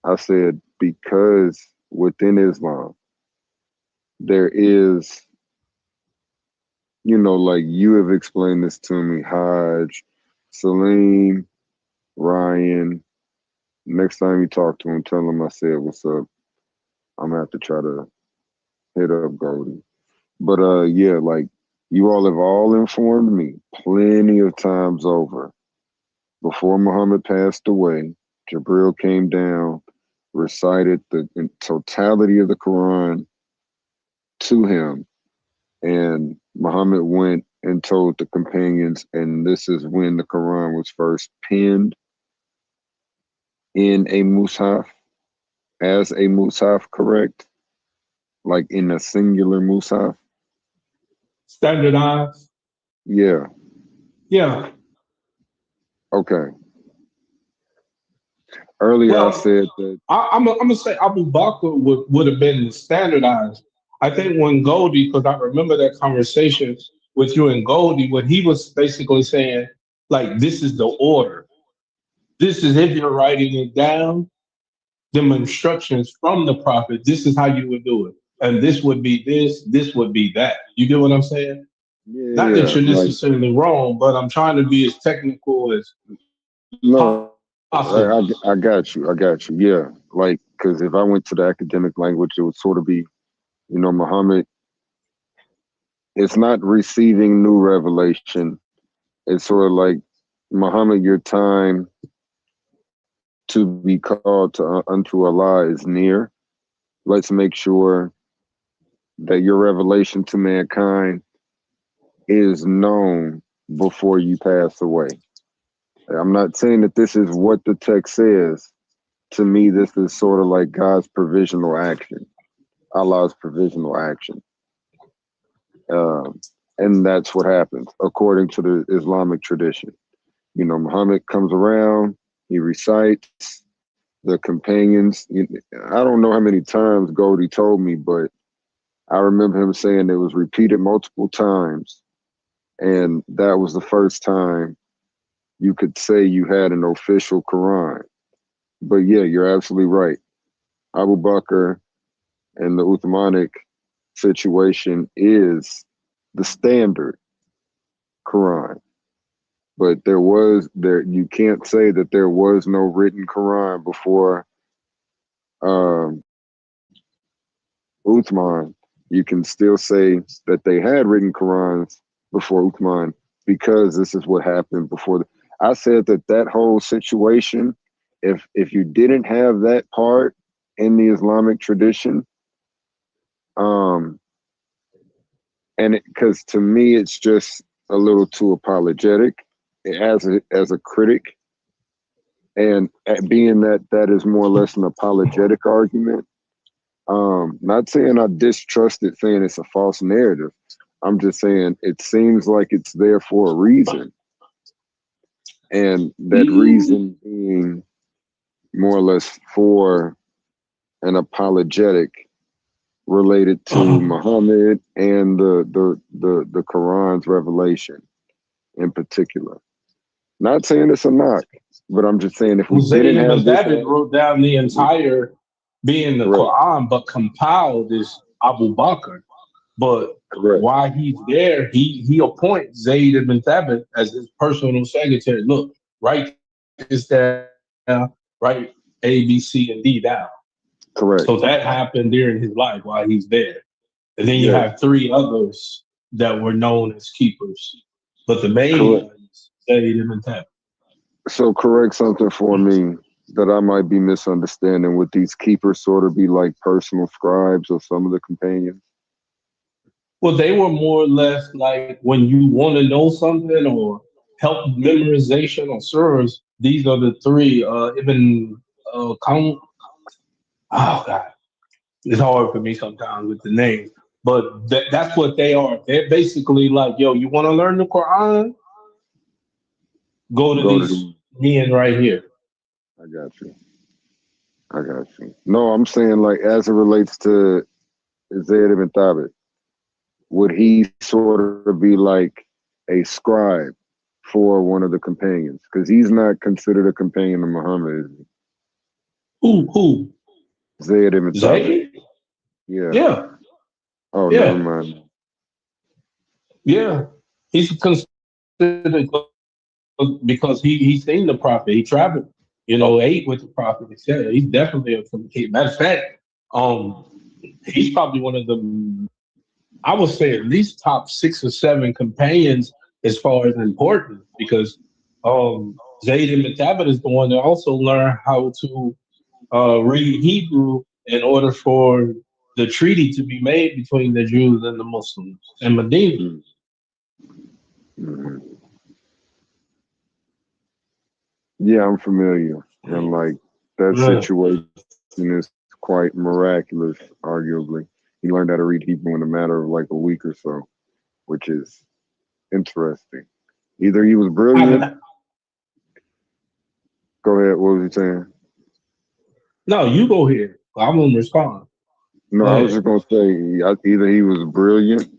I said, because within Islam, there is, you know, like you have explained this to me, Hajj, Salim, Ryan. Next time you talk to him, tell him I said what's up. I'm gonna have to try to hit up Goldie. But yeah, like you all have all informed me plenty of times over. Before Muhammad passed away, Jibril came down, recited the totality of the Quran to him, and Muhammad went and told the companions, and this is when the Quran was first penned in a mushaf, as a mushaf, correct? Like in a singular mushaf? Standardized? Yeah. Yeah. Okay. Earlier I said that. I'm gonna say Abu Bakr would have been standardized. I think when Goldie, because I remember that conversation with you and Goldie, when he was basically saying, like, this is the order. This is if you're writing it down, them instructions from the prophet, this is how you would do it. And this would be this would be that. You get what I'm saying? Yeah, Not that you're necessarily wrong, but I'm trying to be as technical as no, possible. I got you. Yeah, like, because if I went to the academic language, it would sort of be, you know, Muhammad. It's not receiving new revelation. It's sort of like, Muhammad, your time to be called to unto Allah is near. Let's make sure that your revelation to mankind is known before you pass away. I'm not saying that this is what the text says. To me, this is sort of like God's provisional action, Allah's provisional action. And that's what happens according to the Islamic tradition. You know, Muhammad comes around, he recites, the companions. I don't know how many times Goldie told me, but I remember him saying it was repeated multiple times. And that was the first time you could say you had an official Quran. But yeah, you're absolutely right. Abu Bakr and the Uthmanic situation is the standard Quran. But you can't say that there was no written Quran before Uthman. You can still say that they had written Qurans before Uthman because this is what happened before. I said that whole situation, if you didn't have that part in the Islamic tradition, and because to me it's just a little too apologetic as a critic, and being that is more or less an apologetic argument. Not saying I distrust it, saying it's a false narrative. I'm just saying it seems like it's there for a reason. And that reason being more or less for an apologetic related to Muhammad and the Quran's revelation in particular. Not saying it's a knock, but I'm just saying if we didn't have this, David wrote down the entire being the Quran, but compiled is Abu Bakr. But while he's there, he appoints Zayd ibn Thabit as his personal secretary. Look, write this down, write A, B, C, and D down. Correct. So that happened during his life while he's there. And then you have three others that were known as keepers. But the main one is Zayd ibn Thabit. So correct something for me that I might be misunderstanding. Would these keepers sort of be like personal scribes of some of the companions? Well, they were more or less like when you want to know something or help memorization or surahs, these are the three. Count. Oh, God. It's hard for me sometimes with the name. But that's what they are. They're basically like, yo, you want to learn the Quran? Go to these men right here. I got you. No, I'm saying like as it relates to Zayd ibn Thabit, would he sort of be like a scribe for one of the companions? Because he's not considered a companion of Muhammad, is he? Who? Zayd ibn Thabit. Yeah. Oh, yeah. never mind. Yeah. He's considered because he seen the prophet. He traveled, ate with the prophet, etc. He's definitely a companion. Matter of fact, he's probably one of the, I would say at least top 6 or 7 companions as far as importance, because Zayd ibn Thabit is the one that also learned how to read Hebrew in order for the treaty to be made between the Jews and the Muslims in Medina. Mm-hmm. Yeah, I'm familiar. And like that situation is quite miraculous, arguably. He learned how to read Hebrew in a matter of like a week or so, which is interesting. Either he was brilliant. Go ahead. What was you saying? No, you go ahead. I'm gonna respond. No, I was just gonna say either he was brilliant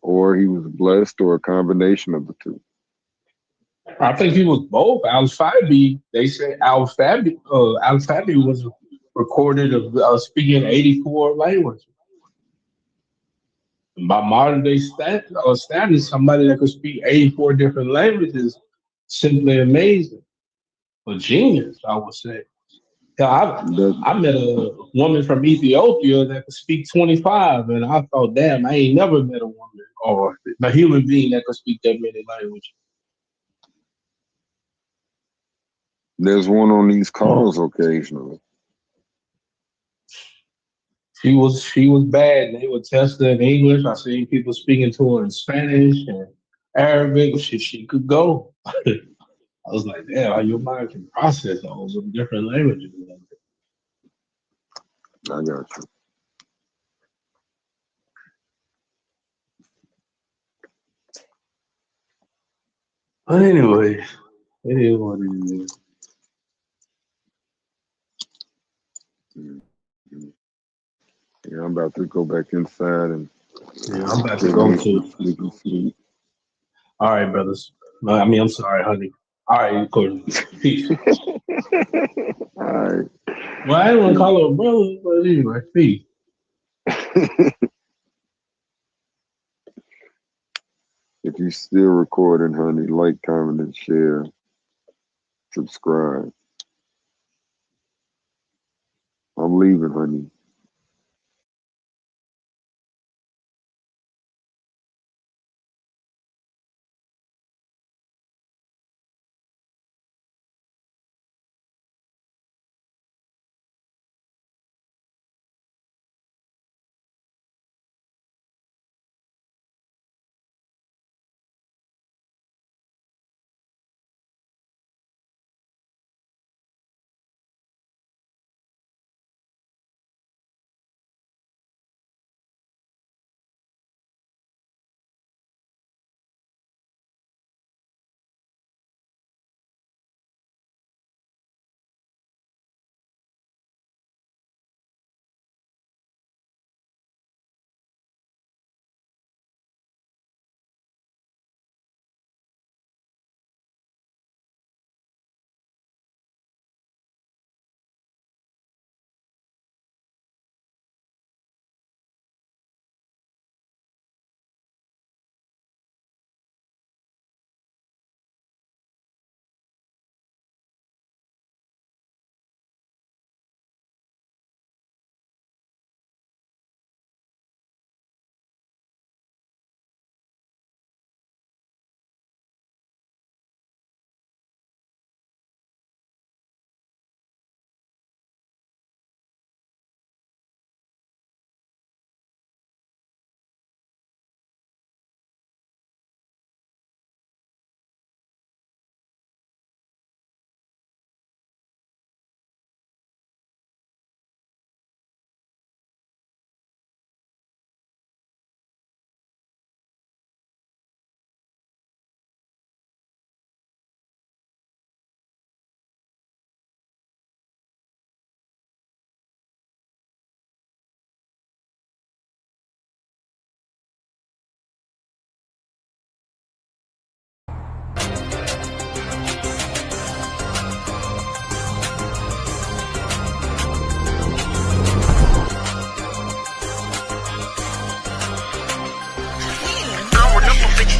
or he was blessed or a combination of the two. I think he was both. Al-Fadi, they say Al-Fadi was recorded of speaking 84 languages. By modern day standards, somebody that could speak 84 different languages, simply amazing. A genius, I would say. Yeah, I met a woman from Ethiopia that could speak 25, and I thought, damn, I ain't never met a woman or a human being that could speak that many languages. There's one on these calls occasionally. She was bad. They would test her in English. I seen people speaking to her in Spanish and Arabic. She could go. I was like, damn, how your mind can process all those different languages. I got you. But anyway, it is what it is. Yeah, I'm about to go back inside and I'm about to go to sleep. All right, brothers. I'm sorry, honey. All right, Courtney. Peace. All right. Well, I didn't want to call her a brother, but anyway, peace. If you're still recording, honey, like, comment, and share. Subscribe. I'm leaving, honey.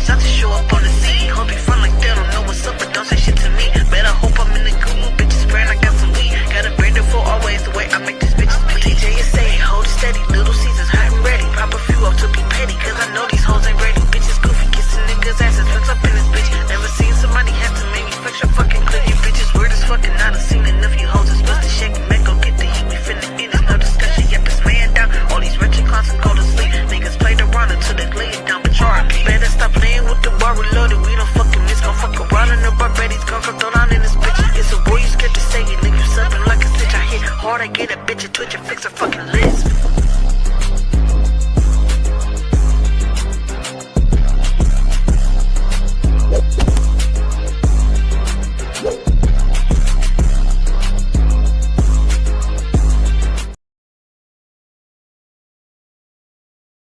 bitch not to show up on the scene. Hope you front like they don't know what's up, but don't say shit to me. Better hope I'm in the good mood, bitches spraying, I got some weed. Got a brain for always the way I make these bitches bleed. TJ is saying, hold it steady.